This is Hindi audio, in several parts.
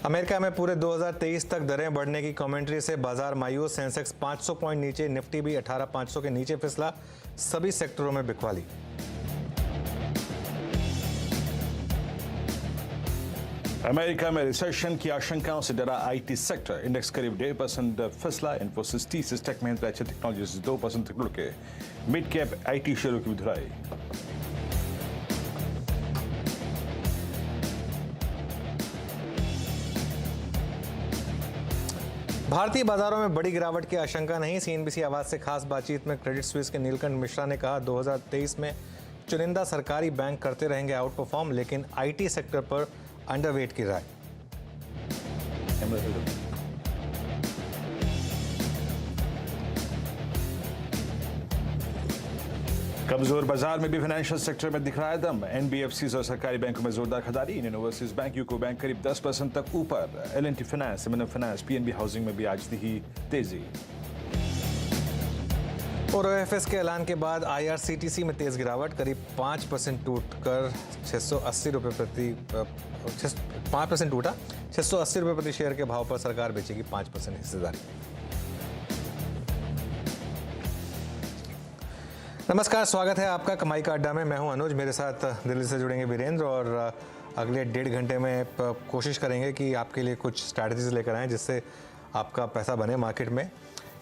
अमेरिका में पूरे 2023 तक दरें बढ़ने की कमेंट्री से बाजार मायूस। सेंसेक्स 500 पॉइंट नीचे, निफ्टी भी 18,500 के नीचे फिसला। सभी सेक्टरों में बिकवाली। अमेरिका में रिसेशन की आशंकाओं से डरा आईटी सेक्टर। इंडेक्स करीब 1.5% फिसला। इन्फोसिस, टीसीएस, टेक महिंद्रा, एचएल टेक्नोलॉजीज 2% तक लुढ़ के। मिड कैप आईटी शेयरों की भी धुलाई। भारतीय बाजारों में बड़ी गिरावट की आशंका नहीं। सीएनबीसी आवाज से खास बातचीत में क्रेडिट स्विस के नीलकंठ मिश्रा ने कहा, 2023 में चुनिंदा सरकारी बैंक करते रहेंगे आउट परफॉर्म, लेकिन आईटी सेक्टर पर अंडरवेट की राय। कमजोर बाजार में भी फाइनेंशियल सेक्टर में दिख रहा है दम। एनबीएफसीज और सरकारी बैंकों में जोरदार खरीदारी। इंडियन ओवरसीज बैंक, यूको बैंक करीब 10% तक ऊपर। एल&टी फाइनेंस, एम&एम फाइनेंस, पीएनबी हाउसिंग में भी आज ही तेजी। और ओएफएस के ऐलान के बाद आईआरसीटीसी में तेज गिरावट, करीब 5% टूटकर 680 रुपये प्रति 5% टूटा। 680 रुपये प्रति शेयर के भाव पर सरकार बेचेगी 5% हिस्सेदारी। नमस्कार, स्वागत है आपका कमाई का अड्डा में। मैं हूं अनुज, मेरे साथ दिल्ली से जुड़ेंगे वीरेंद्र और अगले 1.5 घंटे में कोशिश करेंगे कि आपके लिए कुछ स्ट्रैटेजीज लेकर आएँ जिससे आपका पैसा बने मार्केट में।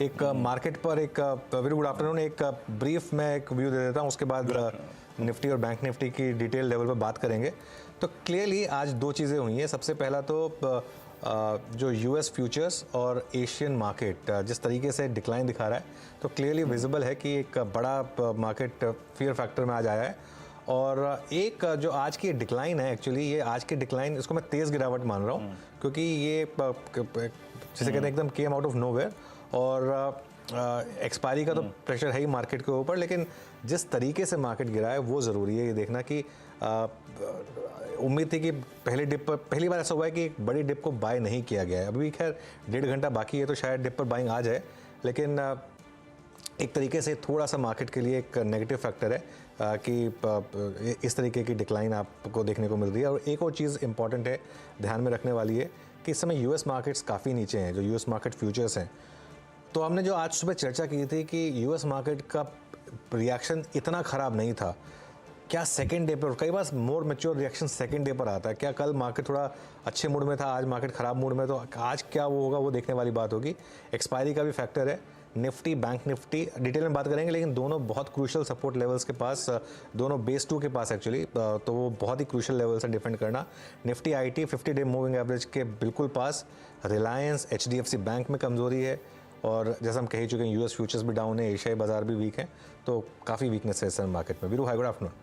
एक मार्केट पर एक वेरी गुड आफ्टरनून, एक ब्रीफ में एक व्यू दे देता हूं, उसके बाद निफ्टी और बैंक निफ्टी की डिटेल लेवल पर बात करेंगे। तो क्लियरली आज दो चीज़ें हुई हैं। सबसे पहला तो जो यूएस फ्यूचर्स और एशियन मार्केट जिस तरीके से डिक्लाइन दिखा रहा है, तो क्लियरली विजिबल है कि एक बड़ा मार्केट फियर फैक्टर में आज आया है। और एक जो आज की डिक्लाइन है, एक्चुअली ये आज की डिक्लाइन, इसको मैं तेज़ गिरावट मान रहा हूँ क्योंकि ये जिसे कहते हैं एकदम केम आउट ऑफ नोवेयर। और एक्सपायरी का तो प्रेशर है ही मार्केट के ऊपर, लेकिन जिस तरीके से मार्केट गिरा है वो ज़रूरी है ये देखना कि उम्मीद थी कि पहली बार ऐसा हुआ है कि एक बड़ी डिप को बाय नहीं किया गया है। अभी खैर 1.5 घंटा बाकी है तो शायद डिप पर बाइंग आ जाए, लेकिन एक तरीके से थोड़ा सा मार्केट के लिए एक नेगेटिव फैक्टर है कि इस तरीके की डिक्लाइन आपको देखने को मिल रही है। और एक और चीज़ इंपॉर्टेंट है, ध्यान में रखने वाली है कि इस समय यूएस मार्केट्स काफ़ी नीचे हैं, जो यूएस मार्केट फ्यूचर्स हैं। तो हमने जो आज सुबह चर्चा की थी कि यूएस मार्केट का रिएक्शन इतना ख़राब नहीं था, क्या सेकेंड डे पर, कई बार more mature reaction second day पर आता है। क्या कल मार्केट थोड़ा अच्छे मूड में था, आज मार्केट ख़राब मूड में, तो आज क्या वो होगा वो देखने वाली बात होगी। एक्सपायरी का भी फैक्टर है। निफ्टी, बैंक निफ्टी डिटेल में बात करेंगे, लेकिन दोनों बहुत क्रूशल सपोर्ट लेवल्स के पास, दोनों बेस 2 के पास एक्चुअली, तो वो बहुत ही क्रूशल लेवल से डिफेंड करना। Nifty IT 50 day moving average के बिल्कुल पास। रिलायंस, एचडीएफसी बैंक में कमजोरी है, और जैसा हम कह ही चुके हैं यूएस फ्यूचर्स भी डाउन है, एशियाई बाजार भी वीक है, तो काफ़ी वीकनेस है इस मार्केट में। Viru, hi good afternoon.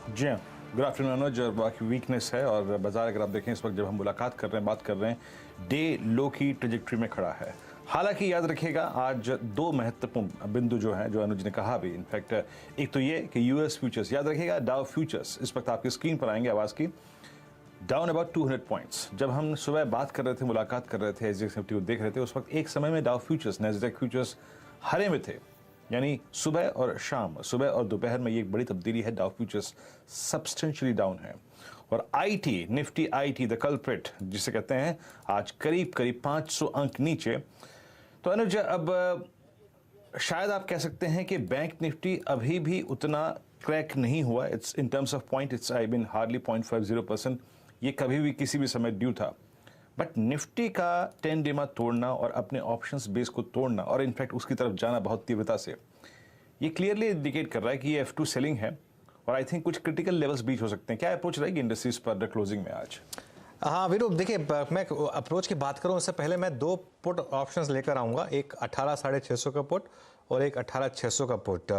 जी हाँ, गुड आफ्टरनून अनुज। बाकी वीकनेस है और बाजार अगर आप देखें इस वक्त जब हम मुलाकात कर रहे हैं, बात कर रहे हैं, डे लो की ट्रेजेक्ट्री में खड़ा है। हालांकि याद रखिएगा आज दो महत्वपूर्ण बिंदु जो हैं, जो अनुज ने कहा भी, इनफैक्ट एक तो ये कि यूएस फ्यूचर्स, याद रखिएगा डाउ फ्यूचर्स इस वक्त आपकी स्क्रीन पर आएंगे आवाज़ की, डाउन अबाउट 200 पॉइंट्स। जब हम सुबह बात कर रहे थे, मुलाकात कर रहे थे, एसजीएक्स निफ्टी को देख रहे थे, उस वक्त एक समय में डाउ फ्यूचर्स, नैस्डैक फ्यूचर्स हरे में थे। यानी सुबह और शाम, सुबह और दोपहर में ये एक बड़ी तब्दीली है। डाउ फ्यूचर्स सब्सटेंशियली डाउन है। और IT, Nifty IT the culprit जिसे कहते हैं, आज करीब 500 अंक नीचे। तो अनुज, अब शायद आप कह सकते हैं कि बैंक निफ्टी अभी भी उतना क्रैक नहीं हुआ। It's in terms of point, it's I mean hardly 0.50%। ये कभी भी किसी भी समय ड्यू था। बट निफ्टी का 10 डे तोड़ना और अपने ऑप्शंस बेस को तोड़ना और इनफैक्ट उसकी तरफ जाना बहुत तीव्रता से, ये क्लियरली इंडिकेट कर रहा है कि ये F2 सेलिंग है और आई थिंक कुछ क्रिटिकल लेवल्स बीच हो सकते हैं। क्या अप्रोच रहेगी इंडस्ट्रीज पर क्लोजिंग में आज? हाँ वीरू, देखिए मैं अप्रोच की बात करूँ उससे पहले मैं 2 पुट ऑप्शंस लेकर आऊँगा, एक 18,650 का पुट और एक 18,600 का पुट।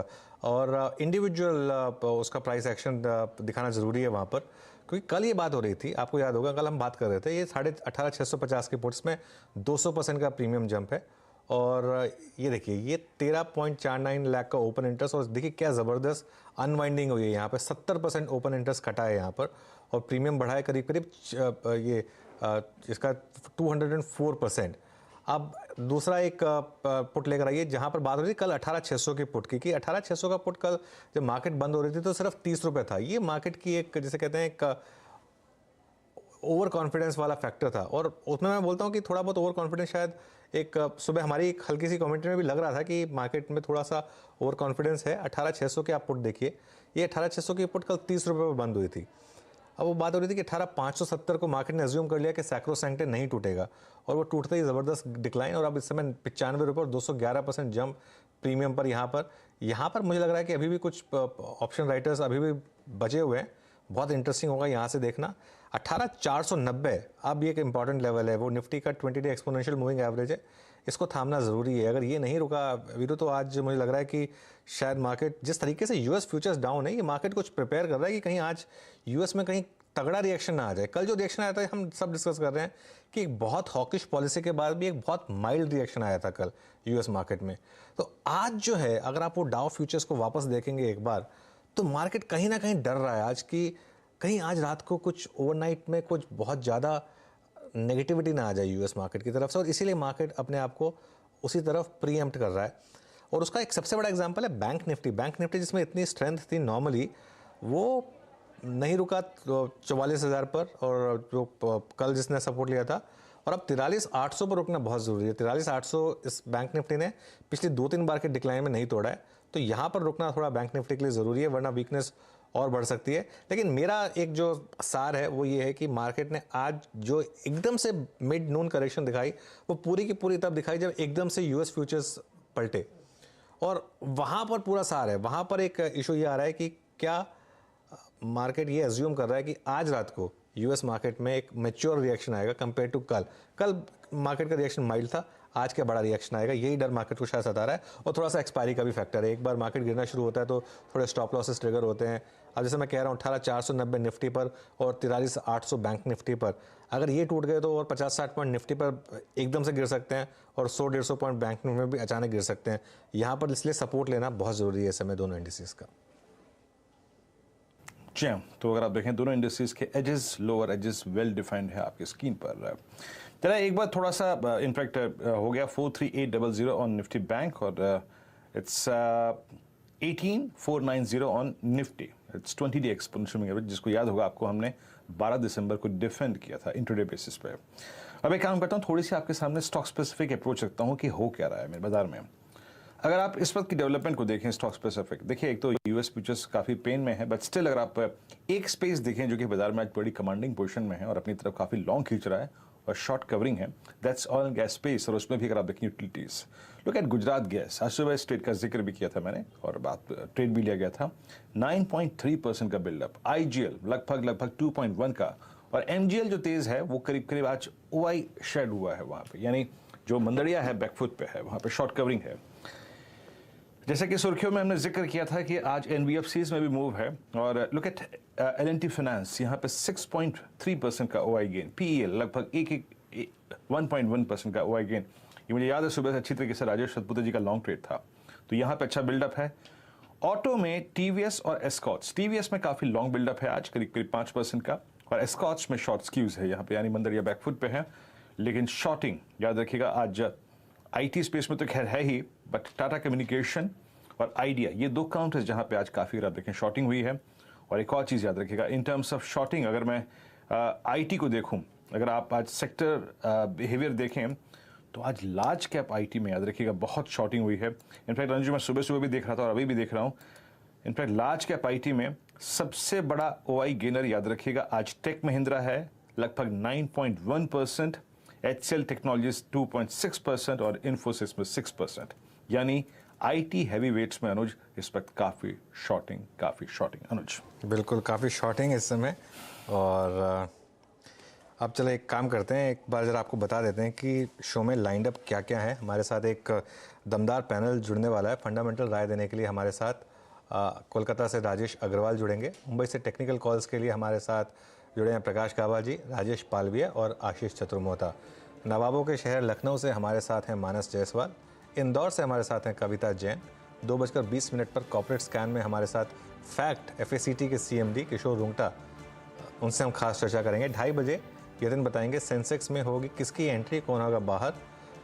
और इंडिविजुअल उसका प्राइस एक्शन दिखाना ज़रूरी है वहाँ पर, क्योंकि कल ये बात हो रही थी, आपको याद होगा कल हम बात कर रहे थे, ये 18,650 के पुट्स में 200% का प्रीमियम जंप है। और ये देखिए, ये 13.49 लाख का ओपन इंटरेस्ट, और देखिए क्या ज़बरदस्त अनवाइंडिंग हुई है यहाँ पे। 70% ओपन इंटरेस्ट कटा है यहाँ पर, और प्रीमियम बढ़ा है करीब ये इसका 204%। अब दूसरा एक पुट लेकर आइए जहाँ पर बात हो रही थी कल 18,600 के पुट की, कि 18,600 का पुट कल जब मार्केट बंद हो रही थी तो सिर्फ 30 रुपये था। ये मार्केट की एक, जिसे कहते हैं, एक ओवर कॉन्फिडेंस वाला फैक्टर था, और उसमें मैं बोलता हूँ कि थोड़ा बहुत ओवर कॉन्फिडेंस शायद एक सुबह हमारी एक हल्की सी कमेंट्री में भी लग रहा था कि मार्केट में थोड़ा सा ओवर कॉन्फिडेंस है। 18,600 के आप पुट देखिए, ये 18,600 की पुट कल 30 रुपये पर बंद हुई थी। अब वो बात हो रही थी कि 18,570 को मार्केट ने अज्यूम कर लिया कि सैक्रोसैंक्टे नहीं टूटेगा, और वो टूटते ही ज़बरदस्त डिक्लाइन, और अब इस समय 95 रुपये और 211% जंप प्रीमियम पर। यहाँ पर मुझे लग रहा है कि अभी भी कुछ ऑप्शन राइटर्स अभी भी बचे हुए हैं। बहुत इंटरेस्टिंग होगा यहाँ से देखना। 18,490 अब ये एक इंपॉर्टेंट लेवल है, वो निफ्टी का 20 डे एक्सपोनेंशियल मूविंग एवरेज है, इसको थामना ज़रूरी है। अगर ये नहीं रुका वीरू तो आज मुझे लग रहा है कि शायद मार्केट, जिस तरीके से यूएस फ्यूचर्स डाउन है, ये मार्केट कुछ प्रिपेयर कर रहा है कि कहीं आज यूएस में कहीं तगड़ा रिएक्शन ना आ जाए। कल जो रिएक्शन आया था, हम सब डिस्कस कर रहे हैं कि एक बहुत हॉकिश पॉलिसी के बाद भी एक बहुत माइल्ड रिएक्शन आया था कल यूएस मार्केट में। तो आज जो है, अगर आप वो डाउ फ्यूचर्स को वापस देखेंगे एक बार, तो मार्केट कहीं ना कहीं डर रहा है आज की कहीं आज रात को कुछ ओवरनाइट में कुछ बहुत ज़्यादा नेगेटिविटी ना आ जाए यूएस मार्केट की तरफ से, और इसीलिए मार्केट अपने आप को उसी तरफ प्रीएम्प्ट कर रहा है। और उसका एक सबसे बड़ा एग्जांपल है बैंक निफ्टी जिसमें इतनी स्ट्रेंथ थी नॉर्मली, वो नहीं रुका 44,000 पर, और जो कल जिसने सपोर्ट लिया था, और अब 43,800 पर रुकना बहुत ज़रूरी है। 43,800 इस बैंक निफ्टी ने पिछली 2-3 बार के डिक्लाइन में नहीं तोड़ा है, तो यहाँ पर रुकना थोड़ा बैंक निफ्टी के लिए ज़रूरी है, वरना वीकनेस और बढ़ सकती है। लेकिन मेरा एक जो सार है वो ये है कि मार्केट ने आज जो एकदम से मिड नून करेक्शन दिखाई, वो पूरी की पूरी तब दिखाई जब एकदम से यूएस फ्यूचर्स पलटे, और वहाँ पर पूरा सार है। वहाँ पर एक इशू ये आ रहा है कि क्या मार्केट ये अज्यूम कर रहा है कि आज रात को यूएस मार्केट में एक मैच्योर रिएक्शन आएगा कंपेयर टू कल मार्केट का रिएक्शन माइल्ड था, आज क्या बड़ा रिएक्शन आएगा, यही डर मार्केट को शायद सता रहा है। और थोड़ा सा एक्सपायरी का भी फैक्टर है, एक बार मार्केट गिरना शुरू होता है तो थोड़े स्टॉप लॉसेस ट्रिगर होते हैं। अब जैसे मैं कह रहा हूँ 18,490 निफ्टी पर और 43,800 बैंक निफ्टी पर, अगर ये टूट गए तो और 50-60 पॉइंट निफ्टी पर एकदम से गिर सकते हैं, और 100-150 पॉइंट बैंक निफ्टी में भी अचानक गिर सकते हैं। यहाँ पर इसलिए सपोर्ट लेना बहुत ज़रूरी है इस समय दोनों इंडिसेस का। जी, तो अगर आप देखें दोनों इंडस्ट्रीज के edges, lower edges well defined है आपकी स्क्रीन पर। चला एक बार थोड़ा सा इनफैक्ट हो गया 43800 ऑन निफ्टी बैंक, और it's 18,490 on Nifty. It's 20 day exponential moving average, जिसको याद होगा आपको हमने 12 दिसंबर को डिफेंड किया था इंट्राडे बेसिस पे। अब एक काम करता हूँ, थोड़ी सी आपके सामने स्टॉक स्पेसिफिक अप्रोच रखता हूँ कि हो क्या रहा है मेरे बाजार में। अगर आप इस वक्त की डेवलपमेंट को देखें स्टॉक स्पेसिफिक, देखिए एक तो यूएस फ्यूचर्स काफ़ी पेन में है, बट स्टिल अगर आप एक स्पेस देखें जो कि बाजार में आज बड़ी कमांडिंग पोजीशन में है और अपनी तरफ काफ़ी लॉन्ग खींच रहा है और शॉर्ट कवरिंग है, that's oil and gas space. और उसमें भी अगर आप देखें utilities, look at Gujarat gas, आज सुबह इस ट्रेड का जिक्र भी किया था मैंने और बात ट्रेड भी लिया गया था। 9.3% का बिल्डअप, आईजीएल लगभग 2.1 का, और एमजीएल जो तेज है वो करीब आज ओआई शेड हुआ है वहाँ पे, यानी जो मंदड़िया है बैकफुट पे है, वहाँ पे शॉर्ट कवरिंग है। जैसे कि सुर्खियों में हमने जिक्र किया था कि आज एनबीएफसीज में भी मूव है, और लुक एट एल&टी फाइनेंस, यहाँ पे 6.3% का ओआई गेन, पीईएल लगभग 1.1% का ओआई गेन। ये मुझे याद है सुबह से अच्छी तरीके से राजेश सतपुते जी का लॉन्ग ट्रेड था, तो यहाँ पे अच्छा बिल्डअप है। ऑटो में टीवीएस और एस्कॉर्ट्स, टीवीएस में काफ़ी लॉन्ग बिल्डअप है आज करीब 5% का, और एस्कॉर्ट्स में शॉर्ट स्क्यूज है यहाँ पे, यानी मंदरिया बैकफुट पे है, लेकिन शॉर्टिंग याद रखिएगा आज आईटी स्पेस में तो खैर है ही, बट टाटा कम्युनिकेशन और आइडिया, ये दो काउंटर्स जहां पे आज काफ़ी आप देखें शॉर्टिंग हुई है। और एक और चीज़ याद रखिएगा इन टर्म्स ऑफ शॉर्टिंग, अगर मैं आईटी को देखूं, अगर आप आज सेक्टर बिहेवियर देखें तो आज लार्ज कैप आईटी में याद रखिएगा बहुत शॉर्टिंग हुई है। इनफैक्ट रंजू मैं सुबह भी देख रहा था और अभी भी देख रहा हूँ, इनफैक्ट लार्ज कैप आईटी में सबसे बड़ा ओआई गेनर याद रखिएगा आज टेक महिंद्रा है लगभग 9.1%, एचसीएल टेक्नोलॉजीज 2.6% और इन्फोसिस में 6%, यानी आईटी हैवी वेट्स में अनुज इस वक्त काफ़ी शॉर्टिंग अनुज। बिल्कुल काफ़ी शॉर्टिंग इस समय। और अब चलो एक काम करते हैं, एक बार ज़रा आपको बता देते हैं कि शो में लाइंड अप क्या क्या है। हमारे साथ एक दमदार पैनल जुड़ने वाला है फंडामेंटल राय देने के लिए। हमारे साथ कोलकाता से राजेश अग्रवाल जुड़ेंगे, मुंबई से टेक्निकल कॉल्स के लिए हमारे साथ जुड़े हैं प्रकाश काबा जी, राजेश पालविया और आशीष चतुर्मोहता। नवाबों के शहर लखनऊ से हमारे साथ हैं मानस जायसवाल, इंदौर से हमारे साथ हैं कविता जैन। 2:20 पर कॉर्पोरेट स्कैन में हमारे साथ फैक्ट एफएसीटी के सीएमडी किशोर रुंगटा, उनसे हम खास चर्चा करेंगे। 2:30 बजे ये दिन बताएंगे सेंसेक्स में होगी किसकी एंट्री, कौन होगा बाहर।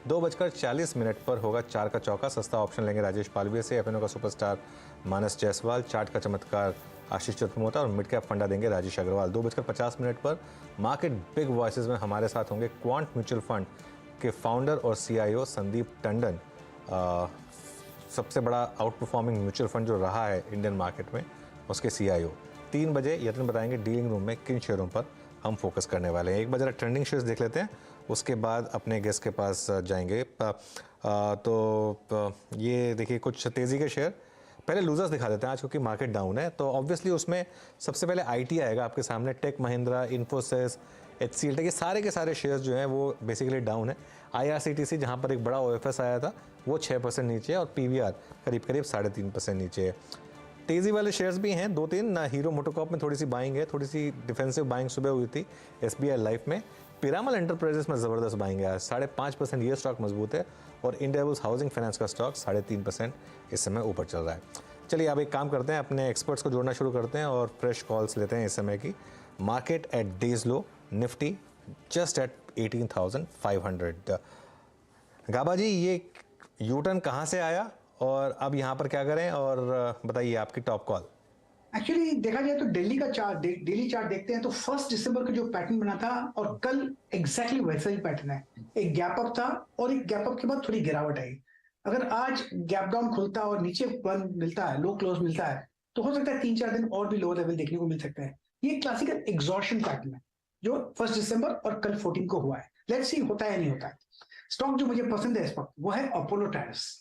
2:40 पर होगा 4 का चौका, सस्ता ऑप्शन लेंगे राजेश पालविया से। एफएनओ का सुपरस्टार मानस जायसवाल, चार्ट का चमत्कार आशीष चतुर्मोता और मिड कैप फंडा देंगे राजेश अग्रवाल। 2:50 पर मार्केट बिग वॉइसेस में हमारे साथ होंगे क्वांट म्यूचुअल फंड के फाउंडर और CIO संदीप टंडन। सबसे बड़ा आउट परफॉर्मिंग म्यूचुअल फंड जो रहा है इंडियन मार्केट में, उसके CIO। 3 बजे यतन बताएंगे डीलिंग रूम में किन शेयरों पर हम फोकस करने वाले हैं। एक बार जरा ट्रेंडिंग शेयर्स देख लेते हैं, उसके बाद अपने गेस्ट के पास जाएंगे। तो ये देखिए कुछ तेज़ी के शेयर, पहले लूजर्स दिखा देते हैं आज क्योंकि मार्केट डाउन है। तो ऑब्वियसली उसमें सबसे पहले IT आएगा आपके सामने, tech Mahindra, Infosys, HCL tech, ये सारे के सारे शेयर्स जो हैं वो बेसिकली डाउन है। IRCTC जहाँ पर एक बड़ा OFS आया था वो 6% नीचे है और PVR करीब करीब 3.5% नीचे है। तेज़ी वाले शेयर्स भी हैं 2-3, हीरो मोटोकॉर्प में थोड़ी सी बाइंग है, थोड़ी सी डिफेंसिव बाइंग सुबह हुई थी SBI लाइफ में। पिरामल एंटरप्राइजेस में ज़बरदस्त बाइंग है, 5.5% ये स्टॉक मजबूत है और इंडियाबुल्स हाउसिंग फाइनेंस का स्टॉक 3.5% इस समय ऊपर चल रहा है। चलिए अब एक काम करते हैं, अपने एक्सपर्ट्स को जोड़ना शुरू करते हैं और फ्रेश कॉल्स लेते हैं इस समय की। Market at day's low, Nifty just at 18,500। Gaba ji, ये यूटर्न कहाँ से आया और अब यहाँ पर क्या करें, और बताइए आपकी टॉप कॉल। एक्चुअली देखा जाए तो दिल्ली का चार्ट, डेली चार्ट देखते हैं तो 1 दिसंबर का जो पैटर्न बना था और कल एग्जैक्टली वैसा ही पैटर्न है। एक गैप अप था और एक गैप अप के बाद थोड़ी गिरावट आई। अगर आज गैप डाउन खुलता और नीचे बंद मिलता है, लो क्लोज मिलता है, तो हो सकता है 3-4 दिन और भी लो लेवल देखने को मिल सकता है। ये क्लासिकल एग्जॉर्शन पैटर्न है जो 1 दिसंबर और कल 14 को हुआ है। लेट्स सी होता है या नहीं होता है। स्टॉक जो मुझे पसंद है इस वक्त वो है अपोलो टायर्स।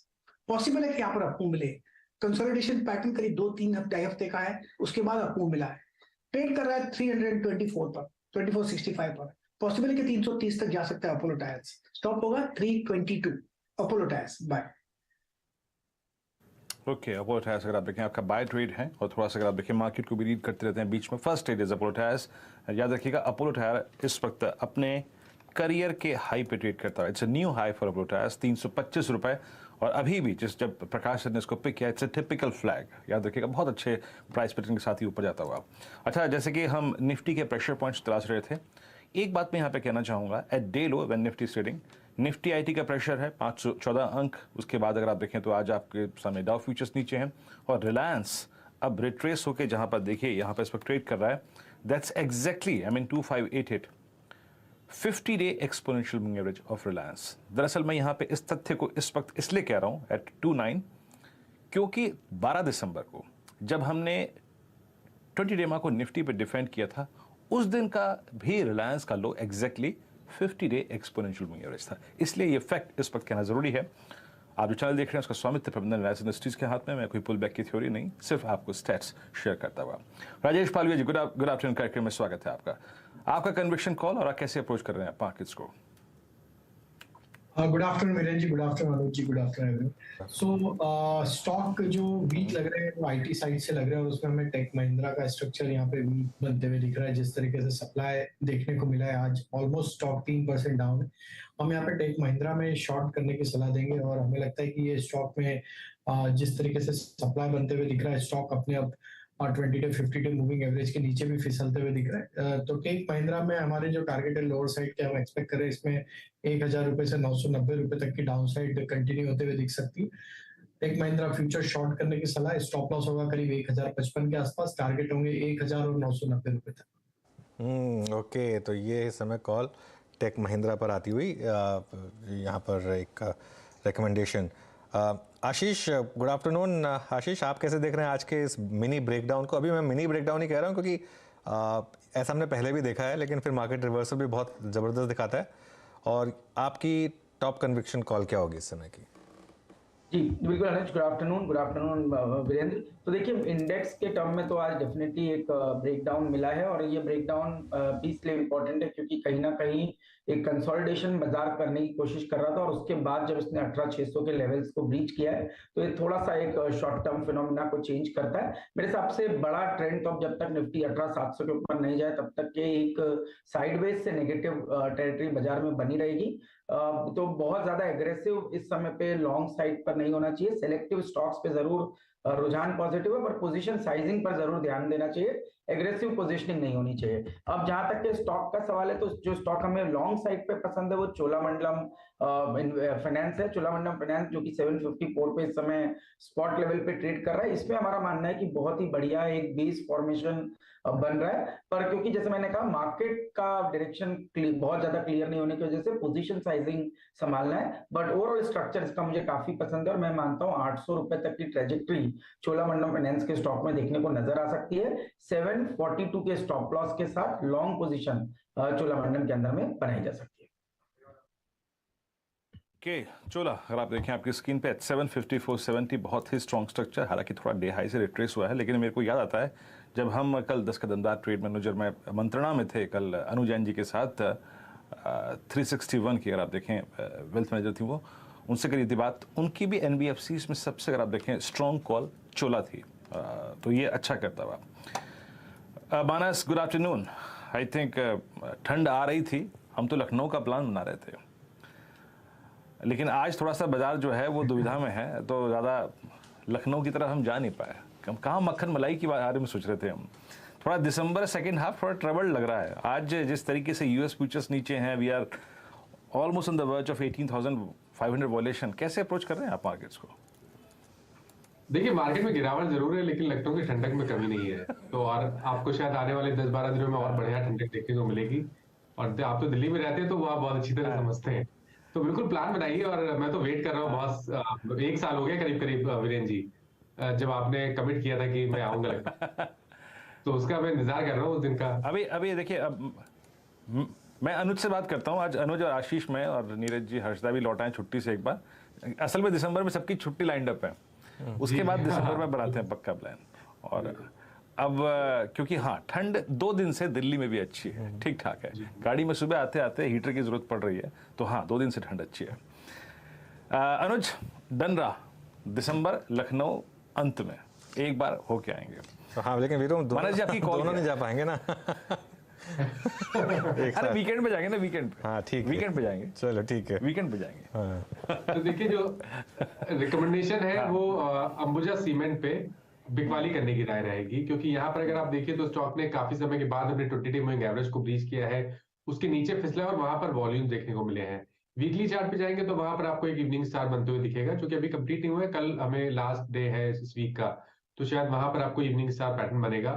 पॉसिबल है कि यहाँ पर आपको मिले, कंसोलिडेशन पैटर्न करीब 2-3 हफ्ते का है, उसके बाद आपको मिला है। ट्रेड कर रहा है 324 पर, 2465 पर। पॉसिबल है कि 330 तक जा सकता है अपोलो टायर्स। स्टॉप होगा 322 Apollo tyres. Bye. Okay, Apollo tyres अगर आप देखें आपका बाय ट्रेड है और थोड़ा सा अगर आप देखें मार्केट को भी रीड करते रहते हैं बीच में। First trade is Apollo tyres. याद रखिएगा अपोलो टायर इस वक्त अपने करियर के हाई पे ट्रेड करता है। It's a new high for Apollo tyres, 325 रुपए। और अभी भी जब प्रकाश सर ने इसको पिक किया, इट्स अ टिपिकल फ्लैग, याद रखिएगा, बहुत अच्छे प्राइस पैटर्न के साथ ही ऊपर जाता हुआ। अच्छा, जैसे कि हम निफ्टी के प्रेशर पॉइंट्स तलाश रहे थे, एक बात मैं यहाँ पे कहना चाहूँगा, at day low when Nifty trading, Nifty IT का प्रेशर है 514 अंक। उसके बाद अगर आप देखें तो आज आपके सामने डाउ फ्यूचर्स नीचे हैं और रिलायंस अब रिट्रेस होकर जहाँ पर देखिए यहाँ पर इस वक्त ट्रेड कर रहा है, that's exactly 2588 50-day exponential moving average of Reliance. दरअसल मैं यहाँ पे इस तथ्य को इस वक्त इसलिए कह रहा हूँ एट 29, क्योंकि 12 दिसंबर को जब हमने 20 डे को निफ्टी पे डिफेंड किया था, उस दिन का भी रिलायंस का low exactly 50-day exponential moving average था। इसलिए ये फैक्ट इस वक्त कहना जरूरी है। आप जो चैनल देख रहे हैं उसका स्वामित्व प्रबंधन रिलायंस इंडस्ट्रीज के हाथ में। मैं कोई पुल बैक की थ्योरी नहीं, सिर्फ आपको स्टैट्स शेयर करता हुआ। राजेश पालविया जी, गुड आफ्टरनून कार्यक्रम में स्वागत है आपका। आपका कन्विक्शन कॉल और आप कैसे अप्रोच कर रहे हैं मार्केट्स को? Good afternoon Viren ji, good afternoon Anuj ji, good afternoon everyone. So stock जो वीक लग रहे हैं वो IT साइड से लग रहे हैं और उसमें हमें टेक महिंद्रा का स्ट्रक्चर यहाँ पे वीक बनते हुए दिख रहा है। जिस तरीके से सप्लाई देखने को मिला है आज ऑलमोस्ट स्टॉक 3% डाउन है। हम यहाँ पे टेक महिंद्रा में शॉर्ट करने की सलाह देंगे और हमें लगता है कि ये स्टॉक में जिस तरीके से सप्लाई बनते हुए दिख रहा है, स्टॉक अपने अब 20-day 50-day मूविंग एवरेज के नीचे भी फिसलते हुए दिख रहा है। तो टेक महिंद्रा में हमारे जो टारगेट है लोअर साइड के हम एक्सपेक्ट कर रहे हैं, इसमें 1000 रुपए से 990 रुपए तक की डाउन साइड कंटिन्यू होते हुए दिख सकती है। टेक महिंद्रा फ्यूचर शॉर्ट करने की सलाह, स्टॉप लॉस होगा करीब 1055 के आसपास, टारगेट होंगे 1000 रुपए तक। ओके, तो ये समय कॉल टेक महिंद्रा पर आती हुई यहाँ पर एक रिकमेंडेशन। आशीष, गुड आफ्टरनून। आशीष, आप कैसे देख रहे हैं आज के इस मिनी ब्रेकडाउन को? अभी मैं मिनी ब्रेकडाउन ही कह रहा हूँ क्योंकि ऐसा हमने पहले भी देखा है, लेकिन फिर मार्केट रिवर्सल भी बहुत ज़बरदस्त दिखाता है। और आपकी टॉप कन्विक्शन कॉल क्या होगी इस समय की? जी बिल्कुल अनुज, गुड आफ्टरनून वीरेंद्र। तो देखिए इंडेक्स के टर्म में तो आज डेफिनेटली एक ब्रेकडाउन मिला है और ये ब्रेकडाउन भी इसलिए इम्पोर्टेंट है क्योंकि कहीं ना कहीं एक कंसोलिडेशन बाजार करने की कोशिश कर रहा था और उसके बाद जब इसने 18,600 के लेवल्स को ब्रीच किया है तो ये थोड़ा सा एक शॉर्ट टर्म फिनोमिना को चेंज करता है। मेरे हिसाब से बड़ा ट्रेंड तो अब जब तक निफ्टी 18,700 के ऊपर नहीं जाए तब तक के एक साइडवेज से नेगेटिव टेरिटरी बाजार में बनी रहेगी। तो बहुत ज्यादा एग्रेसिव इस समय पे लॉन्ग साइड पर नहीं होना चाहिए, सेलेक्टिव स्टॉक्स पे जरूर रुझान पॉजिटिव है, पर पोजीशन साइजिंग पर जरूर ध्यान देना चाहिए, एग्रेसिव पोजीशनिंग नहीं होनी चाहिए। अब जहां तक के स्टॉक का सवाल है, तो जो स्टॉक हमें लॉन्ग साइड पे पसंद है वो चोलामंडलम फाइनेंस है। चोलामंडलम फाइनेंस जो कि 754 पे इस समय स्पॉट लेवल पे ट्रेड कर रहा है, इसमें हमारा मानना है कि बहुत ही बढ़िया एक बेस फॉर्मेशन बन रहा है। पर क्योंकि जैसे मैंने कहा, मार्केट का डायरेक्शन बहुत ज्यादा क्लियर नहीं होने की वजह से पोजीशन साइजिंग संभालना है, बट ओवरऑल स्ट्रक्चर इसका मुझे काफी पसंद है और मैं मानता हूं 800 रुपए तक की ट्रेजेक्टरी चोलामंडलम फाइनेंस के स्टॉक में देखने को नजर आ सकती है। 742 के स्टॉप लॉस के साथ लॉन्ग पोजीशन चोलामंडलम के अंदर में बनाई जा सकती है। चोला अगर आप देखें आपकी स्क्रीन पे 754.70 बहुत ही स्ट्रॉन्ग स्ट्रक्चर, हालांकि थोड़ा डे हाई से रिट्रेस हुआ है, लेकिन मेरे को याद आता है जब हम कल 10 कदमदार ट्रेड मैनेजर में मंत्रणा में थे कल अनुज जैन जी के साथ, 361 की अगर आप देखें वेल्थ मैनेजर थी वो, उनसे करी थी बात, उनकी भी एनबीएफसी में सबसे अगर आप देखें स्ट्रॉन्ग कॉल चोला थी, तो ये अच्छा करता हुआ। मानस गुड आफ्टरनून। आई थिंक ठंड आ रही थी, हम तो लखनऊ का प्लान बना रहे थे, लेकिन आज थोड़ा सा बाजार जो है वो दुविधा में है, तो ज़्यादा लखनऊ की तरफ हम जा नहीं पाए। हम कहाँ मक्खन मलाई के बारे में सोच रहे थे हम। थोड़ा दिसंबर सेकेंड हाफ थोड़ा ट्रबल लग रहा है। आज जिस तरीके से यूएस फ्यूचर्स नीचे हैं, we are almost on the verge of 18,500 वॉल्यूशन, कैसे अप्रोच कर रहे हैं आप मार्केट्स को? देखिए, मार्केट में गिरावट जरूर है, लेकिन लखनऊ की ठंडक में कमी नहीं है। तो और आपको शायद आने वाले 10-12 दिनों में और बढ़िया ठंडक देखने को मिलेगी। और आप तो दिल्ली में रहते हैं तो वो आप बहुत अच्छी तरह समझते हैं, तो बिल्कुल प्लान बनाइए। और मैं तो वेट कर रहा हूँ बहुत, 1 साल हो गया करीब करीब वीरेंद्र जी, जब आपने कमिट किया था कि मैं आऊंगा तो उसका मैं इंतजार कर रहा हूँ उस दिन का। अभी देखिए, अब मैं अनुज से बात करता हूँ। आज अनुज और आशीष में और नीरज जी, हर्षदा भी लौट आए छुट्टी से एक बार। असल में दिसंबर में सबकी छुट्टी लाइंड अप है, उसके बाद दिसंबर में बनाते हैं पक्का प्लान। और अब क्योंकि हाँ, ठंड 2 दिन से दिल्ली में भी अच्छी है, ठीक ठाक है। गाड़ी में सुबह आते आते हीटर की जरूरत पड़ रही है, तो हाँ 2 दिन से ठंड अच्छी है। अनुज, डन रहा दिसंबर लखनऊ अंत में एक बार होके आएंगे। हाँ, लेकिन वीरों दोनों नहीं जा पाएंगे ना। अरे वीकेंड पे जाएंगे ना, वीकेंड पे। हाँ ठीक है, वीकेंड पे जाएंगे। चलो ठीक है, वीकेंड पे जाएंगे। हाँ। तो देखिए, जो रिकमेंडेशन है वो अंबुजा सीमेंट पे बिकवाली करने की राय रहेगी, क्योंकि यहाँ पर अगर आप देखिए तो स्टॉक ने काफी समय के बाद अपने 20 डे मूविंग एवरेज को ब्रीच किया है, उसके नीचे फिसला और वहां पर वॉल्यूम देखने को मिले हैं। वीकली चार्ट पे जाएंगे तो वहां पर आपको एक इवनिंग स्टार बनते हुए दिखेगा, जो कि अभी कंप्लीट नहीं हुआ है। कल हमें लास्ट डे है इस वीक का, तो शायद वहां पर आपको इवनिंग स्टार पैटर्न बनेगा,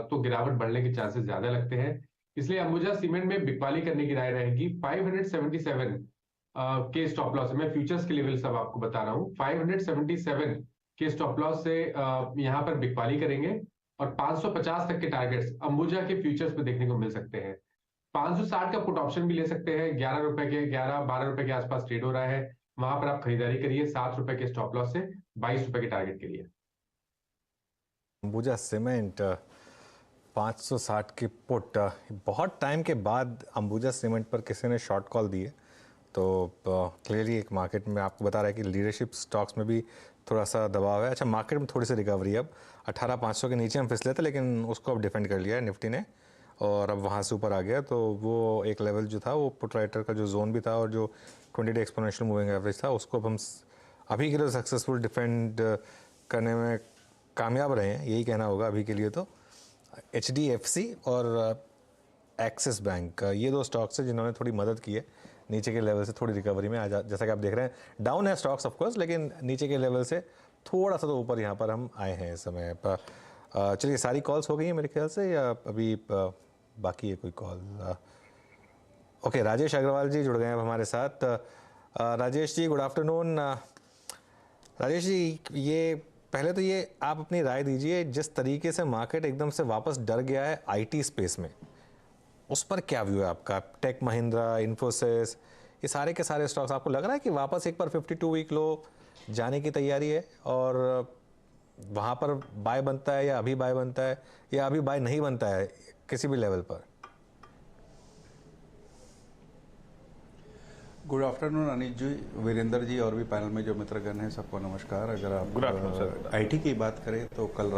तो गिरावट बढ़ने के चांसेस ज्यादा लगते हैं। इसलिए अंबुजा सीमेंट में बिकवाली करने की राय रहेगी। 577 के स्टॉप लॉस, मैं फ्यूचर्स के लेवल सब आपको बता रहा हूँ, 577 के स्टॉप लॉस से यहाँ पर बिकवाली करेंगे और 550 तक के टारगेट्स अंबुजा के फ्यूचर्स पे देखने को मिल सकते हैं। 560 का पुट ऑप्शन भी ले सकते हैं, 11 रुपए के 11-12 रुपए के आसपास ट्रेड हो रहा है, वहां पर आप खरीदारी करिए 7 रुपए के स्टॉप लॉस से 22 रुपए के टारगेट के लिए। अंबुजा सीमेंट 560 की पुट, बहुत टाइम के बाद अंबुजा सीमेंट पर किसी ने शॉर्ट कॉल दी है, तो क्लियरली एक मार्केट में आपको बता रहा है कि लीडरशिप स्टॉक्स में भी थोड़ा सा दबाव है। अच्छा, मार्केट में थोड़ी सी रिकवरी है। अब 18,500 के नीचे हम फिसले थे, लेकिन उसको अब डिफेंड कर लिया है निफ्टी ने, और अब वहाँ से ऊपर आ गया। तो वो एक लेवल जो था, वो पुट राइटर का जो जोन भी था और जो 20 डे एक्सपोनेंशियल मूविंग एवरेज था, उसको अब हम अभी के लिए सक्सेसफुल डिफेंड करने में कामयाब रहे हैं, यही कहना होगा अभी के लिए। तो HDFC और एक्सिस बैंक, ये 2 स्टॉक्स हैं जिन्होंने थोड़ी मदद की है नीचे के लेवल से थोड़ी रिकवरी में। आज जैसा कि आप देख रहे हैं डाउन है स्टॉक्स ऑफ कोर्स, लेकिन नीचे के लेवल से थोड़ा सा तो ऊपर यहाँ पर हम आए हैं इस समय पर। चलिए, सारी कॉल्स हो गई हैं मेरे ख्याल से, या अभी बाकी है कोई कॉल? ओके, राजेश अग्रवाल जी जुड़ गए हैं अब हमारे साथ। Rajesh ji, good afternoon. राजेश जी, ये पहले तो ये आप अपनी राय दीजिए, जिस तरीके से मार्केट एकदम से वापस डर गया है IT स्पेस में, उस पर क्या व्यू है आपका? टेक महिंद्रा, इन्फोसिस, ये सारे के सारे स्टॉक्स, आपको लग रहा है कि वापस एक बार 52 वीक लो जाने की तैयारी है और वहाँ पर बाय बनता है, या अभी बाय बनता है, या अभी बाय नहीं बनता है किसी भी लेवल पर? गुड आफ्टरनून अनिल जी, वीरेंद्र जी और भी पैनल में जो मित्रगण हैं सबको नमस्कार। अगर आप IT की बात करें तो कल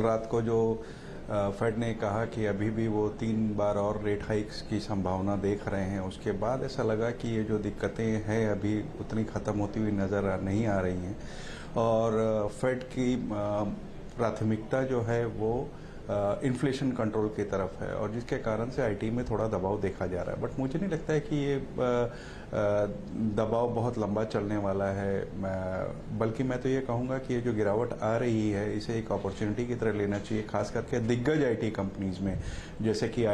रात को जो फेड ने कहा कि अभी भी वो 3 बार और रेट हाइक्स की संभावना देख रहे हैं, उसके बाद ऐसा लगा कि ये जो दिक्कतें हैं अभी उतनी ख़त्म होती हुई नज़र नहीं आ रही हैं, और फेड की प्राथमिकता जो है वो इन्फ्लेशन कंट्रोल की तरफ है और जिसके कारण से आईटी में थोड़ा दबाव देखा जा रहा है। बट मुझे नहीं लगता है कि ये दबाव बहुत लंबा चलने वाला है, बल्कि मैं तो ये कहूँगा कि ये जो गिरावट आ रही है इसे एक अपॉर्चुनिटी की तरह लेना चाहिए, खास करके दिग्गज आईटी कंपनीज में। जैसे कि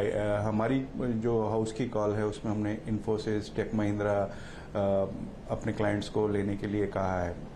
हमारी जो हाउस की कॉल है उसमें हमने इन्फोसिस, टेक महिंद्रा अपने क्लाइंट्स को लेने के लिए कहा है।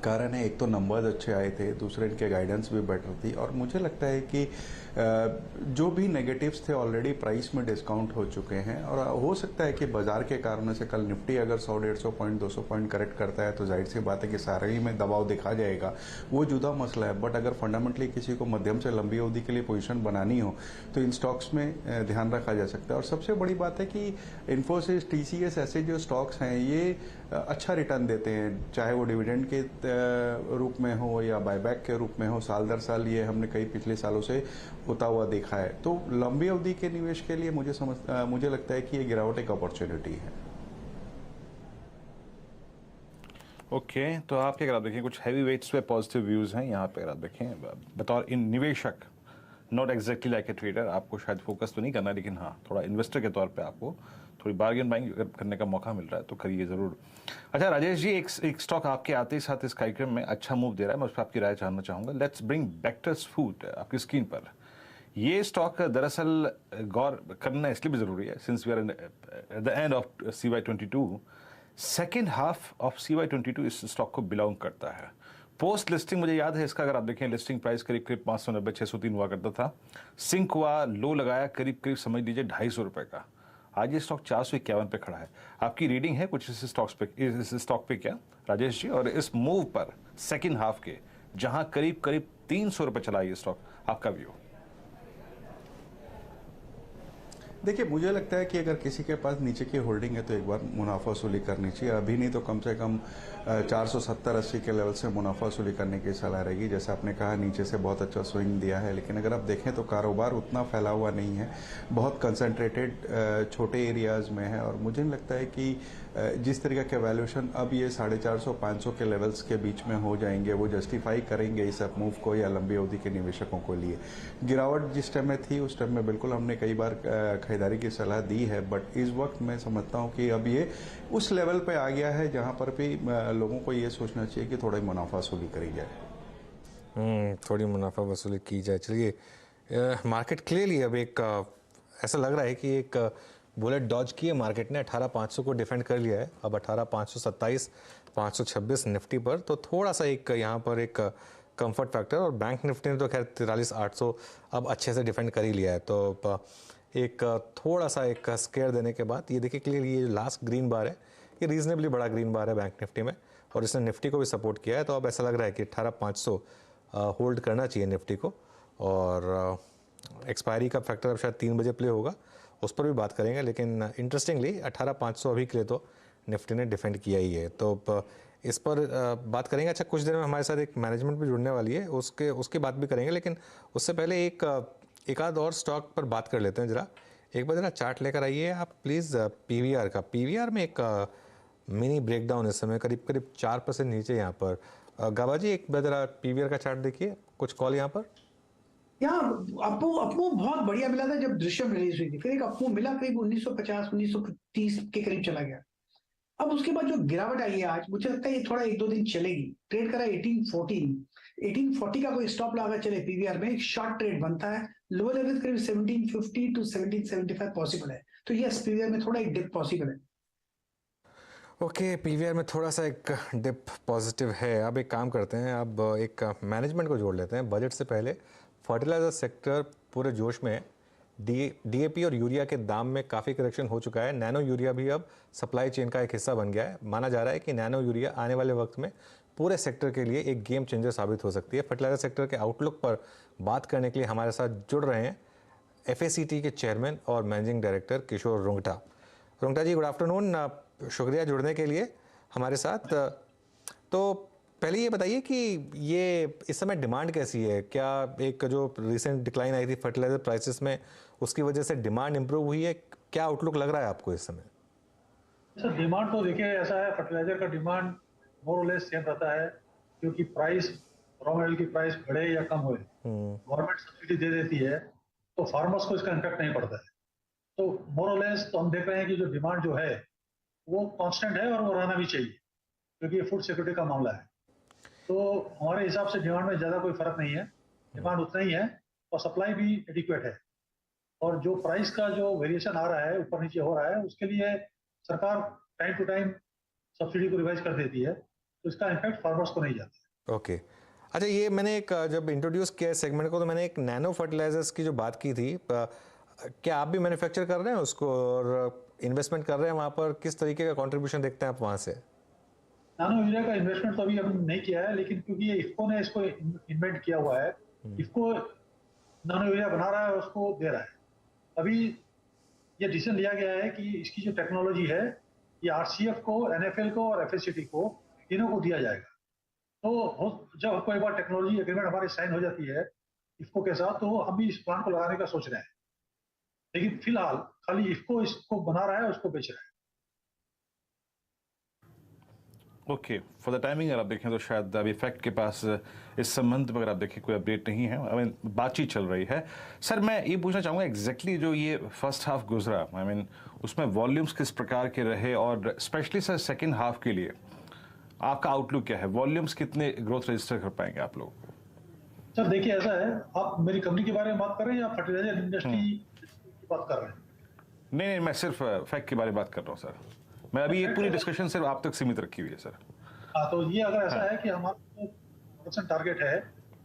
कारण है, एक तो नंबर्स अच्छे आए थे, दूसरे इनके गाइडेंस भी बेटर थी और मुझे लगता है कि जो भी नेगेटिव्स थे ऑलरेडी प्राइस में डिस्काउंट हो चुके हैं और हो सकता है कि बाजार के कारण से कल निफ्टी अगर 100-150 पॉइंट 200 पॉइंट करेक्ट करता है तो जाहिर सी बात है कि सारे ही में दबाव दिखा जाएगा, वो जुदा मसला है। बट अगर फंडामेंटली किसी को मध्यम से लंबी अवधि के लिए पोजीशन बनानी हो तो इन स्टॉक्स में ध्यान रखा जा सकता है। और सबसे बड़ी बात है कि इन्फोसिस, टीसीएस ऐसे जो स्टॉक्स हैं ये अच्छा रिटर्न देते हैं, चाहे वो डिविडेंड के रूप में हो या बायबैक के रूप में हो। साल दर साल ये हमने कई पिछले सालों से होता हुआ देखा है। तो लंबी अवधि के निवेश के लिए मुझे लगता है कि ये गिरावट एक अपॉर्चुनिटी है। ओके, तो आपके अगर आप देखें कुछ हैवी वेट्स पे पॉजिटिव व्यूज हैं यहाँ पे। अगर आप देखें बतौर इन निवेशक, not exactly like a trader, आपको शायद फोकस तो नहीं करना, लेकिन हाँ थोड़ा इन्वेस्टर के तौर पे आपको थोड़ी बार्गेन बाइंग करने का मौका मिल रहा है तो करिए ज़रूर। अच्छा राजेश जी, एक स्टॉक आपके आते ही साथ इस कार्यक्रम में अच्छा मूव दे रहा है, मैं उस पर आपकी राय जानना चाहूँगा। लेट्स ब्रिंग बेक्टर्स फूड आपकी स्क्रीन पर। ये स्टॉक दरअसल गौर करना इसलिए भी ज़रूरी है since we are at the end of CY22, second half of CY22 इस स्टॉक को बिलोंग करता है। पोस्ट लिस्टिंग मुझे याद है इसका, अगर आप देखें लिस्टिंग प्राइस करीब 590-603 हुआ करता था। सिंक हुआ, लो लगाया करीब समझ लीजिए 250 रुपये का। आज ये स्टॉक 451 पे खड़ा है। आपकी रीडिंग है कुछ इस स्टॉक पे क्या राजेश जी? और इस मूव पर सेकेंड हाफ के जहां करीब 300 रुपये चला ये स्टॉक, आपका व्यू? देखिए, मुझे लगता है कि अगर किसी के पास नीचे की होल्डिंग है तो एक बार मुनाफा वसूली करनी चाहिए। अभी नहीं तो कम से कम 470-80 के लेवल से मुनाफा वसूली करने की सलाह रहेगी। जैसे आपने कहा नीचे से बहुत अच्छा स्विंग दिया है, लेकिन अगर आप देखें तो कारोबार उतना फैला हुआ नहीं है, बहुत कंसंट्रेटेड छोटे एरियाज में है। और मुझे नहीं लगता है कि जिस तरीके के वैल्यूएशन अब ये 450-500 के लेवल्स के बीच में हो जाएंगे वो जस्टिफाई करेंगे इस अप मूव को या लंबी अवधि के निवेशकों को लिए। गिरावट जिस टाइम में थी उस टाइम में बिल्कुल हमने कई बार खरीदारी की सलाह दी है, बट इस वक्त मैं समझता हूं कि अब ये उस लेवल पे आ गया है जहां पर भी लोगों को ये सोचना चाहिए कि थोड़ा मुनाफा वसूली करी जाए। थोड़ी मुनाफा वसूली की जाए। चलिए, मार्केट क्लियरली अब एक ऐसा लग रहा है कि एक बुलेट डॉज की है मार्केट ने। 18,500 को डिफेंड कर लिया है, अब 18,527, 526 निफ्टी पर, तो थोड़ा सा एक यहाँ पर एक कंफर्ट फैक्टर। और बैंक निफ्टी ने तो खैर 43,800 अब अच्छे से डिफेंड कर ही लिया है। तो एक थोड़ा सा एक स्केयर देने के बाद ये देखिए क्लियर, ये लास्ट ग्रीन बार है, ये रीजनेबली बड़ा ग्रीन बार है बैंक निफ्टी में और इसने निफ्टी को भी सपोर्ट किया है। तो अब ऐसा लग रहा है कि 18,500 होल्ड करना चाहिए निफ्टी को। और एक्सपायरी का फैक्टर अब शायद 3 बजे प्ले होगा, उस पर भी बात करेंगे। लेकिन इंटरेस्टिंगली 18,500 अभी के लिए तो निफ्टी ने डिफेंड किया ही है, तो इस पर बात करेंगे। अच्छा, कुछ देर में हमारे साथ एक मैनेजमेंट भी जुड़ने वाली है, उसकी बात भी करेंगे। लेकिन उससे पहले एक आध और स्टॉक पर बात कर लेते हैं जरा। एक बार जरा चार्ट लेकर आइए आप प्लीज़ पीवीआर का। पीवीआर में एक मिनी ब्रेकडाउन इस समय करीब 4% नीचे यहाँ पर। गाबा जी, एक बार जरा पीवीआर का चार्ट देखिए, कुछ कॉल यहाँ पर। यहाँ अपमूव बहुत बढ़िया मिला था जब दृश्यम रिलीज हुई थी, फिर एक अपमूव मिला करीब 1950-1930 के करीब चला गया। अब उसके बाद जो गिरावट आई है आज, मुझे लगता है ये थोड़ा 1-2 दिन चलेगी। ट्रेड करा 1840 का कोई स्टॉप लगा चले पीवीआर में, एक शॉर्ट ट्रेड बनता है। लोअर लेवल करीब 1750 to 1775 पॉसिबल है। तो यस, पीवीआर में थोड़ा एक डिप पॉसिबल है। ओके, पीवीआर में थोड़ा सा एक डिप पॉजिटिव है। अब एक काम करते हैं, अब एक मैनेजमेंट को जोड़ लेते हैं। बजट से पहले फर्टिलाइजर सेक्टर पूरे जोश में है। डीएपी और यूरिया के दाम में काफ़ी करेक्शन हो चुका है। नैनो यूरिया भी अब सप्लाई चेन का एक हिस्सा बन गया है। माना जा रहा है कि नैनो यूरिया आने वाले वक्त में पूरे सेक्टर के लिए एक गेम चेंजर साबित हो सकती है। फर्टिलाइजर सेक्टर के आउटलुक पर बात करने के लिए हमारे साथ जुड़ रहे हैं FACT के चेयरमैन और मैनेजिंग डायरेक्टर किशोर रुंगटा। रुंगटा जी, गुड आफ्टरनून, शुक्रिया जुड़ने के लिए हमारे साथ। तो पहले ये बताइए कि ये इस समय डिमांड कैसी है? क्या एक जो रिसेंट डिक्लाइन आई थी फर्टिलाइजर प्राइसेस में, उसकी वजह से डिमांड इंप्रूव हुई है? क्या आउटलुक लग रहा है आपको इस समय? सर, डिमांड तो देखिए ऐसा है, फर्टिलाइजर का डिमांड मोर और लेस सेम रहता है। क्योंकि प्राइस रॉ मटेरियल की प्राइस बढ़े या कम होए, गवर्नमेंट सब्सिडी दे देती है तो फार्मर्स को इसका इम्पैक्ट नहीं पड़ता है। तो मोर और लेस तो हम देख रहे हैं कि जो डिमांड जो है वो कांस्टेंट है और वो रहना भी चाहिए, क्योंकि ये फूड सिक्योरिटी का मामला है। तो हमारे हिसाब से डिमांड में ज़्यादा कोई फर्क नहीं है, डिमांड उतना ही है और सप्लाई भी एडिक्वेट है। और जो प्राइस का जो वेरिएशन आ रहा है, ऊपर नीचे हो रहा है, उसके लिए सरकार टाइम टू टाइम सब्सिडी को रिवाइज कर देती है, तो इसका इम्पैक्ट फार्मर्स को नहीं जाता। ओके अच्छा, ये मैंने एक जब इंट्रोड्यूस किया सेगमेंट को तो मैंने एक नैनो फर्टिलाइजर्स की जो बात की थी, क्या आप भी मैन्युफैक्चर कर रहे हैं उसको और इन्वेस्टमेंट कर रहे हैं वहाँ पर? किस तरीके का कंट्रीब्यूशन देखते हैं आप वहाँ से? नानो यूरिया का इन्वेस्टमेंट तो अभी हमने नहीं किया है, लेकिन क्योंकि ये इफ्को ने इसको इन्वेंट किया हुआ है, इफ्को नानो यूरिया बना रहा है और उसको दे रहा है। अभी ये डिसीजन लिया गया है कि इसकी जो टेक्नोलॉजी है ये आरसीएफ को, एनएफएल को और एफएससीटी को, तीनों को दिया जाएगा। तो जब कोई बार टेक्नोलॉजी एग्रीमेंट हमारी साइन हो जाती है इफ्को के साथ, तो हम भी इस प्लांट को लगाने का सोच रहे हैं, लेकिन फिलहाल खाली इफ्को इसको बना रहा है, उसको बेच रहा है। ओके, फॉर द टाइमिंग अगर आप देखें तो शायद अभी फैक्ट के पास इस संबंध में अगर आप देखें कोई अपडेट नहीं है। आई मीन बातचीत चल रही है। सर मैं ये पूछना चाहूँगा एग्जैक्टली जो ये फर्स्ट हाफ गुजरा, आई मीन उसमें वॉल्यूम्स किस प्रकार के रहे और स्पेशली सर सेकेंड हाफ के लिए आपका आउटलुक क्या है? वॉल्यूम्स कितने ग्रोथ रजिस्टर कर पाएंगे आप लोग? सर देखिए ऐसा है, आप मेरी कंपनी के बारे में बात कर रहे हैं या फर्टिलाइजर इंडस्ट्री की बात कर रहे हैं? नहीं, मैं सिर्फ फैक्ट के बारे में बात कर रहा हूँ सर। मैं अभी ये पूरी डिस्कशन सिर्फ आप तक सीमित रखी हुई है सर। हाँ, तो ये अगर ऐसा है कि हमारा प्रोडक्शन टारगेट है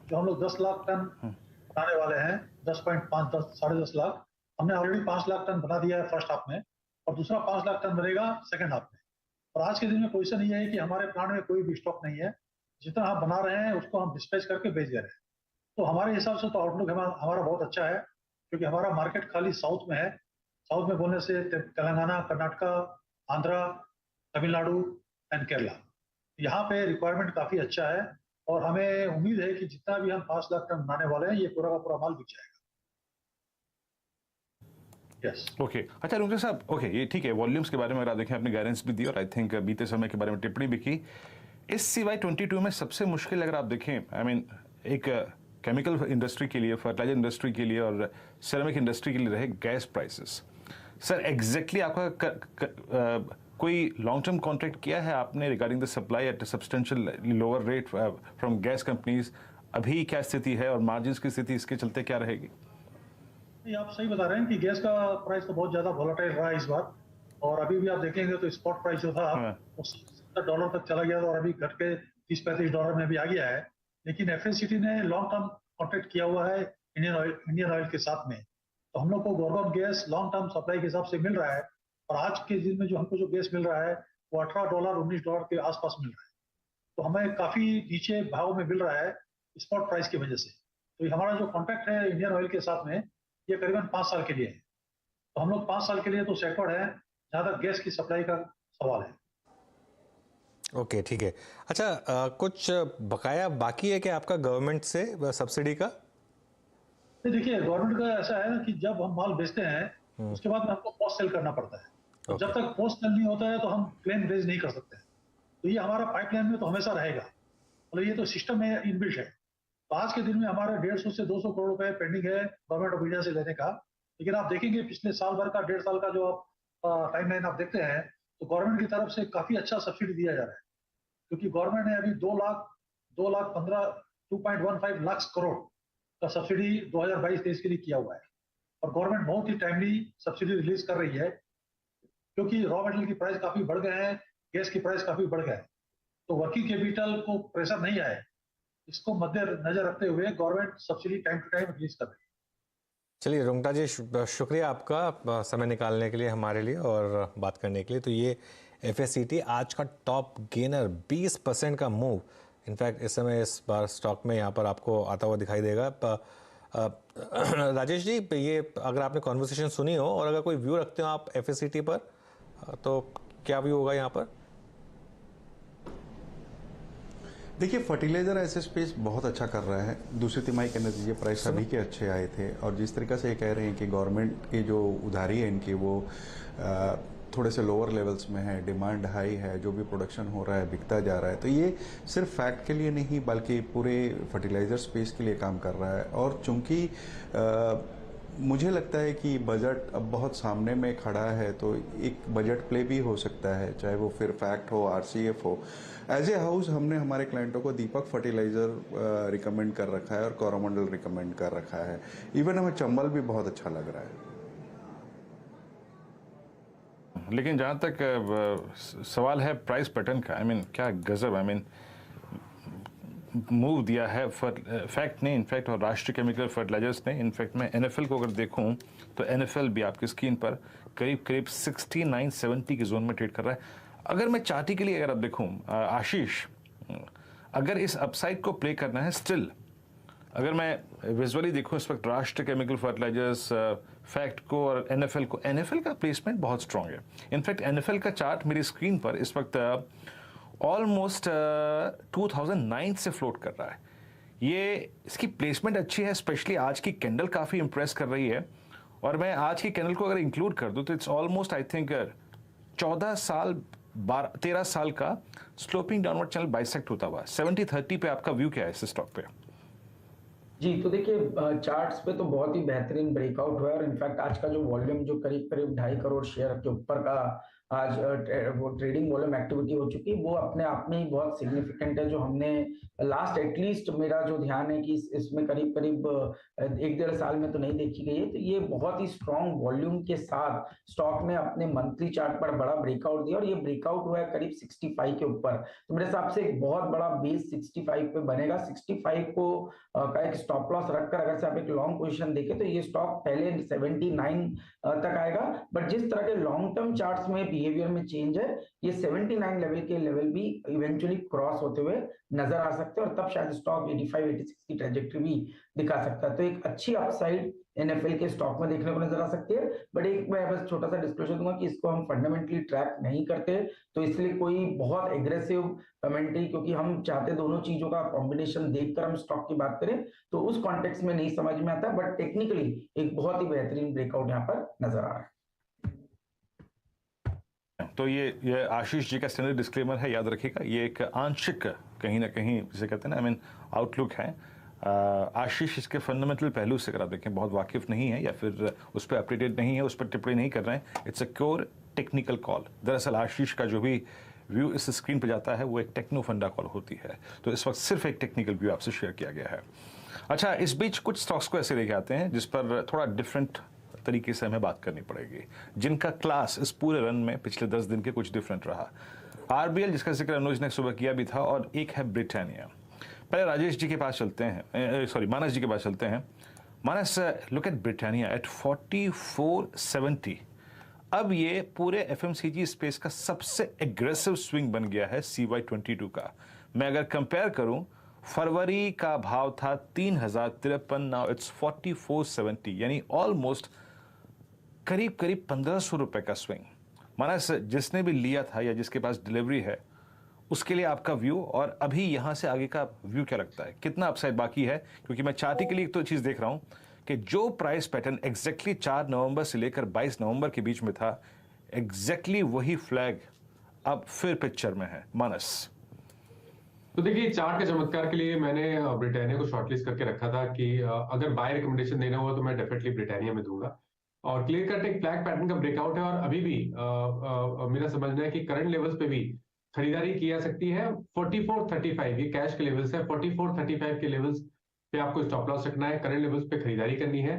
जो हम लोग 10 लाख टन बनाने वाले हैं, 10.5 साढ़े 10 लाख, हमने ऑलरेडी 5 लाख टन बना दिया है फर्स्ट हाफ में और दूसरा 5 लाख टन बनेगा सेकेंड हाफ में। और आज के दिन में पोजीशन ये है कि हमारे प्लांट में कोई भी स्टॉक नहीं है, जितना हम बना रहे हैं उसको हम डिस्पैच करके बेच दे रहे हैं। तो हमारे हिसाब से तो आउटलुक हमारा बहुत अच्छा है, क्योंकि हमारा मार्केट खाली साउथ में है। साउथ में बोलने से तेलंगाना, कर्नाटका, आंध्रा, तमिलनाडु एंड केरला, यहाँ पे रिक्वायरमेंट काफी अच्छा है और हमें उम्मीद है कि जितना भी हम 5 लाख टन बनाने वाले हैं ये पूरा का पूरा माल बिक जाएगा। यस ओके अच्छा रुंगटे साहब, ओके ये ठीक है। वॉल्यूम्स के बारे में अगर आप देखें आपने गाइडेंस भी दी और आई थिंक बीते समय के बारे में टिप्पणी भी की। इस CY22 में सबसे मुश्किल अगर आप देखें, आई मीन एक केमिकल इंडस्ट्री के लिए, फर्टिलाइजर इंडस्ट्री के लिए और सिरेमिक इंडस्ट्री के लिए रहे गैस प्राइसेस। सर एग्जैक्टली आपका कोई लॉन्ग टर्म कॉन्ट्रैक्ट किया है आपने regarding the supply at substantial lower rate from gas companies? अभी क्या स्थिति है और मार्जिन की स्थिति इसके चलते क्या रहेगी? आप सही बता रहे हैं कि गैस का प्राइस तो बहुत ज्यादा वोलेटाइल रहा है इस बार, और अभी भी आप देखेंगे तो स्पॉट प्राइस जो था वो $70 तक चला गया था और अभी घट के $30-35 में भी आ गया है। लेकिन एफएससीटी ने लॉन्ग टर्म कॉन्ट्रैक्ट किया हुआ है इंडियन ऑयल के साथ में, तो हम लोग को गोरगोन गैस लॉन्ग टर्म सप्लाई के हिसाब से मिल रहा है और आज के दिन में जो हमको जो गैस मिल रहा है वो $18-19 के आसपास मिल रहा है। तो हमें काफी नीचे भाव में मिल रहा है स्पॉट प्राइस की वजह से। तो हमारा जो कॉन्ट्रैक्ट है इंडियन ऑयल के साथ में ये करीबन 5 साल के लिए है, तो हम लोग 5 साल के लिए तो सेक्योर्ड है जहां तक गैस की सप्लाई का सवाल है। ओके ठीक है। अच्छा कुछ बकाया बाकी है क्या आपका गवर्नमेंट से सब्सिडी का? देखिए गवर्नमेंट का ऐसा है ना कि जब हम माल बेचते हैं उसके बाद में हमको पोस्ट सेल करना पड़ता है, तो जब तक पोस्ट सेल नहीं होता है तो हम क्लेम रेज नहीं कर सकते। तो ये हमारा पाइपलाइन में तो हमेशा रहेगा, मतलब ये तो सिस्टम में इनबिल्ट है। तो आज के दिन में हमारे 150 से 200 करोड़ रुपए पेंडिंग है गवर्नमेंट ऑफ इंडिया से लेने का। लेकिन आप देखेंगे पिछले साल भर का, 1.5 साल का जो आप टाइमलाइन आप देखते हैं तो गवर्नमेंट की तरफ से काफी अच्छा सब्सिडी दिया जा रहा है, क्योंकि गवर्नमेंट ने अभी 2.15 लाख करोड़ का सब्सिडी 2022-23 के लिए किया हुआ है और गवर्नमेंट बहुत ही टाइमली सब्सिडी रिलीज कर रही है, क्योंकि रॉ मटेरियल की प्राइस काफी बढ़ गए हैं, गैस की प्राइस काफी बढ़ गया है, तो वर्किंग कैपिटल को प्रेशर नहीं आए, इसको मद्देनजर रखते हुए government subsidy time to time release कर रही है। चलिए रुंगटा जी, शुक्रिया आपका समय निकालने के लिए हमारे लिए और बात करने के लिए। तो ये एफएससीटी आज का टॉप गेनर 20% का मूव, इनफैक्ट इस समय इस बार स्टॉक में यहाँ पर आपको आता हुआ दिखाई देगा। राजेश जी, ये अगर आपने कॉन्वर्सेशन सुनी हो और अगर कोई व्यू रखते हो आप एफएससीटी पर, तो क्या व्यू होगा यहाँ पर? देखिए फर्टिलाइजर ऐसे स्पेस बहुत अच्छा कर रहा है। दूसरी तिमाही के नतीजे प्राइस सभी के अच्छे आए थे और जिस तरीके से ये कह रहे हैं कि गवर्नमेंट की जो उधारी है इनकी वो थोड़े से लोअर लेवल्स में है, डिमांड हाई है, जो भी प्रोडक्शन हो रहा है बिकता जा रहा है, तो ये सिर्फ फैक्ट के लिए नहीं बल्कि पूरे फर्टिलाइजर स्पेस के लिए काम कर रहा है। और चूंकि मुझे लगता है कि बजट अब बहुत सामने में खड़ा है, तो एक बजट प्ले भी हो सकता है, चाहे वो फिर फैक्ट हो, आरसीएफ हो। एज ए हाउस हमने हमारे क्लाइंटों को दीपक फर्टिलाइजर रिकमेंड कर रखा है और कोरोमंडल रिकमेंड कर रखा है। इवन हमें चंबल भी बहुत अच्छा लग रहा है। लेकिन जहाँ तक सवाल है प्राइस पैटर्न का, आई मीन क्या गजब, आई मीन मूव दिया है फैक्ट ने इनफैक्ट और राष्ट्रीय केमिकल फर्टिलाइजर्स ने। इनफैक्ट मैं एनएफएल को अगर देखूं तो एनएफएल भी आपकी स्क्रीन पर करीब करीब 69-70 की जोन में ट्रेड कर रहा है। अगर मैं चार्टी के लिए अगर आप देखूं आशीष, अगर इस अपसाइड को प्ले करना है स्टिल, अगर मैं विजुअली देखूं इस वक्त राष्ट्रीय केमिकल फर्टिलाइजर्स फैक्ट को और एनएफएल को, एनएफएल का प्लेसमेंट बहुत स्ट्रांग है। इनफैक्ट एनएफएल का चार्ट मेरी स्क्रीन पर इस वक्त ऑलमोस्ट 2009 से फ्लोट कर रहा है। ये इसकी प्लेसमेंट अच्छी है, स्पेशली आज की कैंडल काफ़ी इंप्रेस कर रही है। और मैं आज की कैंडल को अगर इंक्लूड कर दूं तो इट्स ऑलमोस्ट आई थिंक 13 साल का स्लोपिंग डाउनवर्ड चैनल बाइसेक्ट होता हुआ। 70-30 पे आपका व्यू क्या है इस स्टॉक पे? जी, तो देखिए चार्ट्स पे तो बहुत ही बेहतरीन ब्रेकआउट हुआ है और इनफैक्ट आज का जो वॉल्यूम जो करीब करीब 2.5 करोड़ शेयर के ऊपर का आज वो ट्रेडिंग वॉल्यूम एक्टिविटी हो चुकी है, वो अपने आप में ही बहुत सिग्निफिकेंट है। जो हमने लास्ट एटलीस्ट मेरा जो ध्यान है कि इसमें करीब करीब 1-1.5 साल में तो नहीं देखी गई है। तो ये बहुत ही स्ट्रॉन्ग वॉल्यूम के साथ स्टॉक ने अपने मंथली चार्ट पर बड़ा ब्रेकआउट दिया और ये ब्रेकआउट हुआ है करीब 65 के ऊपर। तो मेरे हिसाब से एक बहुत बड़ा बेस 65 पे बनेगा। 65 को का एक स्टॉप लॉस रखकर अगर से आप एक लॉन्ग पोजीशन देखें तो ये स्टॉक पहले 79 तक आएगा, बट जिस तरह के लॉन्ग टर्म चार्ट्स में बिहेवियर में चेंज है, ये 79 लेवल भी इवेंचुअली क्रॉस होते हुए नजर आ सकते हैं और तब शायद स्टॉक 85-86 की ट्रेजेक्टरी भी दिखा सकता है। तो एक अच्छी अपसाइड एनएफएल के स्टॉक में देखने को नजर आ सकती है। बट एक मैं बस छोटा सा डिस्क्लोजर दूंगा कि इसको हम फंडामेंटली ट्रैक नहीं करते, तो इसलिए कोई बहुत एग्रेसिव कमेंट्री, क्योंकि हम चाहते दोनों चीजों का कॉम्बिनेशन देखकर हम स्टॉक की बात करें, तो उस कॉन्टेक्स्ट में नहीं समझ में आता। बट टेक्निकली एक बहुत ही बेहतरीन ब्रेकआउट यहाँ पर नजर आ रहा है। तो ये आशीष जी का स्टैंडर्ड डिस्क्लेमर है, याद रखिएगा। ये एक आंशिक कहीं ना कहीं जिसे कहते हैं ना, आई मीन आउटलुक है। आशीष इसके फंडामेंटल पहलू से अगर आप देखें बहुत वाकिफ नहीं है या फिर उस पर अपडेटेड नहीं है, उस पर टिप्पणी नहीं कर रहे हैं। It's a pure technical call. दरअसल आशीष का जो भी व्यू इस स्क्रीन पर जाता है वो एक टेक्नो फंडा कॉल होती है, तो इस वक्त सिर्फ एक टेक्निकल व्यू आपसे शेयर किया गया है। अच्छा, इस बीच कुछ स्टॉक्स को ऐसे लेके आते हैं जिस पर थोड़ा डिफरेंट तरीके से हमें बात करनी पड़ेगी, जिनका क्लास इस पूरे रन में पिछले 10 दिन के कुछ डिफरेंट रहा। आरबीएल जिसका जिक्र अनुज ने सुबह किया भी था, और एक है ब्रिटानिया। पहले राजेश जी के पास चलते हैं, सॉरी मानस जी के पास चलते हैं। मानस, लुक एट ब्रिटानिया एट 4470। अब ये पूरे एफएमसीजी स्पेस का सबसे एग्रेसिव स्विंग बन गया है CY22 का। मैं अगर कंपेयर करूं, फरवरी का भाव था 3053, नाउ इट्स 4470, यानी ऑलमोस्ट करीब करीब 1500 रुपए का स्विंग। मानस, जिसने भी लिया था या जिसके पास डिलीवरी है उसके लिए आपका व्यू, और अभी यहां से आगे का व्यू क्या लगता है, कितना अपसाइड बाकी है? क्योंकि मैं चार्टी के लिए एक तो चीज देख रहा हूं कि जो प्राइस पैटर्न एग्जैक्टली 4 नवंबर से लेकर 22 नवंबर के बीच में था, एग्जैक्टली वही फ्लैग अब फिर पिक्चर में है। मानस, तो देखिए, चार्ट के चमत्कार के लिए मैंने ब्रिटानिया को शॉर्टलिस्ट करके रखा था कि अगर बाय रिकमेंडेशन देना हुआ तो मैं डेफिनेटली ब्रिटानिया में दूंगा। और क्लियर कट एक फ्लैग पैटर्न का ब्रेकआउट है और अभी भी मेरा समझना है कि करंट लेवल्स पे भी खरीदारी की जा सकती है। 4435 ये कैश के लेवल्स है, 4435 के लेवल्स पे आपको स्टॉप लॉस रखना है, करंट लेवल्स पे खरीदारी करनी है।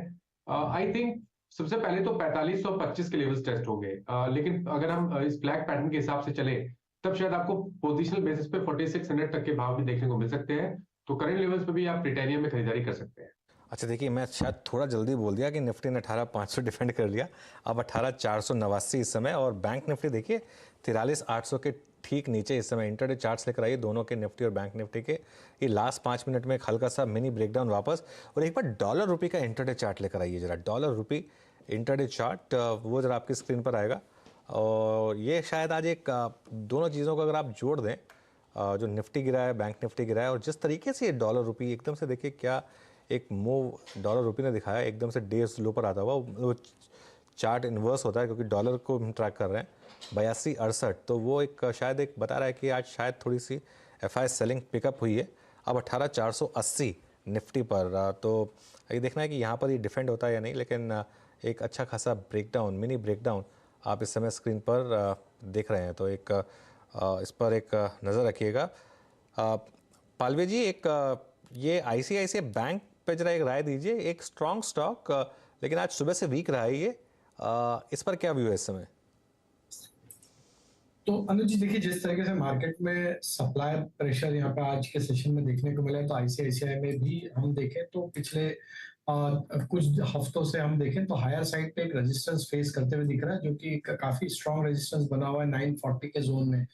आई थिंक सबसे पहले तो 4525 के लेवल्स टेस्ट होंगे, लेकिन अगर हम इस फ्लैग पैटर्न के हिसाब से चले तब शायद आपको पोजिशनल बेसिस पे 4600 तक के भाव भी देखने को मिल सकते हैं। तो करंट लेवल्स पे भी आप ब्रिटानिया में खरीदारी कर सकते हैं। अच्छा देखिए, मैं शायद थोड़ा जल्दी बोल दिया कि निफ्टी ने 18500 डिफेंड कर लिया, अब 18489 इस समय। और बैंक निफ्टी देखिए 43800 के ठीक नीचे इस समय। इंटरडे चार्ट्स लेकर आइए दोनों के, निफ्टी और बैंक निफ्टी के। ये लास्ट 5 मिनट में एक हल्का सा मिनी ब्रेकडाउन वापस। और एक बार डॉलर रुपी का इंटरडे चार्ट लेकर आइए जरा, डॉलर रुपी इंटरडे चार्ट, वो जरा आपकी स्क्रीन पर आएगा। और ये शायद आज एक दोनों चीज़ों को अगर आप जोड़ दें, जो निफ्टी गिरा है, बैंक निफ्टी गिरा है, और जिस तरीके से ये डॉलर रुपी एकदम से देखिए क्या एक मूव डॉलर रुपी ने दिखाया, एकदम से डेज लो पर आता हुआ। वो चार्ट इन्वर्स होता है क्योंकि डॉलर को हम ट्रैक कर रहे हैं। 8268, तो वो एक शायद एक बता रहा है कि आज शायद थोड़ी सी एफआई सेलिंग पिकअप हुई है अब 18480 निफ्टी पर। तो ये देखना है कि यहाँ पर ये डिफेंड होता है या नहीं, लेकिन एक अच्छा खासा ब्रेकडाउन, मिनी ब्रेकडाउन आप इस समय स्क्रीन पर देख रहे हैं, तो एक इस पर एक नज़र रखिएगा। पालवे जी, एक ये आईसीआईसीआई बैंक पे जरा एक राय दीजिए, एक स्ट्रॉन्ग स्टॉक लेकिन आज सुबह से वीक रहा है ये, इस पर क्या व्यू है इस समय? तो अनुज जी देखिए, जिस तरीके से मार्केट में सप्लाई प्रेशर यहाँ पे आज के सेशन में देखने को मिला है, तो आईसीआईसीआई में भी हम देखें तो पिछले कुछ हफ्तों से हम देखें तो हायर साइड पे एक रेजिस्टेंस फेस करते हुए दिख रहा है, जो कि काफी स्ट्रॉन्ग रेजिस्टेंस बना हुआ है 940 के जोन में।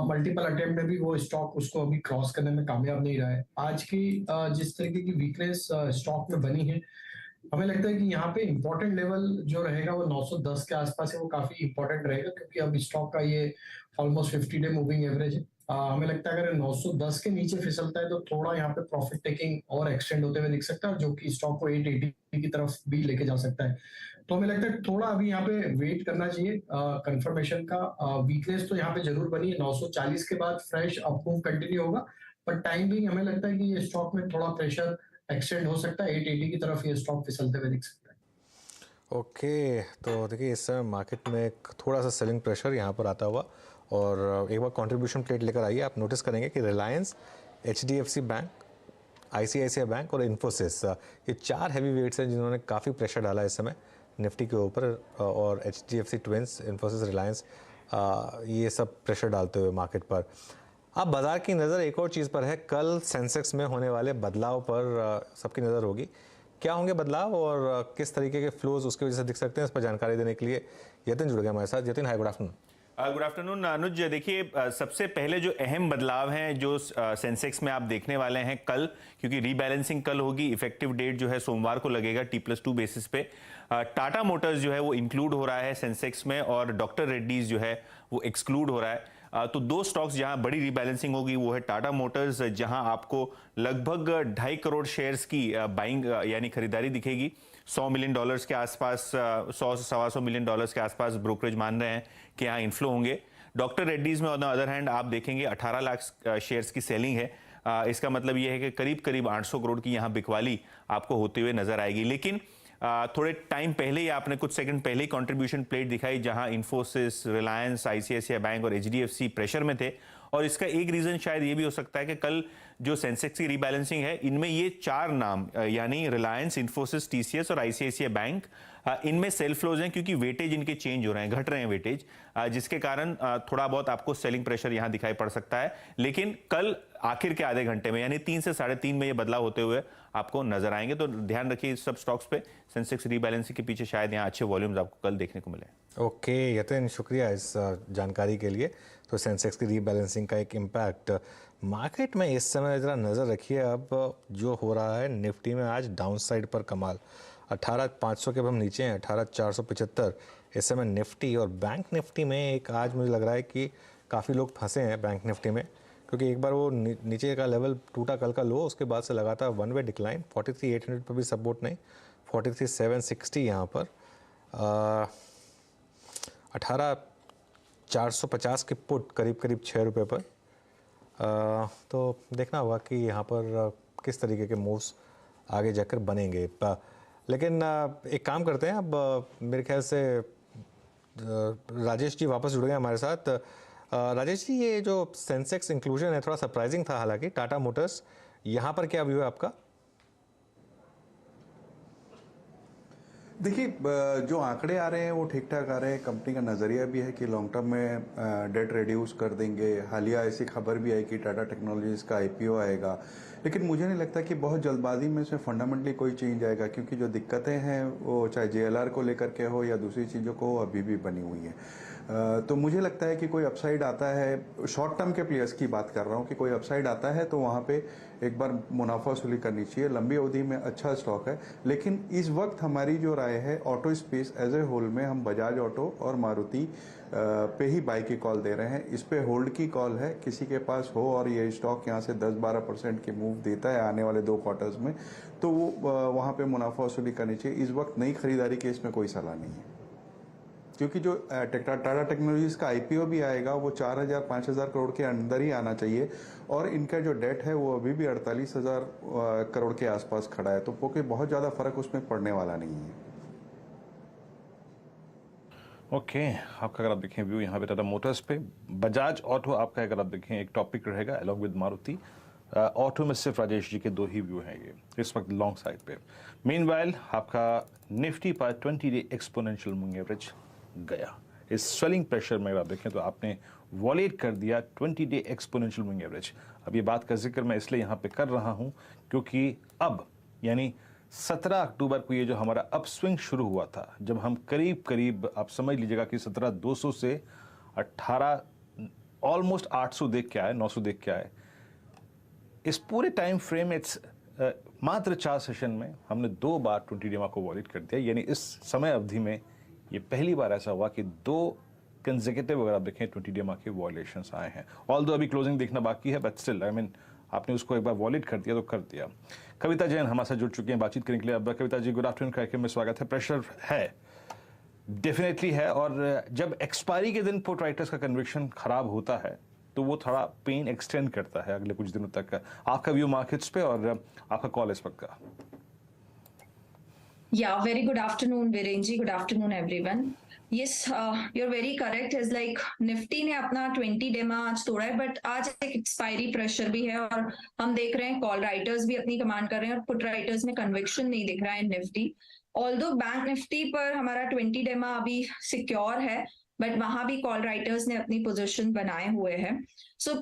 मल्टीपल अटेम्प्ट में भी वो स्टॉक उसको अभी क्रॉस करने में कामयाब नहीं रहा है। आज की जिस तरीके की वीकनेस स्टॉक में बनी है, हमें लगता है कि यहाँ पे इंपॉर्टेंट लेवल जो रहेगा वो 910 के आसपास है, वो काफी इंपॉर्टेंट रहेगा, क्योंकि अब स्टॉक का ये ऑलमोस्ट 50 डे मूविंग एवरेज है। हमें लगता है अगर 910 के नीचे फिसलता है तो थोड़ा यहाँ पे प्रॉफिट टेकिंग और एक्सटेंड होते हुए दिख सकता है, जो कि स्टॉक को 880 की तरफ भी लेके जा सकता है। तो हमें लगता है थोड़ा अभी यहाँ पे वेट करना चाहिए कंफर्मेशन का। वीकनेस तो यहाँ पे जरूर बनी है, 940 के बाद फ्रेश अपमूव कंटिन्यू होगा, पर टाइम बिंग हमें लगता है कि ये स्टॉक में थोड़ा प्रेशर एक्सटेंड हो सकता है, 880 की तरफ ये स्टॉक फिसलते हुए दिख सकता है। ओके, तो देखिए इस समय मार्केट में एक थोड़ा सा सेलिंग प्रेशर यहाँ पर आता हुआ, और एक बार कंट्रीब्यूशन प्लेट लेकर आइए, आप नोटिस करेंगे कि Reliance, HDFC bank, ICICI bank और इन्फोसिस, ये 4 हैवी वेट्स हैं जिन्होंने काफ़ी प्रेशर डाला इस समय निफ्टी के ऊपर, और एचडीएफसी ट्विंस, इन्फोसिस, रिलायंस, ये सब प्रेशर डालते हुए मार्केट पर। अब बाजार की नज़र एक और चीज़ पर है, कल सेंसेक्स में होने वाले बदलाव पर सबकी नज़र होगी। क्या होंगे बदलाव और किस तरीके के फ्लोज उसकी वजह से दिख सकते हैं, इस पर जानकारी देने के लिए यतिन जुड़ गया हमारे साथ। यतिन, हाय, गुड आफ्टरनून। गुड आफ्टरनून अनुज। देखिए, सबसे पहले जो अहम बदलाव हैं जो सेंसेक्स में आप देखने वाले हैं कल, क्योंकि रीबैलेंसिंग कल होगी, इफेक्टिव डेट जो है सोमवार को लगेगा T+2 बेसिस पे। टाटा मोटर्स जो है वो इंक्लूड हो रहा है सेंसेक्स में, और डॉक्टर रेड्डीज जो है वो एक्सक्लूड हो रहा है। तो 2 स्टॉक्स जहां बड़ी रीबैलेंसिंग होगी वो है टाटा मोटर्स, जहां आपको लगभग 2.5 करोड़ शेयर्स की बाइंग यानी खरीदारी दिखेगी। $100 मिलियन के आसपास, 100 से $125 मिलियन के आसपास ब्रोकरेज मान रहे हैं कि यहाँ इन्फ्लो होंगे। डॉक्टर रेड्डीज में ऑन द अदर हैंड आप देखेंगे 18 लाख शेयर्स की सेलिंग है। इसका मतलब ये है कि करीब करीब 800 करोड़ की यहाँ बिकवाली आपको होते हुए नजर आएगी। लेकिन थोड़े टाइम पहले ही आपने कुछ सेकंड पहले ही कंट्रीब्यूशन प्लेट दिखाई, जहां इन्फोसिस, रिलायंस, आईसीआईसीआई बैंक और एचडीएफसी प्रेशर में थे, और इसका एक रीजन शायद ये भी हो सकता है कि कल जो सेंसेक्स की रीबैलेंसिंग है, इनमें ये 4 नाम यानी रिलायंस, इन्फोसिस, टीसीएस और आईसीआईसीआई बैंक, इनमें सेल फ्लोज हैं, क्योंकि वेटेज इनके चेंज हो रहे हैं, घट रहे हैं वेटेज, जिसके कारण थोड़ा बहुत आपको सेलिंग प्रेशर यहां दिखाई पड़ सकता है। लेकिन कल आखिर के आधे घंटे में यानी 3 से 3.5 में ये बदलाव होते हुए आपको नजर आएंगे। तो ध्यान रखिए सब स्टॉक्स पे, सेंसेक्स रीबैलेंसिंग के पीछे शायद यहाँ अच्छे वॉल्यूम्स आपको कल देखने को मिले। ओके यतिन, शुक्रिया इस जानकारी के लिए। तो सेंसेक्स की रीबैलेंसिंग का एक इम्पैक्ट मार्केट में इस समय ज़रा नज़र रखिए। अब जो हो रहा है निफ्टी में आज डाउन साइड पर कमाल, 18,500 के अब हम नीचे हैं, 18,475 इस समय निफ्टी। और बैंक निफ्टी में एक आज मुझे लग रहा है कि काफ़ी लोग फंसे हैं बैंक निफ्टी में, क्योंकि एक बार वो नीचे का लेवल टूटा कल का लो, उसके बाद से लगातार वन वे डिक्लाइन। 43,800 पर भी सपोर्ट नहीं, 43,760 यहाँ पर, 18,450 की पुट करीब करीब 6 रुपये पर। तो देखना होगा कि यहाँ पर किस तरीके के मूव्स आगे जाकर बनेंगे। लेकिन एक काम करते हैं, अब मेरे ख्याल से राजेश जी वापस जुड़ गए हमारे साथ। राजेश जी, ये जो सेंसेक्स इंक्लूजन है थोड़ा सरप्राइजिंग था, हालांकि टाटा मोटर्स, यहाँ पर क्या व्यू है आपका? देखिए, जो आंकड़े आ रहे हैं वो ठीक ठाक आ रहे हैं। कंपनी का नज़रिया भी है कि लॉन्ग टर्म में डेट रिड्यूस कर देंगे। हालिया ऐसी खबर भी आई कि टाटा टेक्नोलॉजीज का आईपीओ आएगा, लेकिन मुझे नहीं लगता कि बहुत जल्दबाजी में इसमें फंडामेंटली कोई चेंज आएगा, क्योंकि जो दिक्कतें हैं वो चाहे जेएलआर को लेकर के हो या दूसरी चीज़ों को, अभी भी बनी हुई है। तो मुझे लगता है कि कोई अपसाइड आता है, शॉर्ट टर्म के प्लेयर्स की बात कर रहा हूँ, कि कोई अपसाइड आता है तो वहाँ पे एक बार मुनाफा वसूली करनी चाहिए। लंबी अवधि में अच्छा स्टॉक है, लेकिन इस वक्त हमारी जो राय है auto space as a whole में हम बजाज ऑटो और मारुति पे ही बाई की कॉल दे रहे हैं। इस पे होल्ड की कॉल है, किसी के पास हो और ये स्टॉक यहाँ से 10-12% की मूव देता है आने वाले 2 क्वार्टर्स में, तो वो वहाँ पे मुनाफा वसूली करनी चाहिए। इस वक्त नई खरीदारी की इसमें कोई सलाह नहीं है। क्योंकि जो टाटा टेक्नोलॉजीज का आईपीओ भी आएगा वो 4,000-5,000 करोड़ के अंदर ही आना चाहिए, और इनका जो डेट है वो अभी भी 48,000 करोड़ के आसपास खड़ा है, तो क्योंकि बहुत ज़्यादा फर्क उसमें पड़ने वाला नहीं है। ओके, आपका अगर आप देखें व्यू यहाँ पे टाटा मोटर्स पे, बजाज ऑटो आपका अगर आप देखें एक टॉपिक रहेगा अलॉन्ग विद मारुति। ऑटो में सिर्फ राजेश जी के 2 ही व्यू हैं ये इस वक्त लॉन्ग साइड पे। मीनवाइल आपका निफ्टी पर 20 डे एक्सपोनेंशियल मूविंग एवरेज गया। इस स्वेलिंग प्रेशर में अगर आप देखें तो आपने वॉलेट कर दिया 20 डे एक्सपोनेंशियल मूविंग एवरेज। अब ये बात का जिक्र मैं इसलिए यहाँ पे कर रहा हूँ क्योंकि अब यानी 17 अक्टूबर को ये जो हमारा अपस्विंग शुरू हुआ था, जब हम करीब करीब आप समझ लीजिएगा कि 17,200 से 18 ऑलमोस्ट 800 देख के आए, 900 देख के आए। इस पूरे टाइम फ्रेम मात्र 4 सेशन में हमने 2 बार 20 डेमा को वॉलेट कर दिया, यानी इस समय अवधि में ये पहली बार ऐसा हुआ कि 2 कंसेक्यूटिव अगर आप देखें 20 डेमा के वॉलेशंस आए हैं। ऑल्दो अभी क्लोजिंग देखना बाकी है, बट स्टिल आई मीन आपने उसको एक बार वॉलेट कर दिया तो कर दिया। कविता जैन हमारे साथ जुड़ चुकी हैं बातचीत करने के लिए। अब कविता जी गुड आफ्टरनून कार्यक्रम में स्वागत है। प्रेशर है, डेफिनेटली है, और जब एक्सपायरी के दिन पुट राइटर्स का कन्विक्शन खराब होता है तो वो थोड़ा पेन एक्सटेंड करता है अगले कुछ दिनों तक। आपका व्यू मार्केट्स पे और आपका कॉल इस वक्त का। Yeah, very good afternoon, Virenji. Good afternoon, everyone. Yes, you're very correct. Is like Nifty ने अपना 20 डेमा आज तोड़ा है, बट आज एक एक्सपायरी प्रेशर भी है और हम देख रहे हैं कॉल राइटर्स भी अपनी कमांड कर रहे हैं और पुट राइटर्स में कन्विक्शन नहीं दिख रहा है निफ्टी। ऑल्दो बैंक निफ्टी पर हमारा 20 डेमा अभी सिक्योर है, बट वहां भी कॉल राइटर्स ने अपनी पोजीशन बनाए हुए हैं। सो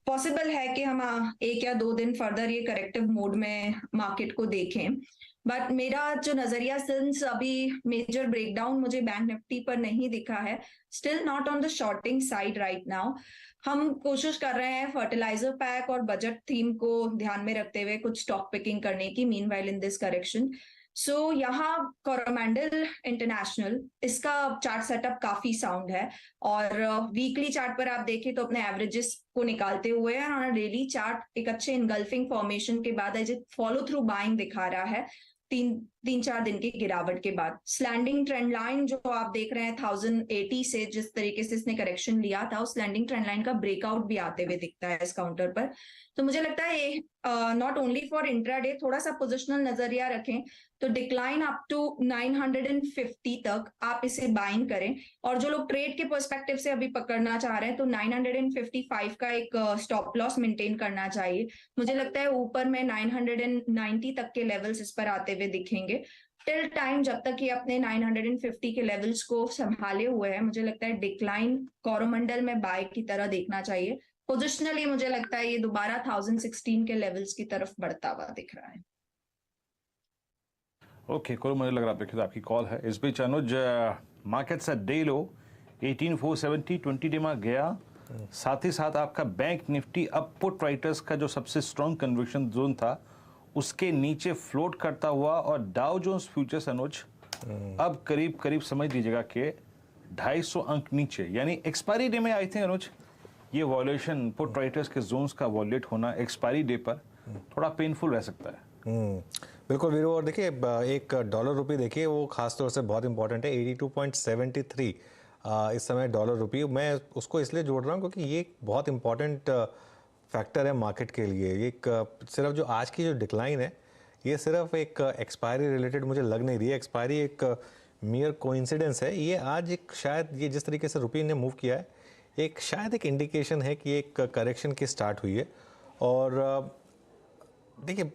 पॉसिबल है कि हम 1 या 2 दिन फर्दर ये करेक्टिव मोड में मार्केट को देखें, बट मेरा जो नजरिया सिंस अभी मेजर ब्रेकडाउन मुझे बैंक निफ्टी पर नहीं दिखा है, still not on the shorting side right now. हम कोशिश कर रहे हैं फर्टिलाइजर पैक और बजट थीम को ध्यान में रखते हुए कुछ स्टॉक पिकिंग करने की मीनवाइल इन दिस करेक्शन। सो यहाँ कोरोमंडल इंटरनेशनल, इसका चार्ट सेटअप काफी साउंड है और वीकली चार्ट पर आप देखें तो अपने एवरेजेस को निकालते हुए और डेली चार्ट एक अच्छे इनगल्फिंग फॉर्मेशन के बाद एज फॉलो थ्रू बाइंग दिखा रहा है 3-4 दिन की गिरावट के बाद। स्लैंडिंग ट्रेंड लाइन जो आप देख रहे हैं 1080 से जिस तरीके से इसने करेक्शन लिया था, उस स्लैंडिंग ट्रेंड लाइन का ब्रेकआउट भी आते हुए दिखता है इस काउंटर पर। तो मुझे लगता है ये नॉट ओनली फॉर इंट्राडे, थोड़ा सा पोजिशनल नजरिया रखें तो डिक्लाइन अप टू 950 तक आप इसे बाइंग करें, और जो लोग ट्रेड के पर्सपेक्टिव से अभी पकड़ना चाह रहे हैं तो 955 का एक स्टॉप लॉस मेंटेन करना चाहिए। मुझे लगता है ऊपर में 990 तक के लेवल्स इस पर आते हुए दिखेंगे। टिल टाइम जब तक ये अपने 950 के लेवल्स को संभाले हुए हैं, मुझे लगता है डिक्लाइन कोरोमंडल में बाय की तरह देखना चाहिए। पोजिशनली मुझे लगता है ये दोबारा 1016 के लेवल्स की तरफ बढ़ता हुआ दिख रहा है। ओके, कोरोमंडल अगर आप देखें तो आपकी कॉल है। इस बीच अनुज मार्केट्स एट डे लो 18,470 20 डेमा गया, साथ ही साथ आपका बैंक निफ्टी अब पुट राइटर्स का जो सबसे स्ट्रॉन्ग कन्विक्शन जोन था उसके नीचे फ्लोट करता हुआ, और डाउ जोन्स फ्यूचर्स अनुज अब करीब करीब समझ लीजिएगा कि 250 अंक नीचे, यानी एक्सपायरी डे में आई थिंक अनुज ये वॉल्यूशन पुट राइटर्स के जोन्स का वॉलेट होना एक्सपायरी डे पर थोड़ा पेनफुल रह सकता है। बिल्कुल वीरो, और देखिए एक डॉलर रुपये देखिए वो खासतौर से बहुत इंपॉर्टेंट है। 82.73 इस समय डॉलर रुपये, मैं उसको इसलिए जोड़ रहा हूँ क्योंकि ये बहुत इंपॉर्टेंट फैक्टर है मार्केट के लिए। ये सिर्फ जो आज की जो डिक्लाइन है ये सिर्फ एक एक्सपायरी रिलेटेड मुझे लग नहीं रही है। एक्सपायरी एक मियर कोइंसिडेंस है। ये आज एक शायद ये जिस तरीके से रुपये ने मूव किया है एक शायद एक इंडिकेशन है कि एक करेक्शन की स्टार्ट हुई है। और देखिए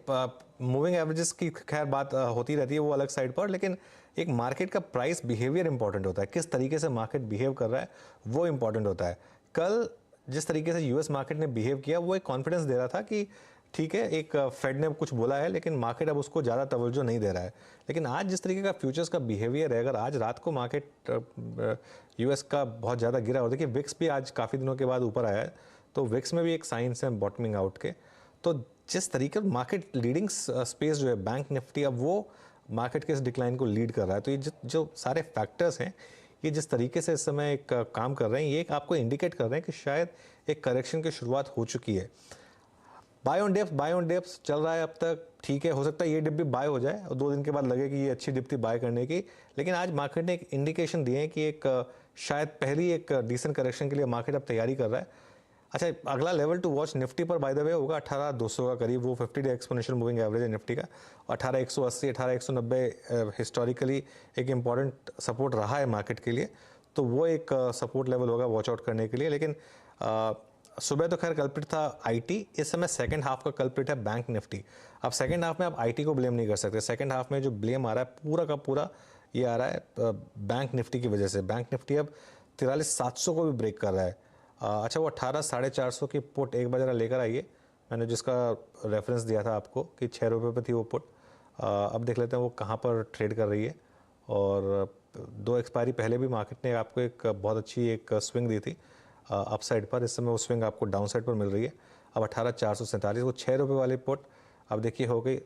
मूविंग एवरेजेस की खैर बात होती रहती है वो अलग साइड पर, लेकिन एक मार्केट का प्राइस बिहेवियर इंपॉर्टेंट होता है। किस तरीके से मार्केट बिहेव कर रहा है वो इंपॉर्टेंट होता है। कल जिस तरीके से यूएस मार्केट ने बिहेव किया वो एक कॉन्फिडेंस दे रहा था कि ठीक है एक फेड ने कुछ बोला है लेकिन मार्केट अब उसको ज़्यादा तवज्जो नहीं दे रहा है। लेकिन आज जिस तरीके का फ्यूचर्स का बिहेवियर है, अगर आज रात को मार्केट यूएस का बहुत ज़्यादा गिरा और देखिए विक्स भी आज काफ़ी दिनों के बाद ऊपर आया है, तो विक्स में भी एक साइंस है बॉटमिंग आउट के। तो जिस तरीके मार्केट लीडिंग स्पेस जो है बैंक निफ्टी अब वो मार्केट के इस डिक्लाइन को लीड कर रहा है। तो ये जो सारे फैक्टर्स हैं ये जिस तरीके से इस समय एक काम कर रहे हैं ये आपको इंडिकेट कर रहे हैं कि शायद एक करेक्शन की शुरुआत हो चुकी है। बाय ऑन डेप्स चल रहा है अब तक ठीक है, हो सकता है ये डिप भी बाय हो जाए और 2 दिन के बाद लगे कि ये अच्छी डिप थी बाय करने की, लेकिन आज मार्केट ने एक इंडिकेशन दिए है कि एक शायद पहली एक डिसेंट करेक्शन के लिए मार्केट अब तैयारी कर रहा है। अच्छा, अगला लेवल टू वॉच निफ्टी पर बाय द वे होगा 18,200 का करीब, वो 50 डे एक्सपोनेंशियल मूविंग एवरेज है निफ्टी का। 18,180 18,190 हिस्टोरिकली एक इंपॉर्टेंट सपोर्ट रहा है मार्केट के लिए, तो वो एक सपोर्ट लेवल होगा वॉच आउट करने के लिए। लेकिन सुबह तो खैर कल्प्रिट था आईटी, इस समय सेकंड हाफ का कल्प्रिट है बैंक निफ्टी। अब सेकंड हाफ में आप आईटी को ब्लेम नहीं कर सकते, सेकंड हाफ में जो ब्लेम आ रहा है पूरा का पूरा ये आ रहा है बैंक निफ्टी की वजह से। बैंक निफ्टी अब 43,700 को भी ब्रेक कर रहा है। अच्छा, वो 18,450 की पुट एक बार जरा लेकर आइए, मैंने जिसका रेफरेंस दिया था आपको कि 6 रुपये पर थी वो पुट। अब देख लेते हैं वो कहाँ पर ट्रेड कर रही है। और 2 एक्सपायरी पहले भी मार्केट ने आपको एक बहुत अच्छी एक स्विंग दी थी अपसाइड पर, इस समय वो स्विंग आपको डाउन साइड पर मिल रही है। अब 18,447 वो 6 रुपये वाली पुट अब देखिए हो गई,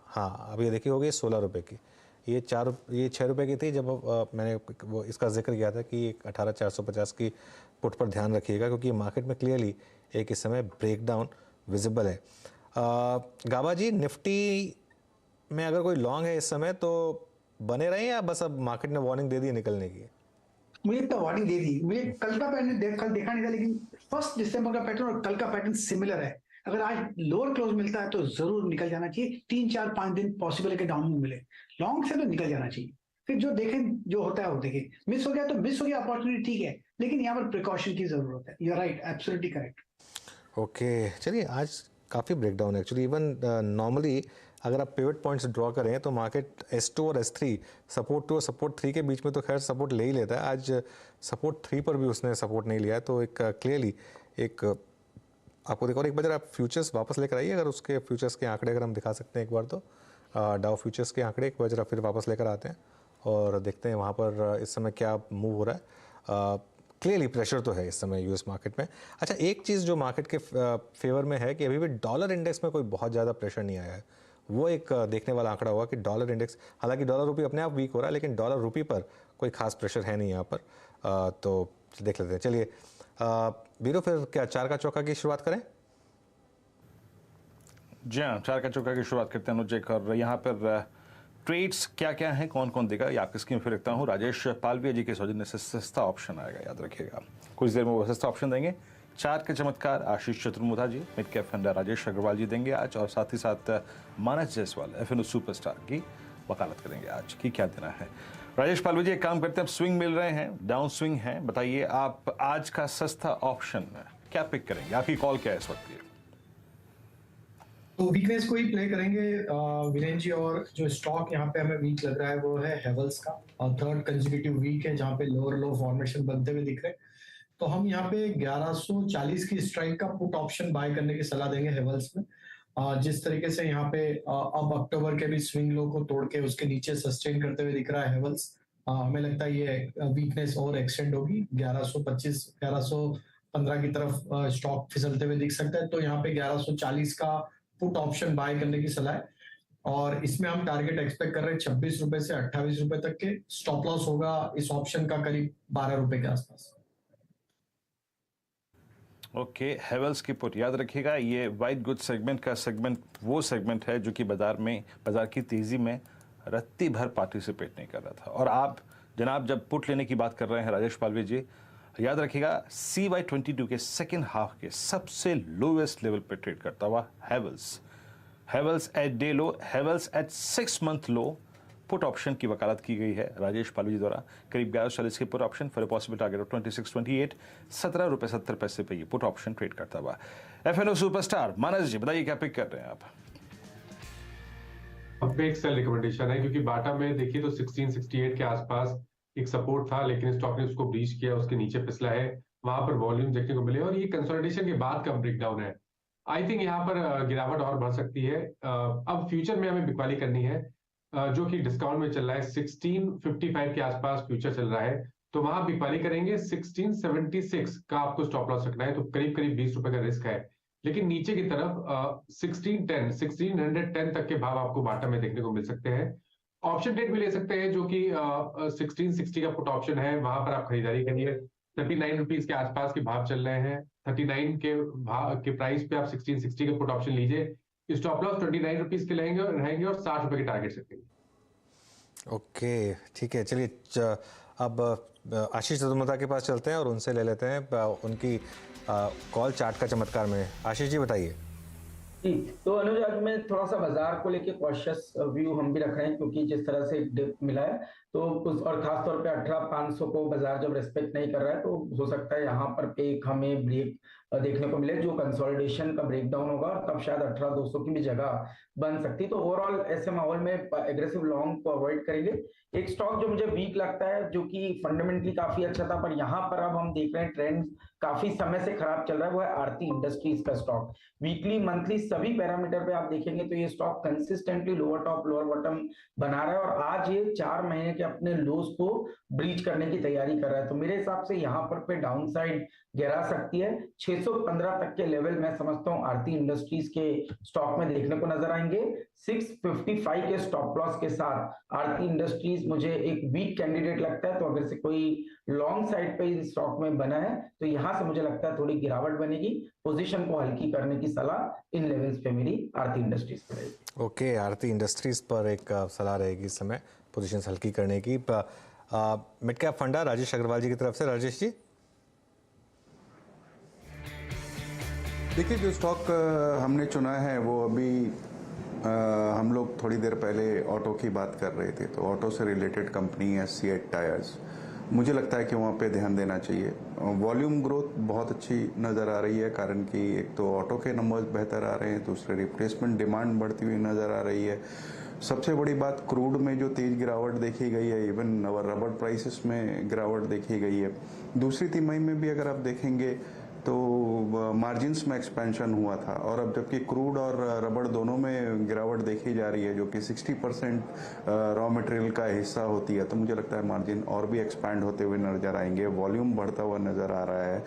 हाँ अब ये देखिए हो गई 16 रुपये की। ये 6 रुपये की थी जब मैंने वो इसका जिक्र किया था कि 18,450 की पुट पर ध्यान रखिएगा, क्योंकि मार्केट में क्लियरली एक इस समय ब्रेकडाउन विजिबल है। गाबा जी, निफ्टी में अगर कोई लॉन्ग है इस समय तो बने रहे या बस अब मार्केट ने वार्निंग दे दी निकलने की? मुझे तो वार्निंग दे दी, मुझे कल का पैटर्न कल देखा नहीं था, लेकिन 1 दिसंबर का पैटर्न और कल का पैटर्न सिमिलर है। अगर आज लोअर क्लोज मिलता है तो जरूर निकल जाना चाहिए, 3 4 5 दिन पॉसिबल है कि डाउन मिले, लॉन्ग से तो निकल जाना चाहिए। फिर जो देखें जो होता है वो देखें, मिस हो गया तो मिस हो गया अपॉर्चुनिटी, ठीक है, लेकिन यहाँ पर प्रिकॉशन की जरूरत है। You are right, absolutely correct. Okay, चलिए आज काफ़ी ब्रेकडाउन है एक्चुअली। इवन नॉर्मली अगर आप पिवट पॉइंट्स ड्रॉ करें तो मार्केट S2 और S3 सपोर्ट 2 और सपोर्ट 3 के बीच में तो खैर सपोर्ट ले ही लेता है। आज सपोर्ट 3 पर भी उसने सपोर्ट नहीं लिया है, तो एक क्लियरली एक आपको देखो। और एक बार आप फ्यूचर्स वापस लेकर आइए, अगर उसके फ्यूचर्स के आंकड़े अगर हम दिखा सकते हैं एक बार, तो डाउ फ्यूचर्स के आंकड़े एक बार जरा फिर वापस लेकर आते हैं और देखते हैं वहाँ पर इस समय क्या मूव हो रहा है। क्लियरली प्रेशर तो है इस समय यूएस मार्केट में। अच्छा, एक चीज़ जो मार्केट के फेवर में है कि अभी भी डॉलर इंडेक्स में कोई बहुत ज़्यादा प्रेशर नहीं आया है। वो एक देखने वाला आंकड़ा होगा कि डॉलर इंडेक्स, हालांकि डॉलर रुपी अपने आप वीक हो रहा है, लेकिन डॉलर रुपी पर कोई खास प्रेशर है नहीं यहाँ पर। तो देख लेते हैं। चलिए बीरो, फिर क्या 4 का चौका की शुरुआत करें? जी हाँ, 4 का चौका की शुरुआत करते हैं अनुज। और यहाँ पर ट्रेड्स क्या क्या हैं, कौन कौन देगा, ये आपकी स्क्रीन पर रखता हूँ। राजेश पालविया जी के सौजन्य से सस्ता ऑप्शन आएगा, याद रखिएगा, कुछ देर में वो सस्ता ऑप्शन देंगे। 4 के चमत्कार Ashish Chaturmudha ji, mid cap fund Rajesh Agarwal ji देंगे आज, और साथ ही साथ मानस जायसवाल FNO सुपरस्टार की वकालत करेंगे आज की क्या देना है। राजेश पालवी जी, एक काम करते हैं, अब स्विंग मिल रहे हैं, डाउन स्विंग है, बताइए आप आज का सस्ता ऑप्शन क्या पिक करेंगे, आपकी कॉल क्या है इस वक्त? तो वीकनेस को ही प्ले करेंगे वीरेंद्र जी, और जो स्टॉक यहाँ पे हमें वीक लग रहा है वो है हेवल्स का, और 3rd कंसेक्यूटिव वीक है जहाँ पे लोअर लो फॉर्मेशन बनते हुए दिख रहे हैं। तो हम यहाँ पे 1140 की स्ट्राइक का पुट ऑप्शन बाय करने की सलाह देंगे हेवल्स में। जिस तरीके से यहाँ पे अब अक्टूबर के भी स्विंग लो को तोड़ के उसके नीचे सस्टेन करते हुए दिख रहा है हेवल्स, हमें लगता है ये वीकनेस और एक्सटेंड होगी, 1125 1115 की तरफ स्टॉक फिसलते हुए दिख सकता है। तो यहाँ पे 1140 का पुट ऑप्शन बाय करने की सलाह है, और इसमें हम टारगेट एक्सपेक्ट कर रहे हैं 26 रुपए से 28 रुपए तक के। स्टॉप लॉस होगा इस ऑप्शन का करीब 12 रुपए के आसपास। ओके, हेवल्स की पुट याद रखिएगा, ये वाइट गुड सेगमेंट का सेगमेंट वो सेगमेंट है जो कि बाजार की तेजी में रत्ती भर पार्टिसिपेट नहीं कर रहा था। और आप जनाब जब पुट लेने की बात कर रहे हैं राजेश पालवी जी, याद रखिएगा CY22 के सेकेंड हाफ के सबसे लोएस्ट लेवल पे ट्रेड करता हुआ Havells at day low, Havells at 6 month low put option की वकालत की गई है राजेश पालवी जी द्वारा। करीब 1140 के put option for a possible target of 2628, 17 रुपए 70 पैसे पे ये पुट ऑप्शन ट्रेड करता हुआ। FNO सुपरस्टार मानस जी, बताइए क्या पिक कर रहे हैं आप? अब पे एक सेल रिकमेंडेशन है, क्योंकि बाटा में देखिए तो 1668 के आसपास एक सपोर्ट था, लेकिन स्टॉक ने उसको ब्रीच किया, उसके नीचे फिसला है, वहां पर वॉल्यूम देखने को मिले, और ये कंसोलिडेशन के बाद का ब्रेकडाउन है। आई थिंक यहाँ पर गिरावट और बढ़ सकती है। अब फ्यूचर में हमें बिकवाली करनी है, जो कि डिस्काउंट में चल रहा है, 1655 के आसपास फ्यूचर चल रहा है, तो वहां बिकवाली करेंगे। 1676 का आपको स्टॉप लॉस रखना है, तो करीब करीब 20 रुपए का रिस्क है। लेकिन नीचे की तरफ 1610 तक के भाव आपको बाटा में देखने को मिल सकते हैं। ऑप्शन ट्रेड भी ले सकते हैं, जो कि 1660 का पुट ऑप्शन है, वहां पर आप खरीदारी करिए। 39 रुपीज के आसपास के भाव चल रहे हैं, 39 के प्राइस पे आप 1660 का पुट ऑप्शन लीजिए। स्टॉप लॉस 29 रुपीज के रहेंगे और 60 रुपए के टारगेट रखेंगे। ओके ठीक है, चलिए अब आशीष चतुर्वेदी के पास चलते हैं और उनसे ले लेते हैं उनकी कॉल चार्ट का चमत्कार में। आशीष जी बताइए। जी, तो अनुज आज मैं थोड़ा सा बाजार को लेके कॉशियस व्यू हम भी रख रहे हैं, क्योंकि जिस तरह से डिप मिला है तो उस और खास तौर पे 18,500 को बाजार जब रेस्पेक्ट नहीं कर रहा है तो हो सकता है यहाँ पर पे एक हमें ब्रेक देखने को मिले जो कंसोलिडेशन का ब्रेकडाउन होगा, तब शायद 18,200 की भी जगह बन सकती है। तो ओवरऑल ऐसे माहौल में एग्रेसिव लॉन्ग को अवॉइड करेंगे। एक स्टॉक जो मुझे वीक लगता है, जो कि फंडामेंटली काफी अच्छा था पर यहाँ पर अब हम देख रहे हैं ट्रेंड काफी समय से खराब चल रहा है, वो है आरती इंडस्ट्रीज का स्टॉक। वीकली मंथली सभी पैरामीटर पे आप देखेंगे तो ये stock consistently lower top lower bottom बना रहा है और आज ये 4 महीने के अपने लोस को ब्रीच करने की तैयारी कर रहा है। तो मेरे हिसाब से यहाँ पर पे डाउन साइड गिरा सकती है। 615 तक के लेवल मैं समझता हूँ आरती इंडस्ट्रीज के स्टॉक में देखने को नजर आएंगे। 655 के स्टॉप लॉस के साथ आरती इंडस्ट्रीज मुझे एक वीक कैंडिडेट लगता है। तो अगर से कोई लॉन्ग साइड पे इस स्टॉक में बना है तो यहाँ से मुझे लगता है थोड़ी गिरावट बनेगी। पोजीशन को हल्की करने की सलाह इन लेवल्स पे मेरी आरती इंडस्ट्रीज पर रहेगी। ओके, आरती इंडस्ट्रीज पर एक सलाह रहेगी इस समय पोजीशंस हल्की करने की। मिड कैप फंडा राजेश अग्रवाल जी की तरफ से। राजेश जी देखिए, जो स्टॉक हमने चुना है वो अभी हम लोग थोड़ी देर पहले ऑटो की बात कर रहे थे, तो ऑटो से रिलेटेड कंपनी है सीएट टायर्स। मुझे लगता है कि वहाँ पे ध्यान देना चाहिए। वॉल्यूम ग्रोथ बहुत अच्छी नज़र आ रही है, कारण कि एक तो ऑटो के नंबर्स बेहतर आ रहे हैं, दूसरे रिप्लेसमेंट डिमांड बढ़ती हुई नज़र आ रही है। सबसे बड़ी बात, क्रूड में जो तेज गिरावट देखी गई है, इवन रबर प्राइसेस में गिरावट देखी गई है। दूसरी तिमाही में भी अगर आप देखेंगे तो मार्जिन्स में एक्सपेंशन हुआ था, और अब जबकि क्रूड और रबड़ दोनों में गिरावट देखी जा रही है जो कि 60% रॉ मटेरियल का हिस्सा होती है, तो मुझे लगता है मार्जिन और भी एक्सपैंड होते हुए नजर आएंगे। वॉल्यूम बढ़ता हुआ नजर आ रहा है।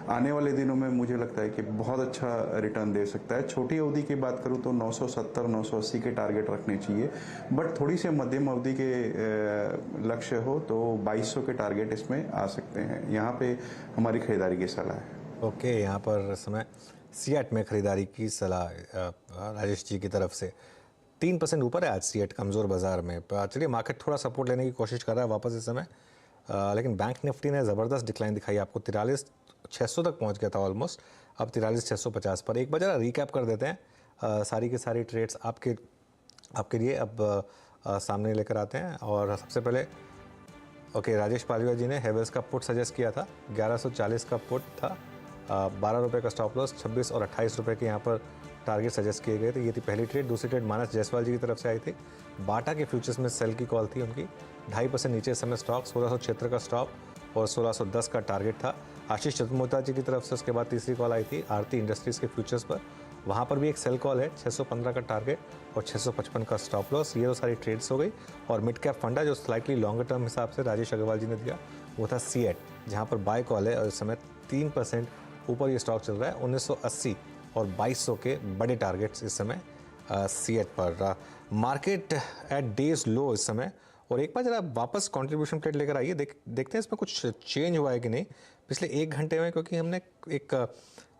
आने वाले दिनों में मुझे लगता है कि बहुत अच्छा रिटर्न दे सकता है। छोटी अवधि की बात करूं तो 970-980 के टारगेट रखने चाहिए, बट थोड़ी सी मध्यम अवधि के लक्ष्य हो तो 2200 के टारगेट इसमें आ सकते हैं। यहाँ पे हमारी खरीदारी की सलाह है। ओके, यहाँ पर समय सीएट में खरीदारी की सलाह राजेश जी की तरफ से। 3% ऊपर है आज सीएट कमज़ोर बाजार में। चलिए, मार्केट थोड़ा सपोर्ट लेने की कोशिश कर रहा है वापस इस समय, लेकिन बैंक निफ्टी ने ज़बरदस्त डिक्लाइन दिखाई। आपको 43,600 तक पहुँच गया था ऑलमोस्ट, अब 43,650 पर। एक बार जरा रिकैप कर देते हैं सारी की सारी ट्रेड्स आपके लिए अब सामने लेकर आते हैं। और सबसे पहले ओके, राजेश पालिवाल जी ने हेवेल्स का पुट सजेस्ट किया था, 1140 का पुट था, 12 रुपये का स्टॉप लॉस, 26 और 28 रुपये के यहाँ पर टारगेट सजेस्ट किए गए थे। ये थी पहली ट्रेड। दूसरी ट्रेड मानस जायसवाल जी की तरफ से आई थी। बाटा के फ्यूचर्स में सेल की कॉल थी उनकी। 2.5% नीचे इस समय स्टॉक, 1676 का स्टॉप और 1610 का टारगेट था। आशीष चतुर्वेदी जी की तरफ से उसके बाद तीसरी कॉल आई थी आरती इंडस्ट्रीज़ के फ्यूचर्स पर, वहाँ पर भी एक सेल कॉल है, 615 का टारगेट और 655 का स्टॉप लॉस। ये तो सारी ट्रेड्स हो गई। और मिड कैप फंडा जो स्लाइटली लॉन्गर टर्म हिसाब से राजेश अग्रवाल जी ने दिया वो था सीएट, जहाँ पर बाय कॉल है और इस समय 3% ऊपर ये स्टॉक चल रहा है। 1980 और 2200 के बड़े टारगेट्स इस समय सीएट पर। मार्केट एट डेज लो इस समय। और एक बार जरा वापस कंट्रीब्यूशन प्लेट लेकर आइए, देखते हैं इसमें कुछ चेंज हुआ है कि नहीं पिछले 1 घंटे में, क्योंकि हमने एक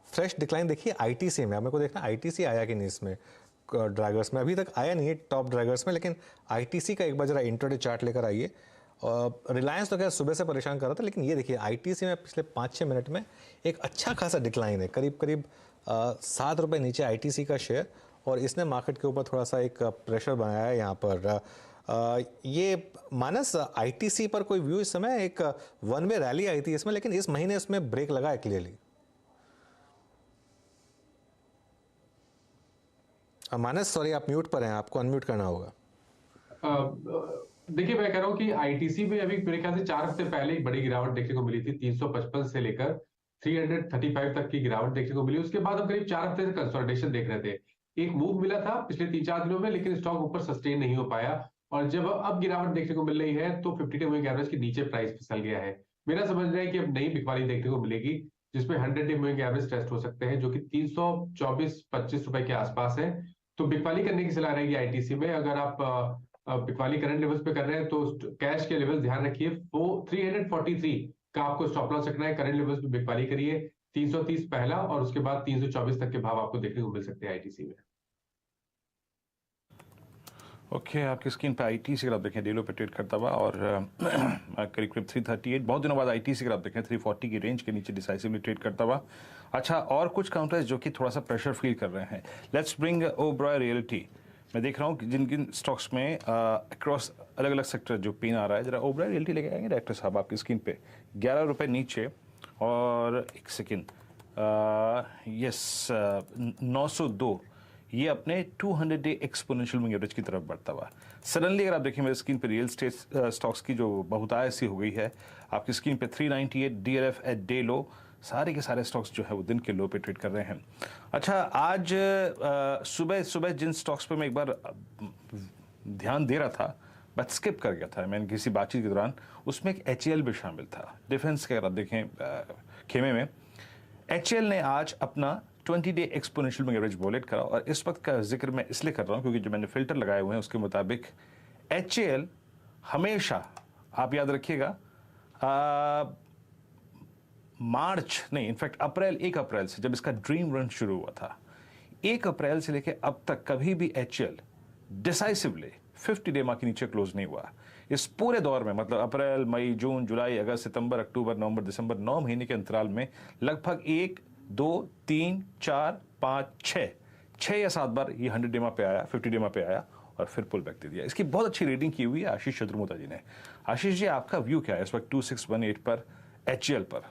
फ्रेश डिक्लाइन देखी है आईटीसी में। हमें को देखना आईटीसी आया कि नहीं इसमें ड्रैगर्स में। अभी तक आया नहीं है टॉप ड्रैगर्स में, लेकिन आईटीसी का एक बार जरा इंट्राडे चार्ट लेकर आइए। रिलायंस तो खैर सुबह से परेशान कर रहा था, लेकिन ये देखिए आईटीसी में पिछले 5-6 मिनट में एक अच्छा खासा डिक्लाइन है, करीब 7 रुपये नीचे आईटीसी का शेयर, और इसने मार्केट के ऊपर थोड़ा सा एक प्रेशर बनाया है यहाँ पर। ये मानस आईटीसी पर कोई व्यू इस समय, एक वन वे रैली आई थी इसमें, लेकिन इस महीने इसमें ब्रेक लगा है क्लियरली। मानस सॉरी, आप म्यूट पर हैं, आपको अनम्यूट करना होगा। देखिए, मैं कह रहा हूँ कि आईटीसी में अभी मेरे ख्याल से 4 हफ्ते पहले एक बड़ी गिरावट देखने को मिली थी। 355 से लेकर 335 तक की गिरावट देखने को मिली। उसके बाद हम करीब 4 हफ्ते से कंसोलिडेशन देख रहे थे। एक मूव मिला था पिछले 3-4 दिनों में, लेकिन स्टॉक ऊपर सस्टेन नहीं हो पाया, और जब अब गिरावट देखने को मिल रही है तो 50-डे मूविंग एवरेज के नीचे प्राइस फिसल गया है। मेरा समझना है कि अब नई बिकवाली देखने को मिलेगी, जिसमें 100-डे मूविंग एवरेज टेस्ट हो सकते हैं, जो कि 324-25 रुपए के आसपास है। तो बिकवाली करने की सलाह रहेगी आईटीसी में। अगर आप बिकवाली करंट लेवल्स पे कर रहे हैं तो कैश के लेवल ध्यान रखिए। 343 का आपको स्टॉप लॉस रखना है। करंट लेवल्स पे बिकवाली करिए। 330 पहला और उसके बाद 324 तक के भाव आपको देखने को मिल सकते हैं आईटीसी में। ओके आपकी स्क्रीन पे आईटीसी अगर आप देखें डेलो पे ट्रेड करता हुआ और करीब करीब 338 बहुत दिनों बाद आईटीसी अगर आप देखें 340 की रेंज के नीचे डिसाइसिवली ट्रेड करता हुआ। अच्छा और कुछ काउंटर्स जो कि थोड़ा सा प्रेशर फील कर रहे हैं। Let's bring Oberoi realty. मैं देख रहा हूँ कि जिन जिन स्टॉक्स में अक्रॉस अलग अलग सेक्टर जो पेन आ रहा है, जरा ओबरॉय रियल्टी लेके आएंगे डायरेक्टर साहब आपकी स्क्रीन पे 11 रुपये नीचे और एक सेकेंड यस 902 ये अपने 200 डे एक्सपोनेंशियल मूविंग एवरेज की तरफ बढ़ता हुआ। सडनली अगर आप देखें मेरी स्क्रीन पे रियल स्टेट स्टॉक्स की जो बहुतायत सी हो गई है, आपकी स्क्रीन पे 398 डीएलएफ एट डे लो, सारे के सारे स्टॉक्स जो है वो दिन के लो पे ट्रेड कर रहे हैं। अच्छा आज सुबह सुबह जिन स्टॉक्स पे मैं एक बार ध्यान दे रहा था बट स्किप कर गया था मैंने किसी बातचीत के दौरान, उसमें एक HAL भी शामिल था। डिफेंस के अगर आप देखें खेमे में HAL ने आज अपना 20 day exponential moving average wallet करा और इस वक्त का जिक्र मैं इसलिए कर रहा हूं क्योंकि जो मैंने फिल्टर लगाए हुए हैं उसके मुताबिक HAL हमेशा आप याद रखिएगा मार्च नहीं इनफैक्ट अप्रैल 1 अप्रैल से जब इसका ड्रीम रन शुरू हुआ था 1 अप्रैल से लेकर अब तक कभी भी HAL डिसाइसिवली 50 डे मार्क के नीचे क्लोज नहीं हुआ। इस पूरे दौर में मतलब अप्रैल मई जून जुलाई अगस्त सितंबर अक्टूबर नवंबर दिसंबर 9 महीने के अंतराल में लगभग 1 2 3 4 5 6 या 7 बार ये 100 डेमा पे आया 50 डेमा पे आया और फिर पुल बैक दे दिया। इसकी बहुत अच्छी रेटिंग की हुई है आशीष चतुर्मोता जी ने। आशीष जी आपका व्यू क्या है इस वक्त 2618 पर HAL पर?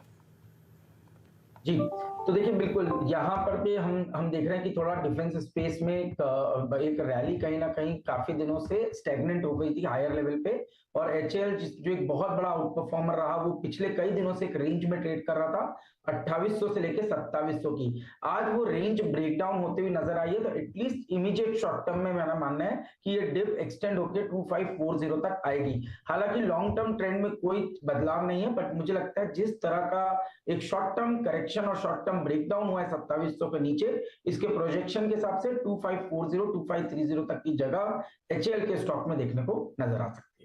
जी तो देखिए बिल्कुल यहाँ पर भी हम देख रहे हैं कि थोड़ा डिफेंस स्पेस में एक रैली कहीं ना कहीं काफी दिनों से स्टैग्नेंट हो गई थी हायर लेवल पे, और HAL जो एक बहुत बड़ा आउट परफॉर्मर रहा वो पिछले कई दिनों से एक रेंज में ट्रेड कर रहा था 2800 से लेके 2700 की। आज वो रेंज ब्रेकडाउन होते हुए नजर आई है, तो एटलीस्ट इमीडिएट शॉर्ट टर्म में मेरा मानना है कि ये डिप एक्सटेंड होकर 2540 तक आएगी। हालांकि लॉन्ग टर्म ट्रेंड में कोई बदलाव नहीं है, बट मुझे लगता है जिस तरह का एक शॉर्ट टर्म करेक्शन और शॉर्ट टर्म ब्रेकडाउन हुआ है 2700 के नीचे, इसके प्रोजेक्शन के हिसाब से 2540 2530 तक की जगह HAL के स्टॉक में देखने को नजर आ सकती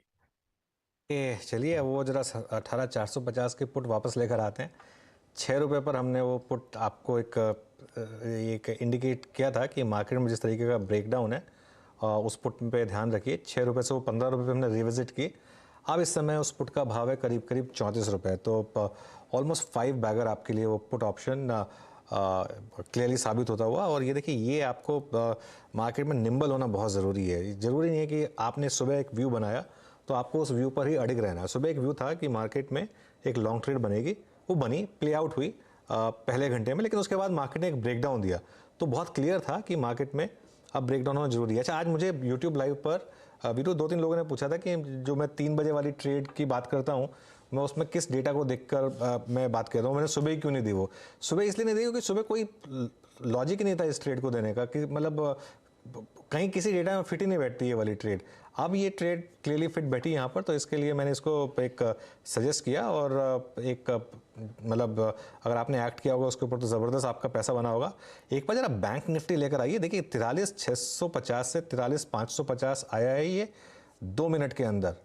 है। चलिए वो जरा 18450 के पुट वापस लेकर आते हैं। 6 रुपये पर हमने वो पुट आपको एक इंडिकेट किया था कि मार्केट में जिस तरीके का ब्रेकडाउन है उस पुट पे ध्यान रखिए। 6 रुपये से वो 15 रुपये पे हमने रिविजिट की। अब इस समय उस पुट का भाव है करीब करीब 34 रुपये, तो ऑलमोस्ट 5 बैगर आपके लिए वो पुट ऑप्शन क्लियरली साबित होता हुआ। और ये देखिए ये आपको मार्केट में निम्बल होना बहुत ज़रूरी है। ज़रूरी नहीं है कि आपने सुबह एक व्यू बनाया तो आपको उस व्यू पर ही अड़िग रहना है। सुबह एक व्यू था कि मार्केट में एक लॉन्ग ट्रेड बनेगी, वो बनी, प्ले आउट हुई पहले घंटे में, लेकिन उसके बाद मार्केट ने एक ब्रेकडाउन दिया, तो बहुत क्लियर था कि मार्केट में अब ब्रेकडाउन होना जरूरी है। अच्छा आज मुझे यूट्यूब लाइव पर वीडियो 2-3 लोगों ने पूछा था कि जो मैं 3 बजे वाली ट्रेड की बात करता हूँ मैं उसमें किस डेटा को देखकर मैं बात करता हूँ, मैंने सुबह ही क्यों नहीं दी। वो सुबह इसलिए नहीं दी क्योंकि सुबह कोई लॉजिक ही नहीं था इस ट्रेड को देने का, कि मतलब कहीं किसी डेटा में फिट ही नहीं बैठती ये वाली ट्रेड। अब ये ट्रेड क्लियरली फिट बैठी यहाँ पर, तो इसके लिए मैंने इसको एक सजेस्ट किया और एक मतलब अगर आपने एक्ट किया होगा उसके ऊपर तो ज़बरदस्त आपका पैसा बना होगा। एक बार जरा बैंक निफ्टी लेकर आइए, देखिए 43,650 से 43,550 आया है ये 2 मिनट के अंदर।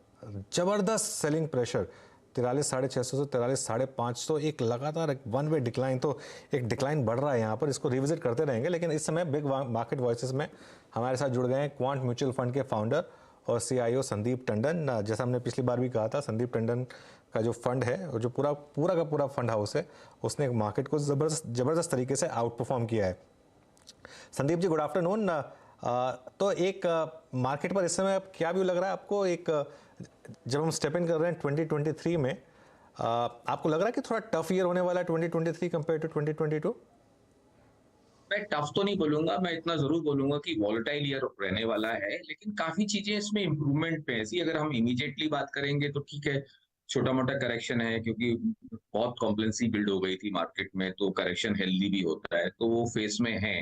ज़बरदस्त सेलिंग प्रेशर 43,650 से 43,550, एक लगातार एक वन वे डिक्लाइन, तो एक डिक्लाइन बढ़ रहा है यहाँ पर, इसको रिविजिट करते रहेंगे। लेकिन इस समय बिग मार्केट वॉइसेस में हमारे साथ जुड़ गए हैं क्वांट म्यूचुअल फंड के फाउंडर और CIO संदीप टंडन। जैसा हमने पिछली बार भी कहा था, संदीप टंडन का जो फंड है और जो पूरा का पूरा फंड हाउस है उसने मार्केट को ज़बरदस्त तरीके से आउट परफॉर्म किया है। Sandeep ji good afternoon. तो एक मार्केट पर इस समय क्या व्यू लग रहा है आपको? एक जब हम स्टेप इन कर रहे हैं 2023 में, आपको लग रहा है कि थोड़ा टफ ईयर होने वाला है 2023 कंपेयर टू 2022? मैं टफ तो नहीं बोलूंगा, मैं इतना जरूर बोलूंगा कि वॉलेटाइल ईयर रहने वाला है, लेकिन काफी चीजें इसमें इंप्रूवमेंट पे है। अगर हम इमीडिएटली बात करेंगे तो ठीक है, छोटा मोटा करेक्शन है क्योंकि बहुत कॉम्प्लेंसी बिल्ड हो गई थी मार्केट में, तो करेक्शन हेल्दी भी होता है, तो वो फेस में है।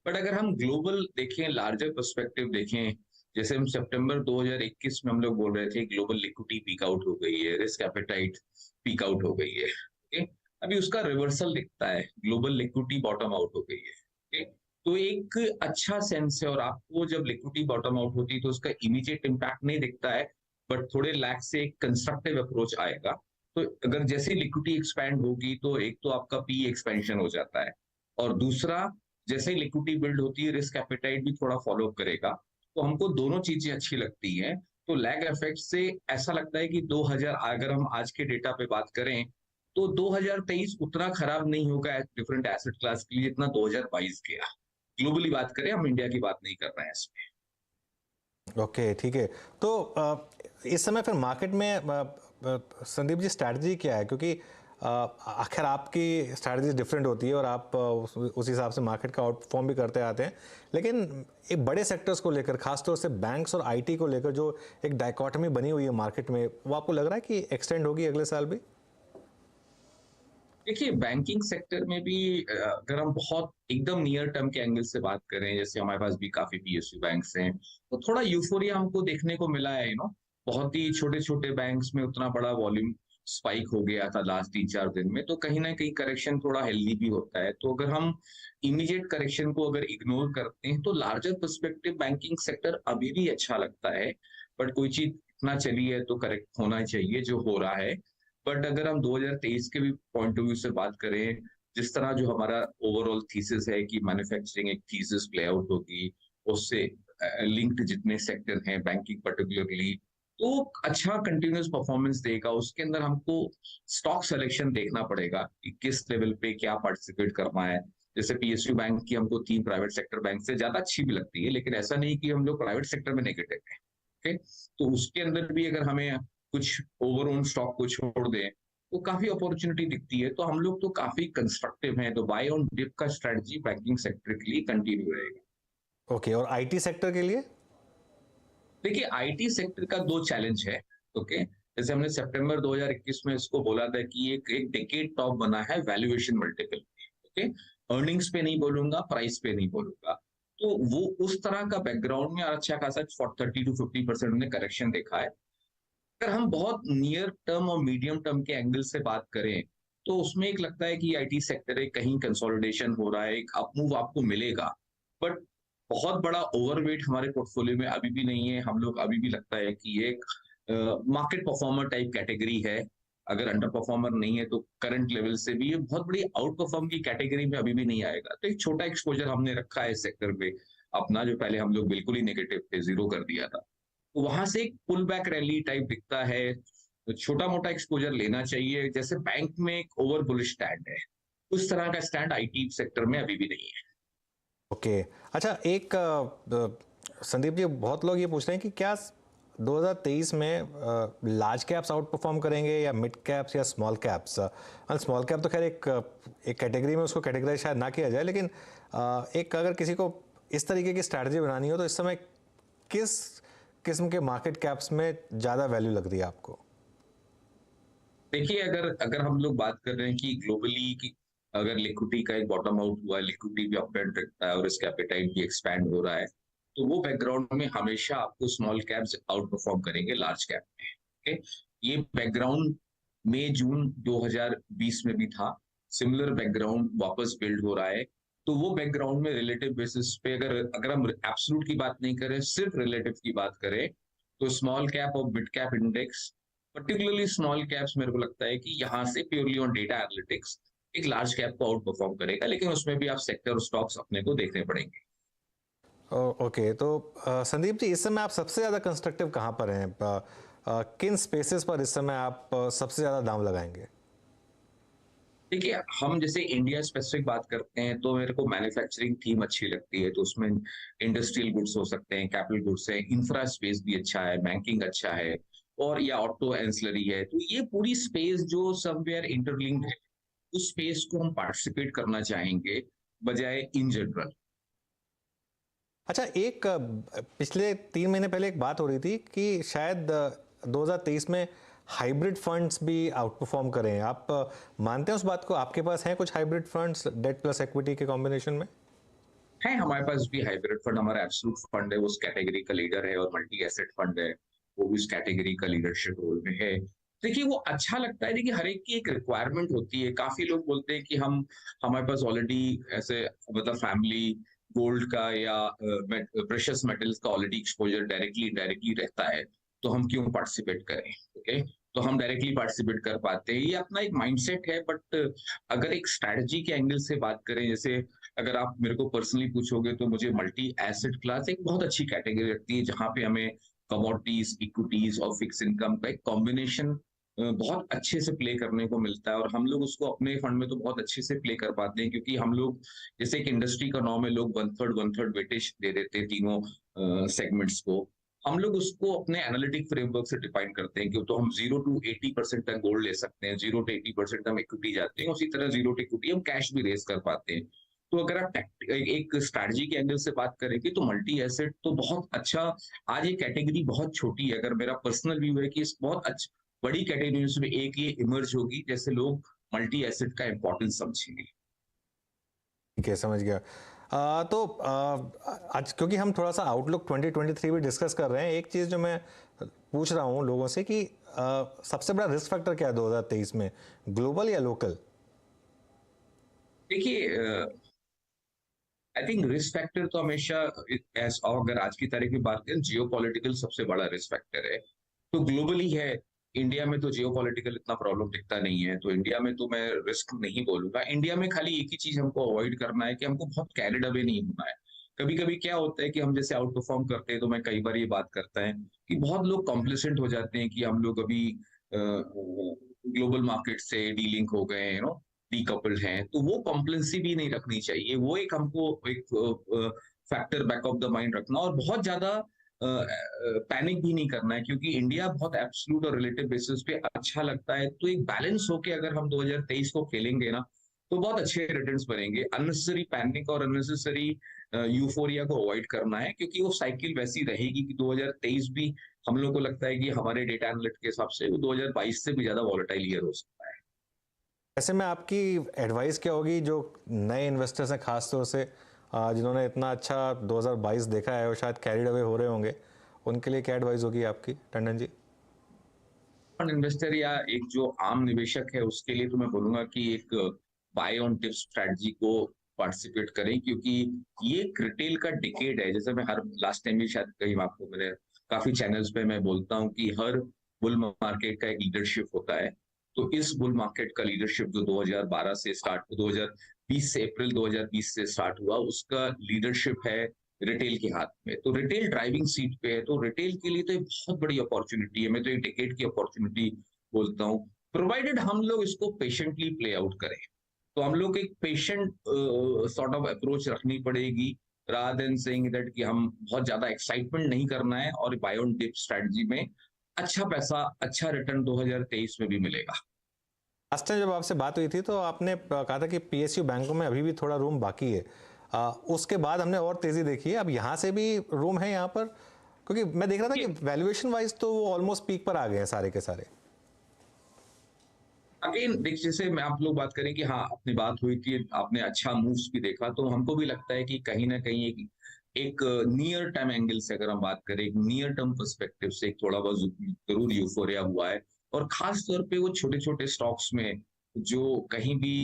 बट अगर हम ग्लोबल देखें, लार्जर पर्सपेक्टिव देखें, जैसे हम सितंबर 2021 में हम लोग बोल रहे थे ग्लोबल लिक्विडिटी पीक आउट हो गई है, रिस्क एपेटाइट पीक आउट हो गई है, ओके, अभी उसका रिवर्सल दिखता है, ग्लोबल लिक्विडिटी बॉटम आउट हो गई है, ओके। तो एक अच्छा सेंस है, और आपको जब लिक्विडिटी बॉटम आउट होती है तो उसका इमीडिएट इम्पैक्ट नहीं दिखता है, बट थोड़े लैग से एक कंस्ट्रक्टिव अप्रोच आएगा। तो अगर जैसे लिक्विडिटी एक्सपैंड होगी तो एक तो आपका पी एक्सपेंशन हो जाता है, और दूसरा जैसे लिक्विडिटी बिल्ड होती है रिस्क एपेटाइट भी थोड़ा फॉलो करेगा, तो हमको दोनों चीजें अच्छी लगती हैं। तो लैग इफेक्ट से ऐसा लगता है कि 2000, अगर हम आज के डेटा पे बात करें तो 2023 उतना खराब नहीं होगा डिफरेंट एसेट क्लास के लिए जितना 2022 गया। ग्लोबली बात करें, हम इंडिया की बात नहीं कर रहे हैं इसमें। ओके, ठीक है। तो इस समय फिर मार्केट में संदीप जी स्ट्रैटेजी क्या है? क्योंकि आखिर आपकी स्ट्रैटेजी डिफरेंट होती है और आप उस हिसाब से मार्केट का आउट परफॉर्म भी करते आते हैं, लेकिन एक बड़े सेक्टर्स को लेकर, खासतौर से बैंक्स और आईटी को लेकर जो एक डायकोटमी बनी हुई है मार्केट में, वो आपको लग रहा है कि एक्सटेंड होगी अगले साल भी? देखिए, बैंकिंग सेक्टर में भी अगर हम बहुत एकदम नियर टर्म के एंगल से बात करें, जैसे हमारे पास भी काफी पीएसयू बैंक्स हैं, तो थोड़ा यूफोरिया हमको देखने को मिला है। बहुत ही छोटे छोटे बैंक्स में उतना बड़ा वॉल्यूम स्पाइक हो गया था लास्ट 3-4 दिन में, तो कहीं ना कहीं करेक्शन थोड़ा हेल्दी भी होता है। तो अगर हम इमीडिएट करेक्शन को अगर इग्नोर करते हैं तो लार्जर पर्सपेक्टिव बैंकिंग सेक्टर अभी भी अच्छा लगता है। बट कोई चीज इतना चली है तो करेक्ट होना चाहिए जो हो रहा है। बट अगर हम 2023 के भी पॉइंट ऑफ व्यू से बात करें, जिस तरह जो हमारा ओवरऑल थीसिस है कि मैन्युफैक्चरिंग एक थीसिस प्ले आउट होगी, उससे लिंक्ड जितने सेक्टर हैं बैंकिंग पर्टिकुलरली, तो अच्छा कंटिन्यूस परफॉर्मेंस देगा। उसके अंदर हमको स्टॉक सिलेक्शन देखना पड़ेगा कि किस लेवल पे क्या पार्टिसिपेट करना है। जैसे पीएसयू बैंक की हमको 3 प्राइवेट सेक्टर बैंक से ज्यादा अच्छी भी लगती है, लेकिन ऐसा नहीं कि हम लोग प्राइवेट सेक्टर में नेगेटिव है। ओके, तो उसके अंदर भी अगर हमें कुछ ओवर ओन स्टॉक को छोड़ दें तो काफी अपॉर्चुनिटी दिखती है। तो हम लोग तो काफी कंस्ट्रक्टिव हैं। तो बाय ऑन डिप का स्ट्रेटजी बैंकिंग सेक्टर के लिए कंटिन्यू रहेगा। ओके, और आईटी सेक्टर के लिए? देखिए, आईटी सेक्टर का 2 चैलेंज है। ओके, जैसे हमने सितंबर 2021 में इसको बोला था कि एक डेकेड टॉप बना है वैल्यूएशन मल्टीपल। ओके, अर्निंग्स पे नहीं बोलूंगा, प्राइस पे नहीं बोलूंगा। तो वो उस तरह का बैकग्राउंड में अच्छा खासा 30 to 50% ने करेक्शन देखा है। अगर हम बहुत नियर टर्म और मीडियम टर्म के एंगल से बात करें तो उसमें एक लगता है कि आईटी सेक्टर है कहीं कंसोलिडेशन हो रहा है, एक अपमूव आपको मिलेगा। बट बहुत बड़ा ओवरवेट हमारे पोर्टफोलियो में अभी भी नहीं है। हम लोग अभी भी लगता है कि ये एक मार्केट परफॉर्मर टाइप कैटेगरी है। अगर अंडर परफॉर्मर नहीं है तो करंट लेवल से भी ये बहुत बड़ी आउट परफॉर्म की कैटेगरी में अभी भी नहीं आएगा। तो एक छोटा एक्सपोजर हमने रखा है इस सेक्टर पे अपना, जो पहले हम लोग बिल्कुल ही नेगेटिव थे, 0 कर दिया था। तो वहां से एक पुल बैक रैली टाइप दिखता है। तो छोटा मोटा एक्सपोजर लेना चाहिए। जैसे बैंक में एक ओवर बुलिश स्टैंड है, उस तरह का स्टैंड आईटी सेक्टर में अभी भी नहीं है। ओके, अच्छा, एक संदीप जी, बहुत लोग ये पूछ रहे हैं कि क्या 2023 में लार्ज कैप्स आउट परफॉर्म करेंगे या मिड कैप्स या स्मॉल कैप्स? स्मॉल कैप तो खैर एक कैटेगरी में उसको कैटेगराइज शायद ना किया जाए, लेकिन एक अगर किसी को इस तरीके की स्ट्रैटेजी बनानी हो तो इस समय किस किस्म के मार्केट कैप्स में ज्यादा वैल्यू लग रही है आपको? देखिए, अगर हम लोग बात कर रहे हैं कि ग्लोबली की अगर लिक्विडिटी का एक बॉटम आउट हुआ है, लिक्विडिटी भी अपट्रेंड रखता है और इसका एपेटाइट भी एक्सपैंड हो रहा है, तो वो बैकग्राउंड में हमेशा आपको स्मॉल कैप्स आउट परफॉर्म करेंगे लार्ज कैप में। ओके, ये बैकग्राउंड मई जून 2020 में भी था। सिमिलर बैकग्राउंड वापस बिल्ड हो रहा है। तो वो बैकग्राउंड में रिलेटिव बेसिस पे अगर हम एब्सोल्यूट की बात नहीं करें, सिर्फ रिलेटिव की बात करें, तो स्मॉल कैप और mid cap index, particularly small caps, मेरे को लगता है कि यहाँ से प्योरली ऑन डेटा एनालिटिक्स एक लार्ज कैप को आउट परफॉर्म करेगा। लेकिन उसमें भी आप सेक्टर और स्टॉक्स अपने को देखने पड़ेंगे। ओके, तो संदीप जी, इस समय आप सबसे ज्यादा कंस्ट्रक्टिव कहाँ पर हैं? किन स्पेसेस पर इस समय आप सबसे ज्यादा दाम लगाएंगे? देखिए, हम जैसे इंडिया स्पेसिफिक बात करते हैं तो मेरे को मैन्युफैक्चरिंग थीम अच्छी लगती है। तो उसमें इंडस्ट्रियल गुड्स हो सकते हैं, कैपिटल गुड्स है, इंफ्रा स्पेस भी अच्छा है, बैंकिंग अच्छा है, और या ऑटो एंसिलरी है। तो ये पूरी स्पेस जो समवेयर इंटरलिंक्ड है, उस स्पेस को हम पार्टिसिपेट करना चाहेंगे बजाय इन जनरल। अच्छा, एक पिछले 3 महीने पहले एक बात हो रही थी कि शायद 2023 में हाइब्रिड फंड्स भी आउट परफॉर्म करें। आप मानते हैं उस बात को? आपके पास हैं कुछ hybrid funds date plus equity के कॉम्बिनेशन में? है, हमारे पास भी हाइब्रिड फंड, हमारा एब्सोल्यूट फंड है, उस कैटेगरी का लीडर है, और मल्टी एसेट फंड है, वो भी उस कैटेगरी का लीडरशिप रोल में है। देखिए, वो अच्छा लगता है। देखिए, हर एक की एक रिक्वायरमेंट होती है। काफी लोग बोलते हैं कि हमारे पास ऑलरेडी ऐसे मतलब फैमिली गोल्ड का या प्रेशियस मेटल्स का ऑलरेडी एक्सपोजर डायरेक्टली इनडायरेक्टली रहता है, तो हम क्यों पार्टिसिपेट करें। ओके, तो हम डायरेक्टली पार्टिसिपेट कर पाते हैं। ये अपना एक माइंडसेट है, बट अगर एक स्ट्रैटेजी के एंगल से बात करें, जैसे अगर आप मेरे को पर्सनली पूछोगे तो मुझे मल्टी एसेट क्लास एक बहुत अच्छी कैटेगरी लगती है, जहां पे हमें कमोडिटीज, इक्विटीज और फिक्स इनकम का एक कॉम्बिनेशन बहुत अच्छे से प्ले करने को मिलता है, और हम लोग उसको अपने फंड में तो बहुत अच्छे से प्ले कर पाते हैं, क्योंकि हम लोग जैसे एक इंडस्ट्री का नॉर्म है, लोग 1/3 वेटेज दे देते हैं तीनों सेगमेंट्स को। हम लोग उसको अपने एनालिटिक फ्रेमवर्क से डिफाइन करते हैं कि तो हम 0 to 80% तक गोल्ड ले सकते हैं, 0 to 80% हम इक्विटी जाते हैं, उसी तरह 0 to इक्विटी हम कैश भी रेज कर पाते हैं। तो अगर आप एक स्ट्रैटेजी के एंगल से बात करेंगे तो मल्टी एसेट तो बहुत अच्छा, आज ये कैटेगरी बहुत छोटी है, अगर मेरा पर्सनल व्यू है कि इस बहुत अच्छा बड़ी कैटेगरी में एक ये इमर्ज होगी, जैसे लोग मल्टी एसेट का इंपॉर्टेंस समझेंगे। ठीक है, समझ गया। आज क्योंकि हम थोड़ा सा आउटलुक 2023 भी डिस्कस कर रहे हैं, एक चीज़ जो मैं पूछ रहा हूँ लोगों से कि सबसे बड़ा रिस्क फैक्टर क्या है 2023 में, ग्लोबल या लोकल? देखिए, आई थिंक रिस्क फैक्टर तो हमेशा अगर आज की तारीख में बात करें, जियोपॉलिटिकल सबसे बड़ा रिस्क फैक्टर है, तो ग्लोबली है। इंडिया में तो जियोपॉलिटिकल इतना प्रॉब्लम दिखता नहीं है, तो इंडिया में तो मैं रिस्क नहीं बोलूंगा। इंडिया में खाली एक ही चीज हमको अवॉइड करना है कि हमको बहुत कैरिड अवे नहीं होना है। कभी कभी क्या होता है कि हम जैसे आउट परफॉर्म करते हैं, तो मैं कई बार ये बात करता है कि बहुत लोग कॉम्प्लिसेंट हो जाते हैं कि हम लोग अभी ग्लोबल मार्केट से डीलिंक हो गए हैं, डीकपल्ड हैं, तो वो कॉम्प्लेंसी भी नहीं रखनी चाहिए। वो एक हमको एक factor back of the mind रखना, और बहुत ज्यादा पैनिक भी नहीं करना है, क्योंकि इंडिया बहुत एब्सोल्यूट और रिलेटिव बेसिस पे अच्छा लगता है। तो एक बैलेंस होके अगर हम 2023 को खेलेंगे ना, तो बहुत अच्छे रिटर्न्स बनेंगे। अननेसेसरी पैनिक और अननेसेसरी यूफोरिया को अवॉइड करना है, क्योंकि वो साइकिल वैसी रहेगी कि 2023 भी हम लोग को लगता है कि हमारे डेटा एनालिस्ट के हिसाब से वो 2022 से भी ज्यादा वॉलेटाइल ईयर हो सकता है। ऐसे में आपकी एडवाइस क्या होगी जो नए इन्वेस्टर्स हैं, खासतौर से जिन्होंने इतना अच्छा 2022 देखा है और शायद कैरिड अवे हो रहे होंगे, उनके लिए क्या एडवाइस होगी आपकी, टंडन जी? इन्वेस्टर या एक जो आम निवेशक है, उसके लिए तो मैं बोलूंगा कि एक बाय ऑन डिप स्ट्रेटजी को पार्टिसिपेट करें, क्योंकि ये एक रिटेल का डिकेड है। जैसे मैं हर लास्ट टाइम भी शायद कहीं आपको मैंने काफी चैनल्स पे मैं बोलता हूँ कि हर बुल मार्केट का एक लीडरशिप होता है। तो इस बुल मार्केट का लीडरशिप जो 2012 से स्टार्ट, 2020 से अप्रैल 2020 से स्टार्ट हुआ, उसका लीडरशिप है रिटेल के हाथ में। तो रिटेल ड्राइविंग सीट पे है, तो रिटेल के लिए तो एक बहुत बड़ी अपॉर्चुनिटी है। मैं तो एक डिकेड की अपॉर्चुनिटी बोलता हूँ, प्रोवाइडेड हम लोग इसको पेशेंटली प्ले आउट करें। तो हम लोग एक पेशेंट सॉर्ट ऑफ अप्रोच रखनी पड़ेगी, रादर देन सेइंग दैट कि हम बहुत ज्यादा एक्साइटमेंट नहीं करना है, और बाय ऑन डिप स्ट्रेटजी में अच्छा पैसा, अच्छा रिटर्न 2023 में भी मिलेगा। लास्ट टाइम जब आपसे बात हुई थी तो आपने कहा था कि पीएसयू बैंकों में अभी भी थोड़ा रूम बाकी है। उसके बाद हमने और तेजी देखी है, अब यहाँ से भी रूम है यहाँ पर, क्योंकि मैं देख रहा था कि वैल्यूएशन वाइज तो वो ऑलमोस्ट पीक पर आ गए हैं सारे के सारे। अगेन देखिए, जैसे मैं आप लोग बात करें कि हाँ अपनी बात हुई थी, आपने अच्छा मूव्स भी देखा, तो हमको भी लगता है कि कहीं ना कहीं एक नियर टर्म एंगल से अगर हम बात करें, एक नियर टर्म पर्सपेक्टिव से एक थोड़ा बहुत जरूर यूफोरिया हुआ है, और खास तौर पे वो छोटे छोटे स्टॉक्स में जो कहीं भी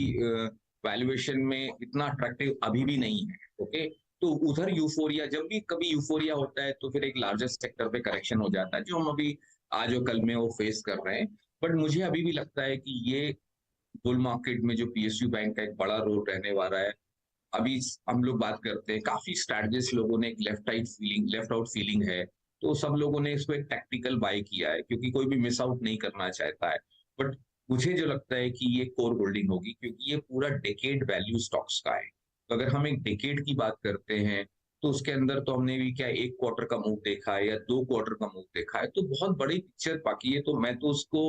वैल्यूएशन में इतना अट्रैक्टिव अभी भी नहीं है। ओके, तो उधर यूफोरिया, जब भी कभी यूफोरिया होता है तो फिर एक लार्जर सेक्टर पे करेक्शन हो जाता है, जो हम अभी आज और कल में वो फेस कर रहे हैं। बट मुझे अभी भी लगता है कि ये बुल मार्केट में जो पीएसयू बैंक का एक बड़ा रोल रहने वाला है। अभी हम लोग बात करते हैं, काफी स्ट्रैटेजिस्ट लोगों ने एक लेफ्ट आउट फीलिंग है, तो सब लोगों ने इसको एक टैक्टिकल बाय किया है, क्योंकि कोई भी मिस आउट नहीं करना चाहता है। बट मुझे जो लगता है कि ये कोर होल्डिंग होगी, क्योंकि ये पूरा डेकेड वैल्यू स्टॉक्स का है। तो अगर हम एक डेकेड की बात करते हैं, तो उसके अंदर तो हमने भी क्या 1 क्वार्टर का मूव देखा है या 2 क्वार्टर का मूव देखा है, तो बहुत बड़ी पिक्चर बाकी है। तो मैं तो उसको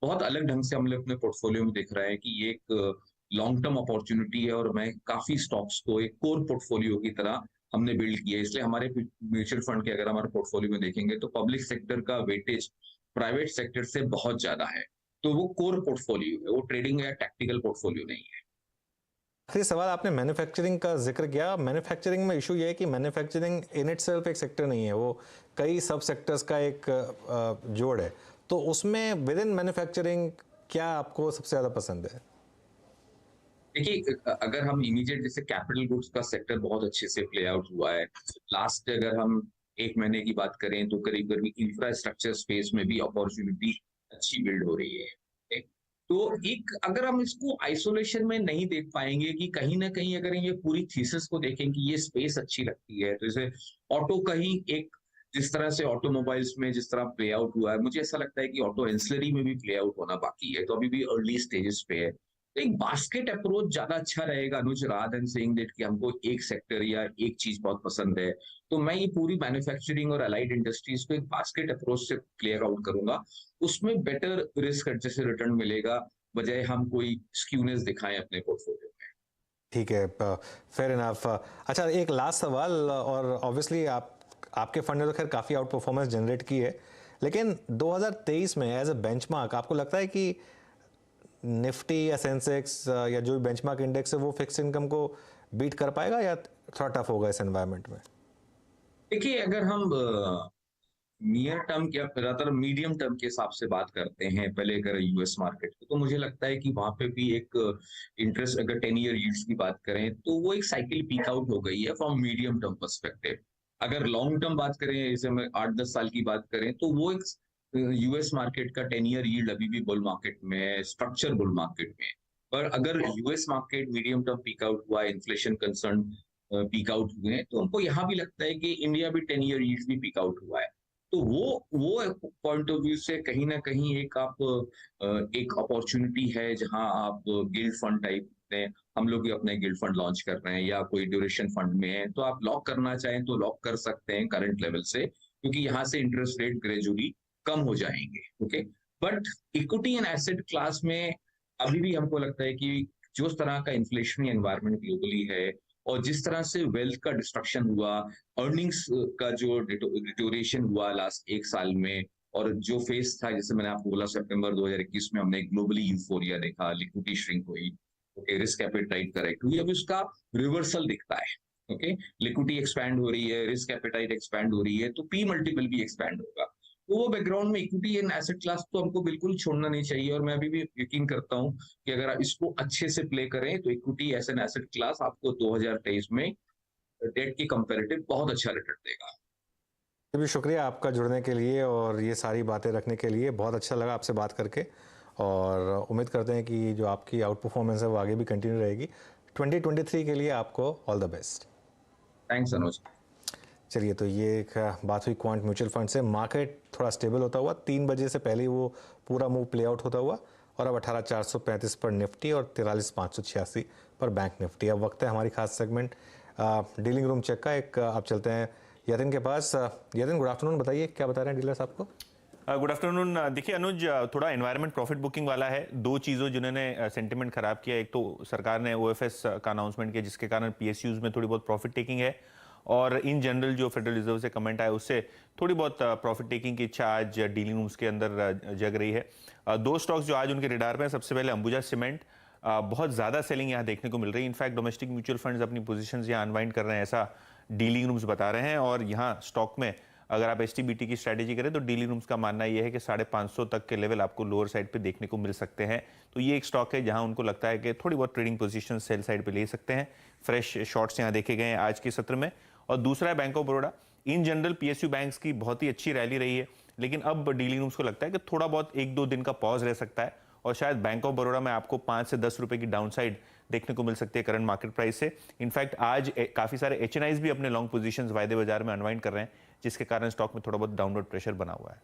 बहुत अलग ढंग से हम लोग अपने पोर्टफोलियो में देख रहे हैं कि ये एक लॉन्ग टर्म अपॉर्चुनिटी है, और मैं काफी स्टॉक्स को एक कोर पोर्टफोलियो की तरह हमने बिल्ड किया है। इसलिए हमारे म्यूचुअल फंड के अगर हमारे पोर्टफोलियो में देखेंगे तो पब्लिक सेक्टर का वेटेज प्राइवेट सेक्टर से बहुत ज्यादा है, तो वो कोर पोर्टफोलियो है, वो ट्रेडिंग या टैक्टिकल पोर्टफोलियो नहीं है। आखिरी सवाल, आपने मैन्युफैक्चरिंग का जिक्र किया। मैन्युफैक्चरिंग में इशू ये है कि मैन्युफैक्चरिंग इन इटसेल्फ एक सेक्टर नहीं है, वो कई सब सेक्टर्स का एक जोड़ है। तो उसमें विद इन मैन्युफैक्चरिंग क्या आपको सबसे ज्यादा पसंद है? देखिए, अगर हम इमीडिएट जैसे कैपिटल गुड्स का सेक्टर बहुत अच्छे से प्ले आउट हुआ है। लास्ट अगर हम 1 महीने की बात करें तो करीब करीब इंफ्रास्ट्रक्चर स्पेस में भी अपॉर्चुनिटी अच्छी बिल्ड हो रही है। एक तो एक अगर हम इसको आइसोलेशन में नहीं देख पाएंगे कि कहीं ना कहीं अगर ये पूरी थीसिस को देखें कि ये स्पेस अच्छी लगती है, तो जैसे ऑटो कहीं एक जिस तरह से ऑटोमोबाइल्स में जिस तरह प्ले आउट हुआ है, मुझे ऐसा लगता है कि ऑटो एंसिलरी में भी प्ले आउट होना बाकी है, तो अभी भी अर्ली स्टेजेस पे है। तो एक बास्केट अप्रोच ज्यादा अच्छा रहेगा अनुज, रादर देन सेइंग दैट कि हमको एक सेक्टर या एक चीज बहुत पसंद है। तो मैं ये पूरी मैन्युफैक्चरिंग और अलाइड इंडस्ट्रीज को एक बास्केट अप्रोच से क्लियर आउट करूंगा, उसमें बेटर रिस्क एडजस्टेड रिटर्न मिलेगा, बजाय हम कोई स्क्यूनेस दिखाएं अपने पोर्टफोलियो में। ठीक है, फेयर इनफ। अच्छा, एक लास्ट सवाल, और ऑब्वियसली आपके फंड ने तो खैर काफ़ी आउट परफॉर्मेंस जनरेट की है, लेकिन 2023 में एज अ बेंचमार्क आपको लगता है कि निफ्टी या सेंसेक्स या जो भी बेंचमार्क इंडेक्स है वो फिक्स इनकम को बीट कर पाएगा या थोड़ा टफ होगा इस एनवायरनमेंट में? देखिए, अगर हम नियर टर्म या ज्यादातर मीडियम टर्म के हिसाब से बात करते हैं, पहले अगर यूएस मार्केट तो मुझे लगता है कि वहां पे भी एक इंटरेस्ट, अगर 10 ईयर यील्ड्स की बात करें तो वो एक साइकिल पीक आउट हो गई है फ्रॉम मीडियम टर्म पर्सपेक्टिव। अगर लॉन्ग टर्म बात करें, जैसे हम 8-10 साल की बात करें, तो वो एक यूएस मार्केट का 10 ईयर यील्ड अभी भी बुल मार्केट में, स्ट्रक्चर बुल मार्केट में। पर अगर US market medium term peak out हुआ, इन्फ्लेशन कंसर्न पीक आउट हुए हैं, तो हमको यहाँ भी लगता है कि इंडिया भी 10 ईयर यील्ड भी पीक आउट हुआ है। तो वो पॉइंट ऑफ व्यू से कहीं ना कहीं एक एक अपॉर्चुनिटी है जहां आप गिल्ड फंड टाइप में, हम लोग भी अपने गिल्ड फंड लॉन्च कर रहे हैं, या कोई ड्यूरेशन फंड में है, तो आप लॉक करना चाहें तो लॉक कर सकते हैं करंट लेवल से, क्योंकि यहाँ से इंटरेस्ट रेट ग्रेजुअली कम हो जाएंगे। Okay, but equity and asset class में अभी भी हमको लगता है कि जो तरह का इन्फ्लेशनरी एनवायरनमेंट ग्लोबली है और जिस तरह से वेल्थ का डिस्ट्रक्शन हुआ, अर्निंग्स का जो डिटोरेशन हुआ लास्ट एक साल में, और जो फेस था, जैसे मैंने आपको बोला सितंबर 2021 में हमने ग्लोबली यूफोरिया देखा, लिक्विडिटी श्रिंक हुई, ओके, रिस्क एपेटाइट करेक्ट हुई, अभी उसका रिवर्सल दिखता है। ओके, लिक्विडिटी एक्सपैंड हो रही है, रिस्क एपेटाइट एक्सपैंड हो रही है, तो पी मल्टीपल भी एक्सपैंड होगा। तो वो बैकग्राउंड में इक्विटी एंड एसेट क्लास तो हमको बिल्कुल छोड़ना नहीं चाहिए, और मैं अभी भी यकीन करता हूं कि अगर इसको अच्छे से प्ले करें तो equity as an asset class आपको 2023 में डेट की कंपैरेटिव बहुत अच्छा रिटर्न देगा। भी शुक्रिया आपका जुड़ने के लिए और ये सारी बातें रखने के लिए, बहुत अच्छा लगा आपसे बात करके, और उम्मीद करते हैं कि जो आपकी आउट परफॉर्मेंस है वो आगे भी कंटिन्यू रहेगी। 2023 के लिए आपको ऑल द बेस्ट। थैंक्स अनुज। चलिए, तो ये एक बात हुई क्वांट म्यूचुअल फंड से। मार्केट थोड़ा स्टेबल होता हुआ 3 बजे से पहले वो पूरा मूव प्ले आउट होता हुआ, और अब 18,435 पर निफ्टी और 43,586 पर बैंक निफ्टी। अब वक्त है हमारी खास सेगमेंट डीलिंग रूम चेक का। एक आप चलते हैं यतिन के पास। यतिन, गुड आफ्टरनून, बताइए क्या बता रहे हैं डीलर्स आपको? Good afternoon. देखिए अनुज, थोड़ा एनवायरनमेंट प्रॉफिट बुकिंग वाला है। 2 चीज़ों जिन्होंने सेंटिमेंट खराब किया, एक तो सरकार ने ओएफएस का अनाउंसमेंट किया जिसके कारण पीएसयूज में थोड़ी बहुत प्रॉफिट टेकिंग है, और इन जनरल जो फेडरल रिजर्व से कमेंट आया उससे थोड़ी बहुत प्रॉफिट टेकिंग की इच्छा आज डीलिंग रूम्स के अंदर जग रही है। 2 स्टॉक्स जो आज उनके रिडार पे हैं, सबसे पहले अंबुजा सीमेंट। बहुत ज़्यादा सेलिंग यहाँ देखने को मिल रही है। इनफैक्ट डोमेस्टिक म्यूचुअल फंड्स अपनी पोजीशंस यहाँ अनवाइंड कर रहे हैं, ऐसा डीलिंग रूम्स बता रहे हैं। और यहाँ स्टॉक में अगर आप एसटीबीटी की स्ट्रैटेजी करें तो डीलिंग रूम्स का मानना यह है कि 550 तक के लेवल आपको लोअर साइड पे देखने को मिल सकते हैं। तो ये एक स्टॉक है जहां उनको लगता है कि थोड़ी बहुत ट्रेडिंग पोजीशन सेल साइड पे ले सकते हैं। फ्रेश शॉर्ट्स यहाँ देखे गए हैं आज के सत्र में। और दूसरा है bank of Baroda. In general PSU banks की बहुत ही अच्छी रैली रही है, लेकिन अब डीलिंग रूम्स को लगता है कि थोड़ा बहुत 1-2 दिन का पॉज रह सकता है, और शायद बैंक ऑफ बड़ौदा में आपको 5 से 10 रुपए की डाउनसाइड देखने को मिल सकती है करंट मार्केट प्राइस से। इनफैक्ट आज काफी सारे एचएनआईज भी अपने लॉन्ग पोजीशंस वायदे बाजार में अनवाइंड कर रहे हैं, जिसके कारण स्टॉक में थोड़ा बहुत डाउनवर्ड प्रेशर बना हुआ है।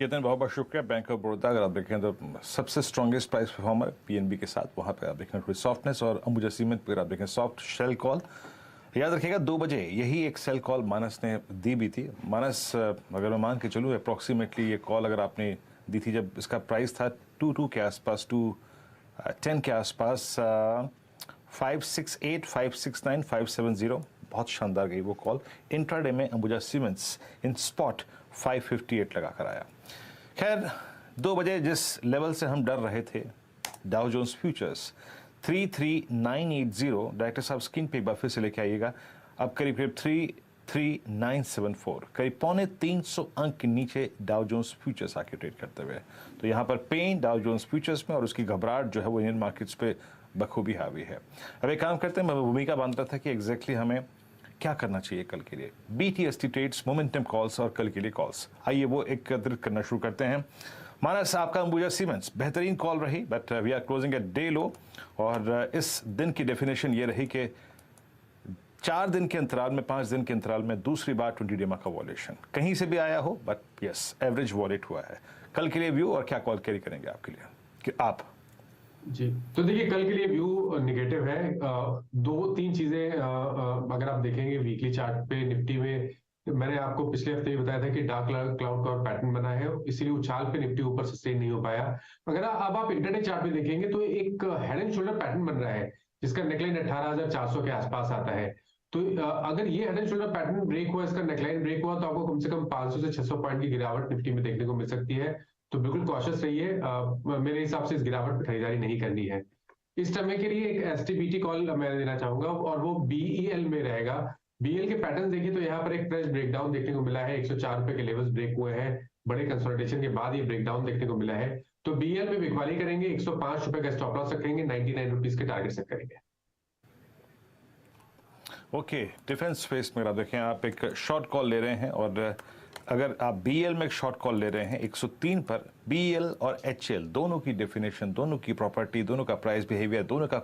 बहुत बहुत शुक्रिया। बैंक ऑफ बड़ौदा अगर आप देखें तो सबसे स्ट्रॉन्गेस्ट प्राइस परफॉर्मर पीएनबी के साथ, वहां पे आप देखें थोड़ी सॉफ्टनेस, और अंबुजा सीमेंट पर आप देखें सॉफ्ट शेल कॉल। याद रखिएगा 2 बजे यही एक सेल कॉल मानस ने दी भी थी। मानस, अगर मैं मान के चलूँ अप्रॉक्सीमेटली ये कॉल अगर आपने दी थी जब इसका प्राइस था 2.2 के आसपास, 2.10 के आसपास, 568, 569, 570, बहुत शानदार गई वो कॉल। इंट्राडे में अंबुजा सीमेंट्स इन स्पॉट 558 लगा कर आया। खैर 2 बजे जिस लेवल से हम डर रहे थे, डाउ जोन्स फ्यूचर्स 33980, डायरेक्टर साहब स्क्रीन पे एक बार फिर से लेके आइएगा। अब करीब करीब 33974, करीब 350 अंक नीचे डाउ जोन्स फ्यूचर्स आके ट्रेड करते हुए। तो यहाँ पर पेन डाउ जोन्स फ्यूचर्स में और उसकी घबराहट जो है वो इंडियन मार्केट्स पे बखूबी हावी है। अब एक काम करते हैं, मैं भूमिका बांध रहा था कि एग्जैक्टली हमें क्या करना चाहिए कल के लिए? BTST ट्रेड्स, मोमेंटम कॉल्स और कल के लिए कॉल्स, आइए वो एकत्रित करना शुरू करते हैं। मानस, आपका अंबुजा सीमेंट्स बेहतरीन कॉल रही, but we are closing at day low, और इस दिन की डेफिनेशन ये रही कि 4 दिन के अंतराल में, 5 दिन के अंतराल में दूसरी बार 20 डेमा का वॉल्यूशन कहीं से भी आया हो, बट यस एवरेज वॉलेट हुआ है। कल के लिए व्यू और क्या कॉल कैरी करेंगे आपके लिए कि आप? जी, तो देखिए कल के लिए व्यू नेगेटिव है। 2-3 चीजें अगर आप देखेंगे वीकली चार्ट पे निफ्टी में, मैंने आपको पिछले हफ्ते भी बताया था कि डार्क क्लाउड का पैटर्न बना है, इसीलिए उछाल पे निफ्टी ऊपर सस्टेन नहीं हो पाया। मगर अब आप इंटरडे चार्ट पे देखेंगे तो एक हेड एंड शोल्डर पैटर्न बन रहा है, जिसका नेकलाइन 18,400 के आसपास आता है। तो अगर ये head and shoulder pattern break हुआ, इसका नेकलाइन ब्रेक हुआ, तो आपको कम से कम 500 से 600 पॉइंट की गिरावट निफ्टी में देखने को मिल सकती है। तो बिल्कुल कॉशियस रहिए, मेरे हिसाब से इस गिरावट पर खरीदारी नहीं करनी है। इस समय के लिए एक STBT कॉल मैं देना चाहूंगा, और वो BEL में रहेगा। BEL के पैटर्न देखिए तो यहाँ पर एक फ्रेश ब्रेकडाउन देखने को मिला है, 104 रुपए के लेवल्स ब्रेक हुए हैं, बड़े कंसोलिडेशन के बाद ये ब्रेकडाउन देखने को मिला है। तो BEL में बिकवाली करेंगे, 105 रुपए का स्टॉप लॉस रखेंगे, 99 रुपीज के टारगेट सेट करेंगे। ओके, डिफेंस स्पेस में आप देखें, आप एक शॉर्ट कॉल ले रहे हैं, और अगर आप BEL में एक शॉर्ट कॉल ले रहे हैं 103 पर, BEL और HL दोनों की डेफिनेशन, दोनों की प्रॉपर्टी, दोनों का प्राइस बिहेवियर, दोनों का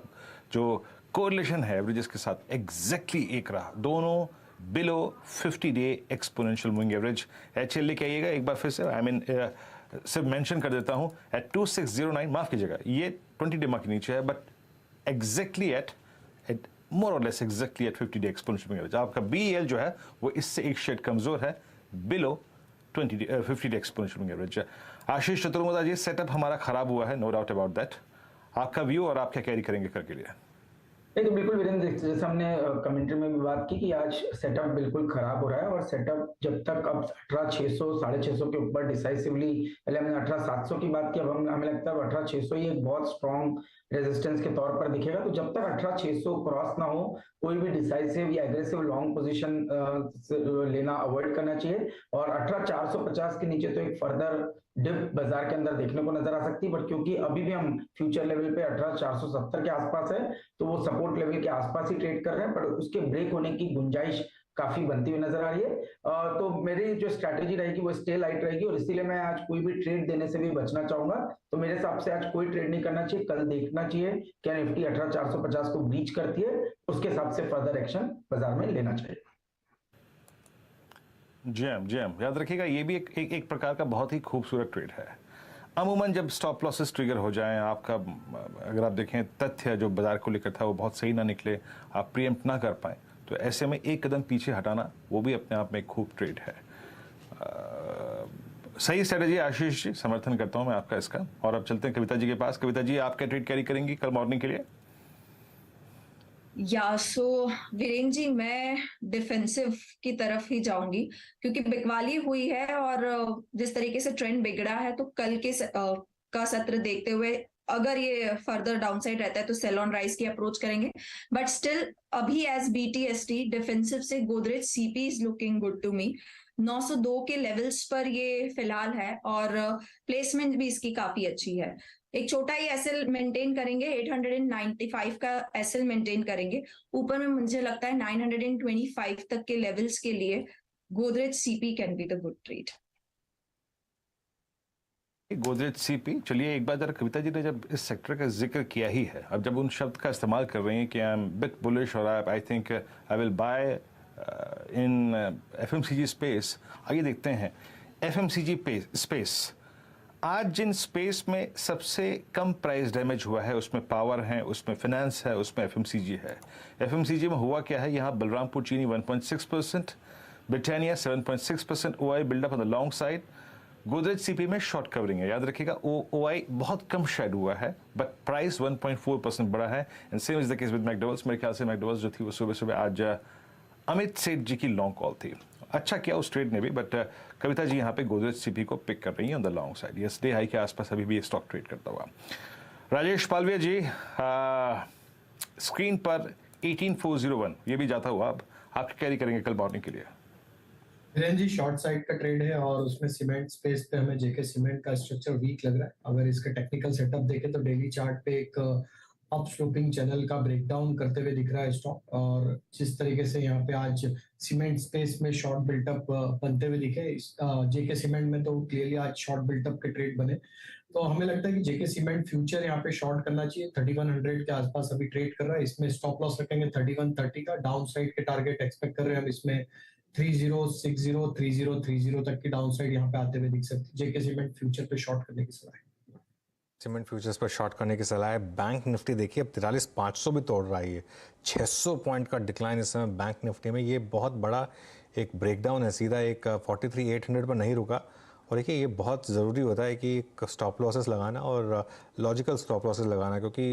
जो कोरिलेशन है एवरेजेस के साथ एग्जैक्टली एक रहा, दोनों below 50 day exponential moving average. HL लेके आइएगा एक बार फिर से, आई मीन सिर्फ मेंशन कर देता हूं, एट 2609, माफ कीजिएगा ये 20 डे के नीचे है, बट एग्जैक्टली एट मोर और less exactly at 50 day exponential moving average. आपका BEL जो है वो इससे एक शेड कमजोर है, below 50 day exponential moving average. Ashish Chaturvedi ji, setup हमारा खराब हुआ है, नो डाउट अबाउट दैट। आपका व्यू और आप क्या कैरी करेंगे कल के लिए? नहीं तो बिल्कुल वीरेंद्र, जैसे हमने कमेंट्री में भी बात की कि आज सेटअप बिल्कुल खराब हो रहा है, और सेटअप जब तक अब 18,600 650 के ऊपर डिसाइसिवली, पहले हमने 18,700 की बात की, अब हमें लगता है 18,600 ही एक बहुत स्ट्रॉन्ग रेजिस्टेंस के तौर पर दिखेगा। तो जब तक 18,600 क्रॉस ना हो, कोई भी डिसाइसिव या एग्रेसिव लॉन्ग पोजीशन लेना अवॉइड करना चाहिए। और 18,450 के नीचे तो एक फर्दर डिप बाजार के अंदर देखने को नजर आ सकती है, बट क्योंकि अभी भी हम फ्यूचर लेवल पे 18,470 के आसपास है, तो वो सपोर्ट लेवल के आसपास ही ट्रेड कर रहे हैं, पर उसके ब्रेक होने की गुंजाइश काफी बनती हुई नजर आ रही है। तो मेरी जो स्ट्रैटेजी रहेगी वो स्टे लाइट रहेगी, और इसीलिए मैं आज कोई भी ट्रेड देने से भी बचना चाहूंगा। तो मेरे हिसाब से आज कोई ट्रेड नहीं करना चाहिए, कल देखना चाहिए क्या निफ्टी 18,450 को ब्रीच करती है, उसके हिसाब से फर्दर एक्शन बाजार में लेना चाहिए। जैम याद रखिएगा, ये भी एक प्रकार का बहुत ही खूबसूरत ट्रेड है। अमूमन जब स्टॉप लॉसेस ट्रिगर हो जाएं, आपका अगर आप देखें तथ्य जो बाजार को लेकर था वो बहुत सही ना निकले, आप प्रीएम्प्ट ना कर पाए, तो ऐसे में एक कदम पीछे हटाना वो भी अपने आप में एक खूब ट्रेड है। सही स्ट्रेटेजी आशीष जी, समर्थन करता हूं मैं आपका इसका। और अब चलते हैं कविता जी के पास। कविता जी, आप क्या ट्रेड कैरी करेंगी कल मॉर्निंग के लिए? सो वीरेंद्र जी, मैं डिफेंसिव की तरफ ही जाऊंगी, क्योंकि बिकवाली हुई है, और जिस तरीके से ट्रेंड बिगड़ा है, तो कल के का सत्र देखते हुए अगर ये फर्दर डाउनसाइड रहता है तो सेल ऑन राइज की अप्रोच करेंगे। बट स्टिल अभी एज BTST डिफेंसिव से Godrej CP is looking good to me. 902 के लेवल्स पर ये फिलहाल है, और प्लेसमेंट भी इसकी काफी अच्छी है। एक छोटा ही एसएल मेंटेन करेंगे, 895 का एसएल मेंटेन करेंगे। ऊपर में मुझे लगता है 925 तक के लेवल्स के लिए Godrej CP can be the good trade. Godrej CP, चलिए एक बार जरा कविता जी ने जब इस सेक्टर का जिक्र किया ही है, अब जब उन शब्द का इस्तेमाल कर रही हैं कि आई एम बिट बुलिश और I think I will buy in FMCG space, आइए देखते हैं FMCG स्पेस। आज जिन स्पेस में सबसे कम प्राइस डैमेज हुआ है उसमें पावर है, उसमें फाइनेंस है, उसमें FMCG है। FMCG में हुआ क्या है, यहाँ Balrampur Chini 1.6%, Britannia 7.6%, OI buildup on the long side. Godrej CP में शॉर्ट कवरिंग है, याद रखिएगा। OI बहुत कम शेड हुआ है, बट प्राइस 1.4% बढ़ा है। And same is the case with McDowell's. मेरे ख्याल से मैकडॉवेल्स जो थी वो सुबह सुबह आज अमित सेठ जी की लॉन्ग कॉल थी, अच्छा किया उस ट्रेड ने भी। बट कविता जी यहाँ पे गोदरेज CP को पिक कर रही है on the long side. Yes, day high के आसपास अभी भी स्टॉक ट्रेड करता हुआ। राजेश पालविया जी, स्क्रीन पर 18401 ये भी जाता हुआ, अब आप कैरी करेंगे कल मॉर्निंग के लिए? वीरेंद्र जी, शॉर्ट साइड का ट्रेड है, और उसमें सीमेंट स्पेस पे हमें JK सीमेंट का स्ट्रक्चर वीक लग रहा है। अगर इसका टेक्निकल सेटअप देखें तो डेली चार्ट पे एक अप स्लोपिंग चैनल का ब्रेकडाउन करते हुए दिख रहा है स्टॉक। और जिस तरीके से यहाँ पे आज सीमेंट स्पेस में शॉर्ट बिल्टअप बनते हुए दिखे, जेके सीमेंट में तो क्लियरली आज शॉर्ट बिल्टअप के ट्रेड बने। तो हमें लगता है कि जेके सीमेंट फ्यूचर यहाँ पे शॉर्ट करना चाहिए। 3100 के आसपास अभी ट्रेड कर रहा है। इसमें स्टॉप लॉस रखेंगे 3130 का। डाउन साइड के टारगेट एक्सपेक्ट कर रहे हैं हम इसमें 3060 3030 तक की डाउन साइड यहाँ पे आते हुए दिख सकती है। जेके सीमेंट फ्यूचर पे शॉर्ट करने की सलाह है। सीमेंट फ्यूचर्स पर शॉर्ट करने की सलाह है। बैंक निफ्टी देखिए अब 43,500 भी तोड़ रहा है। ये 600 पॉइंट का डिक्लाइन इस समय बैंक निफ्टी में। ये बहुत बड़ा एक ब्रेकडाउन है, सीधा एक 43,800 पर नहीं रुका। और देखिए ये बहुत ज़रूरी होता है कि स्टॉप लॉसेस लगाना और लॉजिकल स्टॉप लॉसेस लगाना, क्योंकि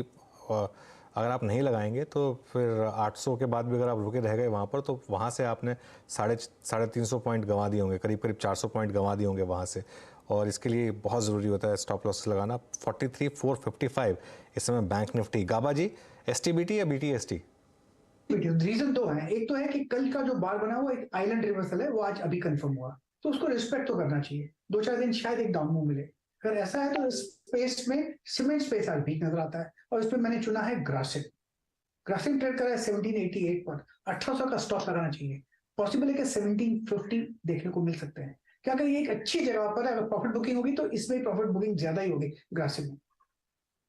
अगर आप नहीं लगाएंगे तो फिर 800 के बाद भी अगर आप रुके रह गए वहाँ पर, तो वहाँ से आपने 350 पॉइंट गंवा दिए होंगे, करीब 400 पॉइंट गंवा दिए होंगे वहाँ से। और इसके लिए बहुत ज़रूरी होता है स्टॉप लॉसेस लगाना। 43,455 इस समय बैंक निफ्टी। गाबा जी, एसटीबीटी या बीटीएसटी? रीजन दो है। एक तो है कि कल का जो बार बना हुआ एक आइलैंड रिवर्सल है, वो आज अभी कंफर्म हुआ, तो उसको रिस्पेक्ट तो करना चाहिए। 2-4 दिन शायद एक डाउन मूव मिले। अगर ऐसा है तो स्पेस में सीमेंट स्पेस आज वीक नजर आता है। और इस पर मैंने चुना है ग्रासिम। ग्रासिम ट्रेड कर रहा है 1788 पर। 1800 का स्टॉप लगाना चाहिए। पॉसिबल है कि 1750 देखने को मिल सकते हैं। क्या अगर ये एक अच्छी जगह पर है, अगर प्रॉफिट बुकिंग होगी तो इसमें प्रॉफिट बुकिंग ज्यादा ही होगी ग्रासिम में।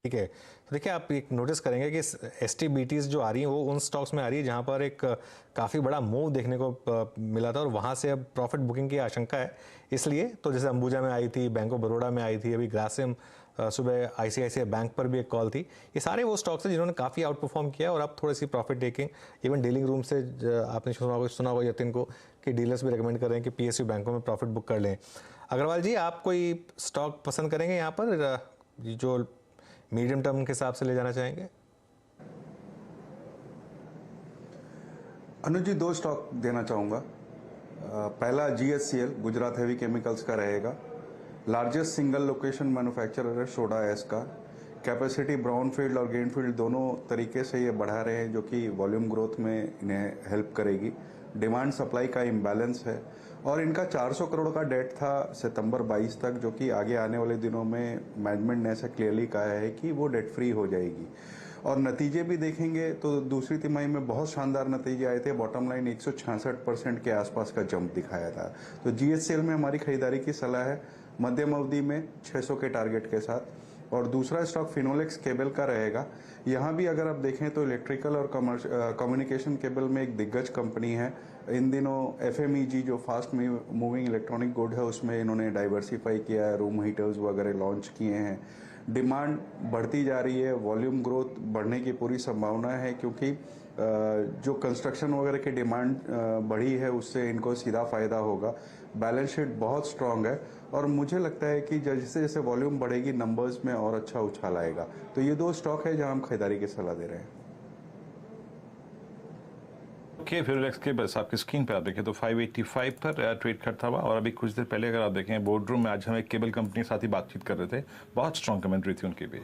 ठीक है, तो देखिए आप एक नोटिस करेंगे कि एसटीबीटीज जो आ रही हैं वो उन स्टॉक्स में आ रही है जहां पर एक काफ़ी बड़ा मूव देखने को मिला था और वहां से अब प्रॉफिट बुकिंग की आशंका है। इसलिए तो जैसे अंबुजा में आई थी, बैंक ऑफ बड़ौदा में आई थी, अभी ग्रासिम, सुबह आईसीआईसीआई बैंक पर भी एक कॉल थी। ये सारे वो स्टॉक्स हैं जिन्होंने काफ़ी आउट परफॉर्म किया और अब थोड़ी सी profit taking, even dealing room से आपने सुना होगा यतिन को कि डीलर्स भी रिकमेंड कर रहे हैं कि पीएसयू बैंकों में प्रॉफिट बुक कर लें। अग्रवाल जी, आप कोई स्टॉक पसंद करेंगे यहाँ पर जो मीडियम टर्म के हिसाब से ले जाना चाहेंगे? अनुज जी, 2 स्टॉक देना चाहूँगा। पहला GHCL, गुजरात हेवी केमिकल्स का रहेगा। लार्जेस्ट सिंगल लोकेशन मैन्युफैक्चरर है सोडा ऐश का। कैपेसिटी ब्राउनफील्ड और ग्रीनफील्ड दोनों तरीके से ये बढ़ा रहे हैं, जो कि वॉल्यूम ग्रोथ में इन्हें हेल्प करेगी। डिमांड सप्लाई का इम्बैलेंस है और इनका 400 करोड़ का डेट था सितंबर 22 तक, जो कि आगे आने वाले दिनों में मैनेजमेंट ने ऐसा क्लियरली कहा है कि वो डेट फ्री हो जाएगी। और नतीजे भी देखेंगे तो दूसरी तिमाही में बहुत शानदार नतीजे आए थे। बॉटम लाइन 166% के आसपास का जंप दिखाया था। तो GHCL में हमारी खरीदारी की सलाह है मध्यम अवधि में 600 के टारगेट के साथ। और दूसरा स्टॉक फिनोलेक्स केबल का रहेगा। यहाँ भी अगर आप देखें तो इलेक्ट्रिकल और कम्युनिकेशन केबल में एक दिग्गज कंपनी है। इन दिनों FMEG जो फास्ट मूविंग इलेक्ट्रॉनिक गुड है उसमें इन्होंने डाइवर्सिफाई किया है, रूम हीटर्स वगैरह लॉन्च किए हैं। डिमांड बढ़ती जा रही है, वॉल्यूम ग्रोथ बढ़ने की पूरी संभावना है, क्योंकि जो कंस्ट्रक्शन वगैरह की डिमांड बढ़ी है उससे इनको सीधा फायदा होगा। बैलेंस शीट बहुत स्ट्रांग है और मुझे लगता है कि जैसे जैसे वॉल्यूम बढ़ेगी नंबर्स में और अच्छा उछाल आएगा। तो ये 2 स्टॉक है जहां हम खरीदारी की सलाह दे रहे हैं। ओके, फिनोलेक्स के बस आपकी स्क्रीन पे आप देखें तो 585 पर ट्रेड करता हुआ। और अभी कुछ देर पहले अगर आप देखें बोर्ड रूम में आज हम एक केबल कंपनी के साथ ही बातचीत कर रहे थे, बहुत स्ट्रॉन्ग कमेंट्री थी उनकी भी।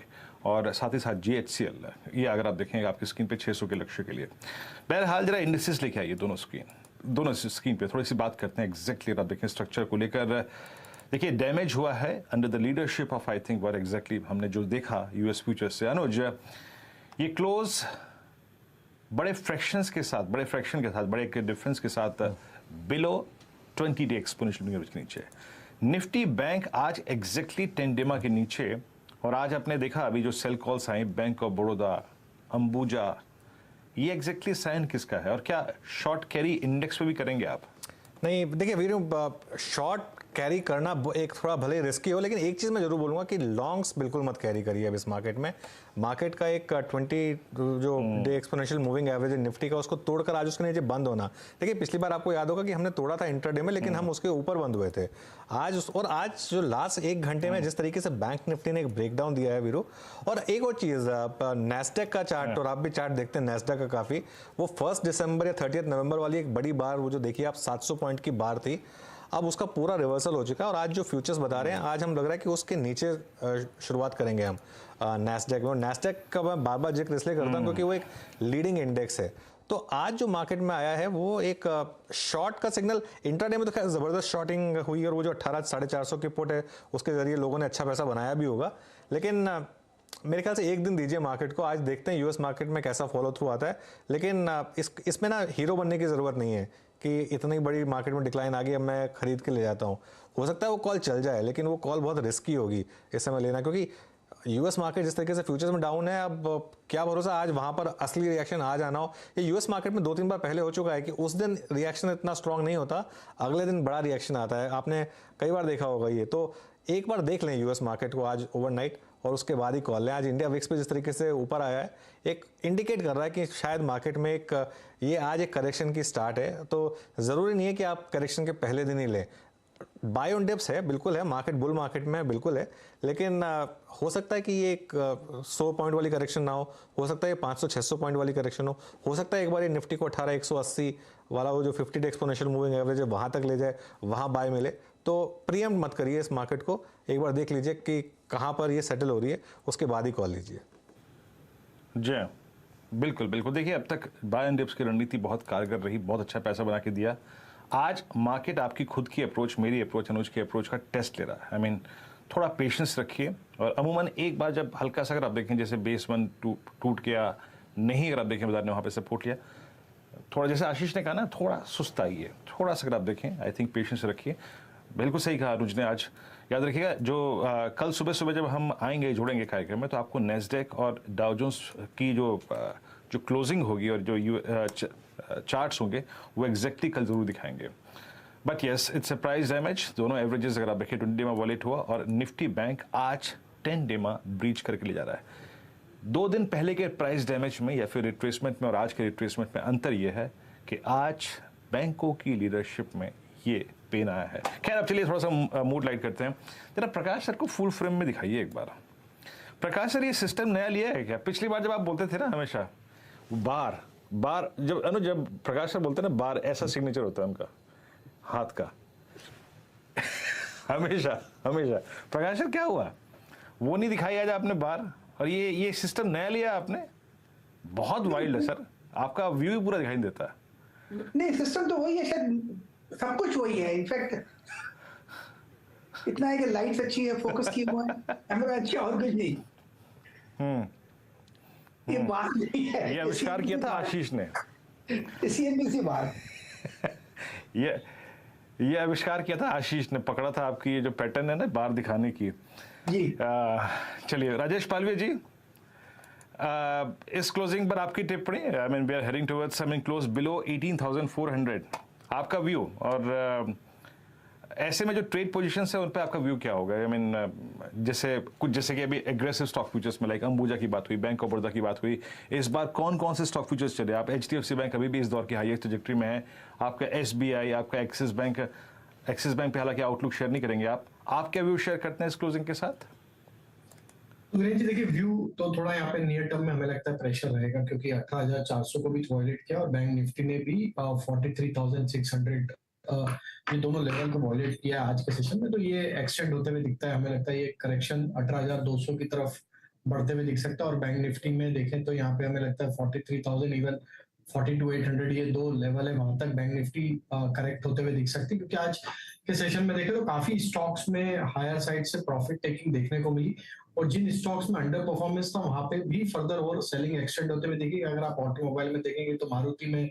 और साथ ही साथ GHCL, ये अगर आप देखें आपकी स्क्रीन पे 600 के लक्ष्य के लिए। बहरहाल जरा इंडिसेस लेके आइए दोनों स्क्रीन पे थोड़ी सी बात करते हैं एग्जैक्टली। आप देखें स्ट्रक्चर को लेकर, देखिए डैमेज हुआ है under the leadership of I think were exactly हमने जो देखा यूएस फ्यूचर्स से। अनुज, ये क्लोज बड़े फ्रैक्शन के साथ, बड़े डिफरेंस के साथ below 20 day exponential moving average के नीचे। निफ्टी बैंक आज एग्जैक्टली 10 डेमा के नीचे। और आज आपने देखा अभी जो सेल कॉल्स आई बैंक ऑफ बड़ौदा, अंबुजा, ये एग्जैक्टली साइन किसका है? और क्या शॉर्ट कैरी इंडेक्स पे भी करेंगे आप? नहीं, देखिए वीरू, शॉर्ट कैरी करना एक थोड़ा भले रिस्की हो, लेकिन एक चीज़ मैं जरूर बोलूँगा कि लॉन्ग्स बिल्कुल मत कैरी करिए अब इस मार्केट में। मार्केट का एक 20 जो day exponential moving average Nifty का, उसको तोड़कर आज उसके नीचे बंद होना। देखिए पिछली बार आपको याद होगा कि हमने तोड़ा था इंट्राडे में, लेकिन हम उसके ऊपर बंद हुए थे। आज जो लास्ट 1 घंटे में जिस तरीके से बैंक निफ्टी ने एक ब्रेकडाउन दिया है वीरू। और एक और चीज़, नैस्डैक का चार्ट, और आप भी चार्ट देखते हैं नैस्डैक का काफ़ी, वो 1 दिसंबर या 30 नवंबर वाली एक बड़ी बार, वो जो देखिए आप 700 पॉइंट की बार थी, अब उसका पूरा रिवर्सल हो चुका है। और आज जो फ्यूचर्स बता रहे हैं, आज हम लग रहा है कि उसके नीचे शुरुआत करेंगे हम नैस्डैक में। और नैस्डैक का मैं बार बार जिक्र इसलिए करता हूँ क्योंकि वो एक लीडिंग इंडेक्स है। तो आज जो मार्केट में आया है वो एक शॉर्ट का सिग्नल। इंट्राडे में तो खैर ज़बरदस्त शॉर्टिंग हुई और वो जो 18 450 की पुट है उसके जरिए लोगों ने अच्छा पैसा बनाया भी होगा। लेकिन मेरे ख्याल से एक दिन दीजिए मार्केट को, आज देखते हैं यूएस मार्केट में कैसा फॉलो थ्रू आता है। लेकिन इसमें ना हीरो बनने की ज़रूरत नहीं है कि इतनी बड़ी मार्केट में डिक्लाइन आ गई अब मैं खरीद के ले जाता हूँ। हो सकता है वो कॉल चल जाए, लेकिन वो कॉल बहुत रिस्की होगी इस समय लेना, क्योंकि यूएस मार्केट जिस तरीके से फ्यूचर्स में डाउन है, अब क्या भरोसा आज वहाँ पर असली रिएक्शन आज आना हो। ये यूएस मार्केट में 2-3 बार पहले हो चुका है कि उस दिन रिएक्शन इतना स्ट्रांग नहीं होता, अगले दिन बड़ा रिएक्शन आता है। आपने कई बार देखा होगा ये। तो एक बार देख लें यूएस मार्केट को आज ओवरनाइट, और उसके बाद ही कॉल लें। आज इंडिया विक्स पे जिस तरीके से ऊपर आया है, एक इंडिकेट कर रहा है कि शायद मार्केट में ये आज एक करेक्शन की स्टार्ट है। तो ज़रूरी नहीं है कि आप करेक्शन के पहले दिन ही लें। बाय ऑन डिप्स है, बिल्कुल है, मार्केट बुल मार्केट में बिल्कुल है, लेकिन हो सकता है कि ये एक 100 पॉइंट वाली करेक्शन ना हो सकता है 500-600 पॉइंट वाली करेक्शन हो सकता है एक बार ये निफ्टी को 18,180 वाला वो जो 50 डे एक्सपोनेंशियल मूविंग एवरेज है वहाँ तक ले जाए, वहाँ बाय मिले। तो प्रीएम्प्ट मत करिए इस मार्केट को, एक बार देख लीजिए कि कहाँ पर ये सेटल हो रही है, उसके बाद ही कॉल लीजिए। जी बिल्कुल बिल्कुल। देखिए अब तक बाय एंड डिप्स की रणनीति बहुत कारगर रही, बहुत अच्छा पैसा बना के दिया। आज मार्केट आपकी खुद की अप्रोच, मेरी अप्रोच, अनुज की अप्रोच का टेस्ट ले रहा है। आई मीन थोड़ा पेशेंस रखिए, और अमूमन एक बार जब हल्का सा अगर आप देखें जैसे बेस 1 टूट गया नहीं, अगर आप देखें बाजार ने वहाँ पे सपोर्ट लिया, थोड़ा जैसे आशीष ने कहा ना, थोड़ा सुस्त आई है, थोड़ा सा अगर आप देखें, आई थिंक पेशेंस रखिए। बिल्कुल सही कहा अनुज ने। आज याद रखिएगा जो कल सुबह सुबह जब हम आएंगे जुड़ेंगे कार्यक्रम में, तो आपको नेस्डेक और डाउ जोन्स की जो क्लोजिंग होगी और जो चार्ट्स होंगे वो एग्जैक्टली कल जरूर दिखाएंगे। But yes, it's a price damage. दोनों एवरेजेस अगर आप देखें 20 डे में वॉलेट हुआ, और निफ्टी बैंक आज 10 डे में ब्रीच करके ले जा रहा है। 2 दिन पहले के प्राइस डैमेज में या फिर रिट्रेसमेंट में और आज के रिट्रेसमेंट में अंतर यह है कि आज बैंकों की लीडरशिप में ये पेन आया है। खैर अब चलिए थोड़ा सा मूड लाइट करते हैं। जरा प्रकाश सर को फुल फ्रेम में दिखाइए एक बार। प्रकाश सर, ये सिस्टम नया लिया है क्या? पिछली बार जब आप बोलते थे ना हमेशा बार जब प्रकाश सर बोलते हैं ना बार, ऐसा सिग्नेचर होता है उनका हाथ का हमेशा प्रकाश सर क्या हुआ, वो नहीं दिखाई आज आपने बार, और ये सिस्टम नया लिया आपने? बहुत वाइल्ड है सर, आपका व्यू ही पूरा दिखाई देता है। नहीं, सिस्टम तो वही है, शायद सब कुछ वही है। इनफैक्ट इतना है कि लाइट्स अच्छी है, फोकस की हुआ है, कैमरा अच्छा, और कुछ नहीं। ये बात नहीं है, ये आविष्कार किया था आशीष ने, सीएनबीसी बार ये आविष्कार किया था आशीष ने, पकड़ा था आपकी ये जो पैटर्न है ना बार दिखाने की जी। चलिए राजेश पालवे जी, इस क्लोजिंग पर आपकी टिप्पणी। I mean we are heading towards, I mean close below 18,400, आपका व्यू, और ऐसे में जो ट्रेड पोजीशंस है उन पे आपका व्यू क्या होगा? आई मीन जैसे कि अभी एग्रेसिव स्टॉक फ्यूचर्स में लाइक अंबुजा की बात हुई, बैंक ऑफ बड़ौदा की बात हुई, इस बार कौन कौन से स्टॉक फ्यूचर्स चले? आप एचडीएफसी बैंक अभी भी इस दौर की हाईएस्ट ट्रैजेक्टरी में है, आपका एसबीआई, आपका एक्सिस बैंक पे हालांकि आउटलुक शेयर नहीं करेंगे आप क्या व्यू शेयर करते हैं इस क्लोजिंग के साथ? जी देखिए, व्यू तो थोड़ा यहाँ पे नियर टर्म में हमें लगता है प्रेशर रहेगा, क्योंकि 18,400 को भी वॉलेट किया और बैंक निफ्टी ने भी 43,600 ये दोनों लेवल को वॉलेट किया आज के सेशन में। तो ये एक्सटेंड होते हुए दिखता है, हमें लगता है ये करेक्शन 18,200 की तरफ बढ़ते हुए दिख सकता है। और बैंक निफ्टी में देखें तो यहाँ पे हमें लगता है 43,000 इवन 42,800 ये 2 लेवल है, वहां तक बैंक निफ्टी करेक्ट होते हुए दिख सकती है। क्योंकि आज के सेशन में देखें तो काफी स्टॉक्स में हायर साइड से प्रॉफिट टेकिंग देखने को मिली, और जिन स्टॉक्स में अंडर परफॉर्मेंस था वहां पे भी फर्दर और सेलिंग एक्सटेंड होते हुए देखिए। अगर आप ऑटोमोबाइल में देखेंगे तो मारुति में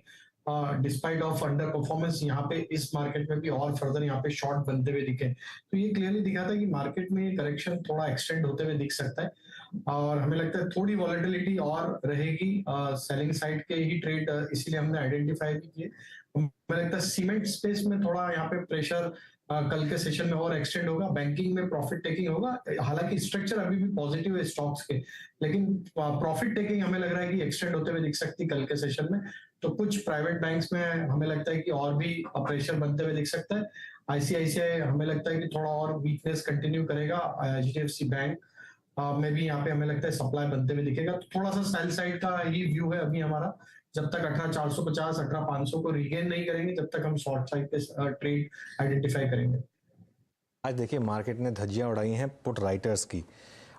डिस्पाइट ऑफ अंडर परफॉर्मेंस यहाँ पे इस मार्केट में भी और फर्दर यहाँ पे शॉर्ट बनते हुए दिखे। तो ये क्लियरली दिखाता है कि मार्केट में करेक्शन थोड़ा एक्सटेंड होते हुए दिख सकता है, और हमें लगता है थोड़ी वॉलेटिलिटी और रहेगी सेलिंग साइड के ही ट्रेड, इसीलिए हमने आइडेंटिफाई भी किए। हमें लगता है सीमेंट स्पेस में थोड़ा यहाँ पे प्रेशर कल के सेशन में और एक्सटेंड होगा, बैंकिंग में प्रॉफिट टेकिंग होगा। हालांकि स्ट्रक्चर अभी भी पॉजिटिव है स्टॉक्स के, लेकिन प्रॉफिट टेकिंग हमें लग रहा है कि एक्सटेंड होते हुए दिख सकती है कल के सेशन में। तो कुछ प्राइवेट बैंक्स में हमें लगता है कि और भी प्रेशर बनते हुए दिख सकता है। आईसीआईसीआई हमें लगता है कि थोड़ा और वीकनेस कंटिन्यू करेगा। एचडीएफसी बैंक में भी यहाँ पे हमें लगता है सप्लाई बनते हुए दिखेगा। तो थोड़ा सा सेल साइड का ही व्यू है अभी हमारा। जब तक 18,450 18,500 को रिगेन नहीं करेंगे तब तक हम शॉर्ट साइड पे ट्रेड आइडेंटिफाई करेंगे। आज देखिए मार्केट ने धज्जियां उड़ाई हैं पुट राइटर्स की।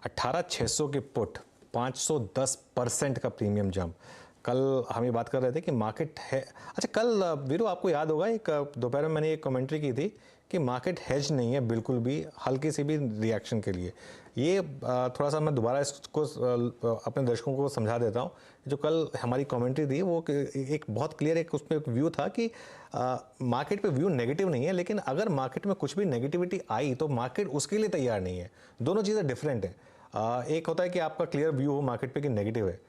18,600 के पुट 510% का प्रीमियम जंप। कल हम ये बात कर रहे थे कि मार्केट है, अच्छा कल वीरू आपको याद होगा एक दोपहर में मैंने एक कमेंट्री की थी कि मार्केट हेज नहीं है बिल्कुल भी, हल्की सी भी रिएक्शन के लिए। ये थोड़ा सा मैं दोबारा इसको अपने दर्शकों को समझा देता हूँ। जो कल हमारी कमेंट्री थी वो एक बहुत क्लियर एक उसमें एक व्यू था कि मार्केट पे व्यू नेगेटिव नहीं है, लेकिन अगर मार्केट में कुछ भी नेगेटिविटी आई तो मार्केट उसके लिए तैयार नहीं है। दोनों चीज़ें डिफरेंट है। एक होता है कि आपका क्लियर व्यू हो मार्केट पे कि नेगेटिव है,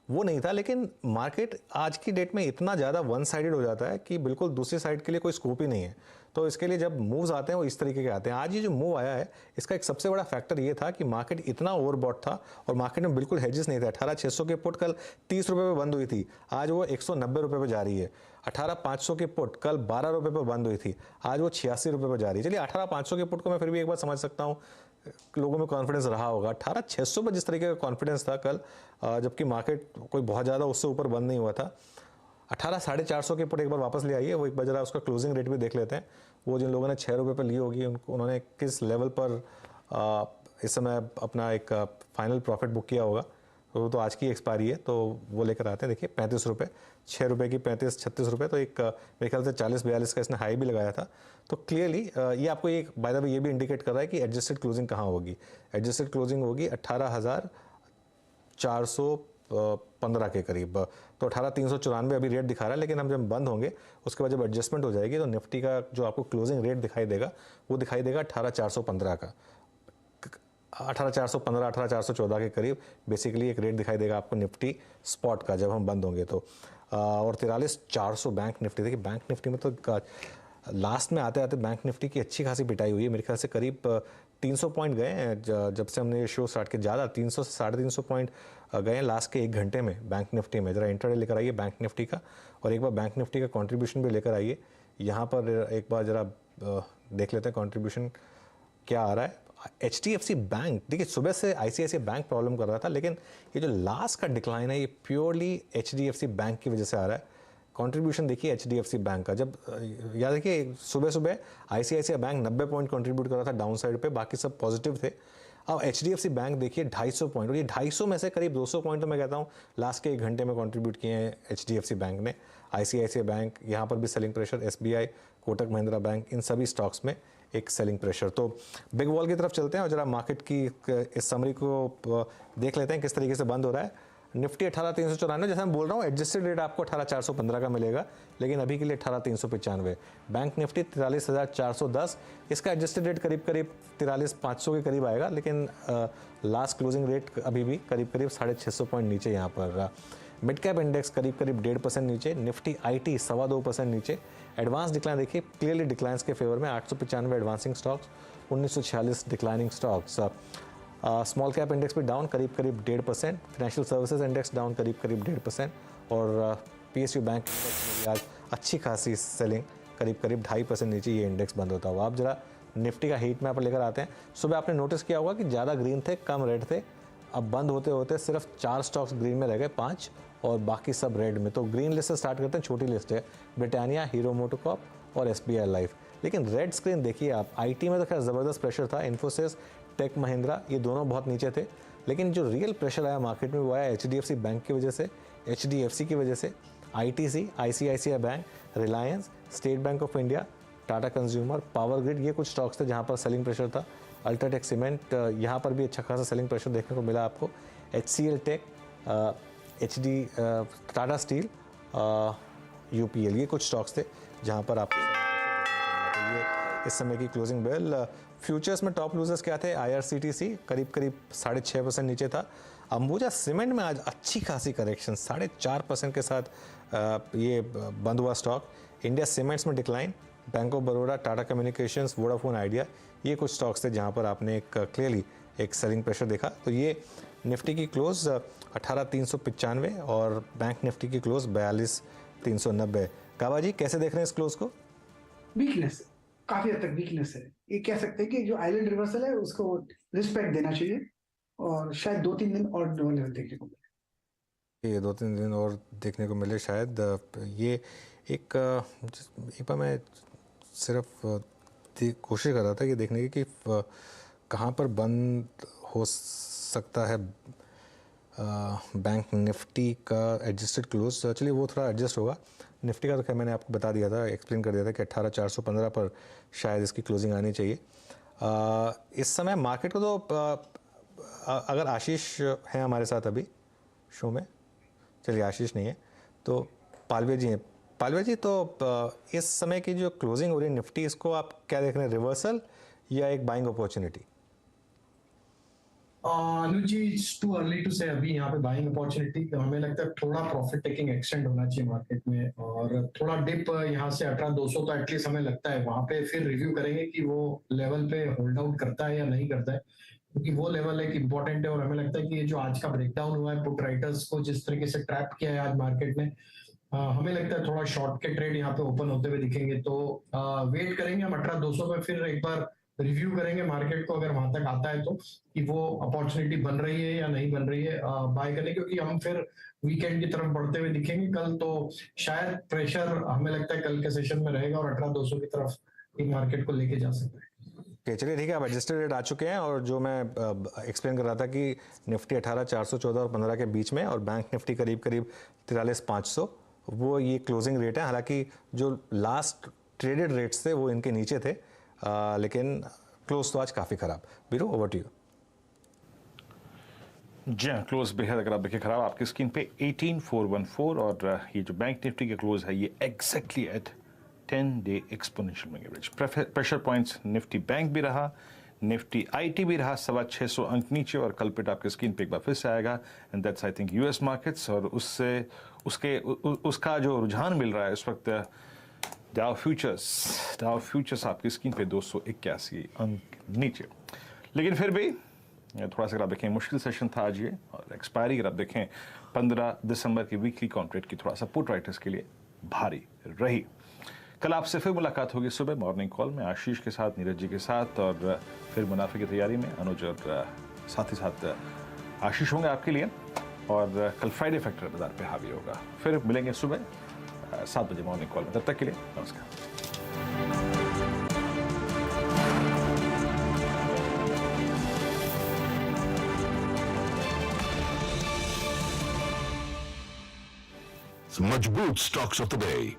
वो नहीं था। लेकिन मार्केट आज की डेट में इतना ज़्यादा वन साइडेड हो जाता है कि बिल्कुल दूसरी साइड के लिए कोई स्कोप ही नहीं है। तो इसके लिए जब मूव्स आते हैं वो इस तरीके के आते हैं। आज ये जो मूव आया है इसका एक सबसे बड़ा फैक्टर ये था कि मार्केट इतना ओवरबॉट था और मार्केट में बिल्कुल हेजेस नहीं थे। 18,600 की पुट कल 30 रुपये पे बंद हुई थी, आज वो 190 रुपये पे जा रही है। 18,500 की पुट कल 12 रुपये पे बंद हुई थी, आज वो 86 रुपये पे जा रही है। चलिए 18,500 की पुट को मैं फिर भी एक बार समझ सकता हूँ, लोगों में कॉन्फिडेंस रहा होगा। 18,600 पर जिस तरीके का कॉन्फिडेंस था कल, जबकि मार्केट कोई बहुत ज़्यादा उससे ऊपर बंद नहीं हुआ था। 18,450 के पुट एक बार वापस ले आइए, वो एक बार जरा उसका क्लोजिंग रेट भी देख लेते हैं। वो जिन लोगों ने 6 रुपये पर ली होगी उन्होंने किस लेवल पर इस समय अपना एक फाइनल प्रॉफिट बुक किया होगा। वो तो आज की एक्सपायरी है तो वो लेकर आते हैं। देखिए 35 रुपये, 6 रुपये की 35-36 रुपये, तो एक मेरे ख्याल से 40-42 का इसने हाई भी लगाया था। तो क्लियरली ये आपको एक बाय द वे ये भी इंडिकेट कर रहा है कि एडजस्टेड क्लोजिंग कहाँ होगी। एडजस्टेड क्लोजिंग होगी 18,415 के करीब। तो 18,394 अभी रेट दिखा रहा है, लेकिन हम जब बंद होंगे उसके बाद जब एडजस्टमेंट हो जाएगी तो निफ्टी का जो आपको क्लोजिंग रेट दिखाई देगा वो दिखाई देगा 18,415 का। 18,415 18,414 के करीब बेसिकली एक रेट दिखाई देगा आपको निफ्टी स्पॉट का जब हम बंद होंगे तो। और 43,400 बैंक निफ्टी। देखिए बैंक निफ्टी में तो लास्ट में आते आते बैंक निफ्टी की अच्छी खासी पिटाई हुई है। मेरे ख्याल से करीब 300 पॉइंट गए हैं जब से हमने ये शो स्टार्ट किया। ज़्यादा 300 से 350 पॉइंट गए हैं लास्ट के 1 घंटे में बैंक निफ्टी में। ज़रा इंट्राडे लेकर आइए बैंक निफ्टी का, और एक बार बैंक निफ्टी का कंट्रीब्यूशन भी लेकर आइए। यहाँ पर एक बार ज़रा देख लेते हैं कंट्रीब्यूशन क्या आ रहा है। HDFC बैंक, देखिए सुबह से ICICI बैंक प्रॉब्लम कर रहा था, लेकिन ये जो लास्ट का डिक्लाइन है ये प्योरली HDFC बैंक की वजह से आ रहा है। कंट्रीब्यूशन देखिए HDFC बैंक का, जब याद रखिए सुबह सुबह ICICI बैंक 90 पॉइंट कंट्रीब्यूट कर रहा था डाउन साइड पे, बाकी सब पॉजिटिव थे। अब HDFC बैंक देखिए 250 पॉइंट, और ये 250 में से करीब 200 पॉइंट तो मैं कहता हूँ लास्ट के 1 घंटे में कंट्रीब्यूट किए हैं HDFC बैंक ने। ICICI बैंक, यहाँ पर भी selling pressure, SBI, Kotak Mahindra Bank, इन सभी स्टॉक्स में एक सेलिंग प्रेशर। तो बिग वॉल की तरफ चलते हैं और जरा मार्केट की इस समरी को देख लेते हैं किस तरीके से बंद हो रहा है। निफ्टी 18,394, जैसे मैं बोल रहा हूँ एडजस्टेड रेट आपको 18,415 का मिलेगा, लेकिन अभी के लिए 18,395। बैंक निफ्टी 43,410, इसका एडजस्टेड रेट करीब 43,500 के करीब आएगा, लेकिन लास्ट क्लोजिंग रेट अभी भी करीब 650 पॉइंट नीचे यहाँ पर। मिड कैप इंडेक्स करीब 1.5% नीचे, निफ्टी IT 2.25% नीचे। एडवांस डिक्लाइन देखिए क्लियरली डिक्लाइंस के फेवर में, 895 advancing stocks, 1946 declining stocks. Small cap index भी डाउन करीब 1.5%, फाइनेंशियल सर्विसेज इंडेक्स डाउन करीब 1.5%, और PSU बैंक आज अच्छी खासी सेलिंग करीब 2.5% नीचे ये इंडेक्स बंद होता हुआ। आप जरा निफ्टी का हीट मैप लेकर आते हैं। सुबह आपने नोटिस किया होगा कि ज़्यादा ग्रीन थे कम रेड थे, अब बंद होते होते सिर्फ 4 स्टॉक्स ग्रीन में रह गए, 5, और बाकी सब रेड में। तो ग्रीन लिस्ट से स्टार्ट करते हैं, छोटी लिस्ट है, ब्रिटानिया, हीरो मोटोकॉर्प और SBI लाइफ। लेकिन रेड स्क्रीन देखिए आप, IT में तो खैर ज़बरदस्त प्रेशर था, इन्फोसिस, टेक महिंद्रा, ये दोनों बहुत नीचे थे, लेकिन जो रियल प्रेशर आया मार्केट में वो आया HDFC बैंक की वजह से, HDFC की वजह से, ITC, ICICI bank, Reliance, state bank of India, Tata consumer, power grid, ये कुछ स्टॉक्स थे जहाँ पर सेलिंग प्रेशर था। अल्ट्राटेक सीमेंट, यहाँ पर भी अच्छा खासा सेलिंग प्रेशर देखने को मिला आपको। HCL tech, Tata steel, UPL, ये कुछ स्टॉक्स थे जहाँ पर आपको ये इस समय की क्लोजिंग बेल। फ्यूचर्स में टॉप लूजर्स क्या थे? IRCTC करीब 6.5% नीचे था। अंबुजा सीमेंट में आज अच्छी खासी करेक्शन, 4.5% के साथ ये बंद हुआ स्टॉक। इंडिया सीमेंट्स में decline, bank of Baroda, Tata communications, Vodafone idea, ये कुछ स्टॉक्स थे जहां पर आपने एक क्लियरली एक सेलिंग प्रेशर देखा। तो ये निफ्टी की क्लोज 18,395 और बैंक निफ्टी की क्लोज 42,390। काबा जी कैसे देख रहे हैं इस क्लोज को? वीकनेस, काफी हद तक वीकनेस है। ये कह सकते हैं कि जो आइलैंड रिवर्सल है उसको रिस्पेक्ट देना चाहिए, और शायद 2-3 दिन और लेवल देखने को मिले। ये 2-3 दिन और देखने को मिले शायद। ये एक बार मैं सिर्फ कोशिश कर रहा था कि देखने की कि कहाँ पर बंद हो सकता है बैंक निफ्टी का एडजस्टेड क्लोज। चलिए वो थोड़ा एडजस्ट होगा। निफ्टी का तो खैर मैंने आपको बता दिया था, एक्सप्लेन कर दिया था कि 18,415 पर शायद इसकी क्लोजिंग आनी चाहिए। इस समय मार्केट को तो अगर आशीष हैं हमारे साथ अभी शो में, चलिए आशीष नहीं है तो पालवे जी हैं। पालवे जी, तो इस समय की जो क्लोजिंग हो रही है निफ्टी, इसको आप क्या देख रहे हैं, रिवर्सल या एक buying opportunity? Anuj ji, it's too early to say अभी यहाँ पे बाइंग अपॉर्चुनिटी। हमें लगता है थोड़ा प्रॉफिट टेकिंग एक्सटेंड होना चाहिए मार्केट में, और थोड़ा डिप यहाँ से 18,200 तो एटलीस्ट हमें लगता है वहां पे फिर रिव्यू करेंगे कि वो लेवल पे होल्ड आउट करता है या नहीं करता है, क्योंकि वो लेवल एक इंपॉर्टेंट है। और हमें लगता है कि ये जो आज का ब्रेकडाउन हुआ है, पुट राइटर्स को जिस तरीके से ट्रैप किया है आज मार्केट ने, हमें लगता है थोड़ा शॉर्ट के ट्रेड यहाँ पे ओपन होते हुए दिखेंगे। तो वेट करेंगे हम 18,200 पे, फिर एक बार रिव्यू करेंगे मार्केट को, अगर वहां तक आता है तो, कि वो अपॉर्चुनिटी बन रही है या नहीं बन रही है बाय करने, क्योंकि हम फिर वीकेंड की तरफ बढ़ते हुए दिखेंगे कल। तो शायद प्रेशर हमें लगता है कल के सेशन में रहेगा और 18,200 की तरफ मार्केट को लेके जा सकता है। चलिए ठीक है, अब एडजस्टेड रेट आ चुके हैं, और जो मैं एक्सप्लेन कर रहा था कि निफ्टी 18,414 और 15 के बीच में, और बैंक निफ्टी करीब करीब 43,500, वो ये क्लोजिंग रेट है। हालांकि जो लास्ट ट्रेडेड रेट्स थे वो इनके नीचे थे, लेकिन क्लोज तो आज काफ़ी खराब। Biru, over to you. जी हाँ, क्लोज बेहद अगर आप देखिए खराब आपकी स्क्रीन पे 18,414, और ये जो बैंक निफ्टी के क्लोज है ये exactly at 10-day exponential moving average. Pressure points Nifty bank भी रहा, निफ्टी आईटी भी रहा 625 अंक नीचे, और कल पिट आपके स्क्रीन पे एक बार फिर से आएगा, and that's I think US markets. और उसका जो रुझान मिल रहा है इस वक्त, डाउ फ्यूचर्स आपकी स्क्रीन पे 281 अंक नीचे। लेकिन फिर भी थोड़ा सा अगर आप देखें मुश्किल सेशन था आज ये, और एक्सपायरी अगर आप देखें 15 दिसंबर की वीकली कॉन्ट्रैक्ट की थोड़ा सा पुट राइटर्स के लिए भारी रही। कल आपसे फिर मुलाकात होगी सुबह मॉर्निंग कॉल में आशीष के साथ, नीरज जी के साथ, और फिर मुनाफे की तैयारी में अनुज और साथ ही साथ आशीष होंगे आपके लिए, और कल फ्राइडे फैक्टर बाजार पे हावी होगा। फिर मिलेंगे सुबह 7 बजे मॉर्निंग कॉल में, तब तक के लिए नमस्कार। मजबूत स्टॉक्स ऑफ द डे।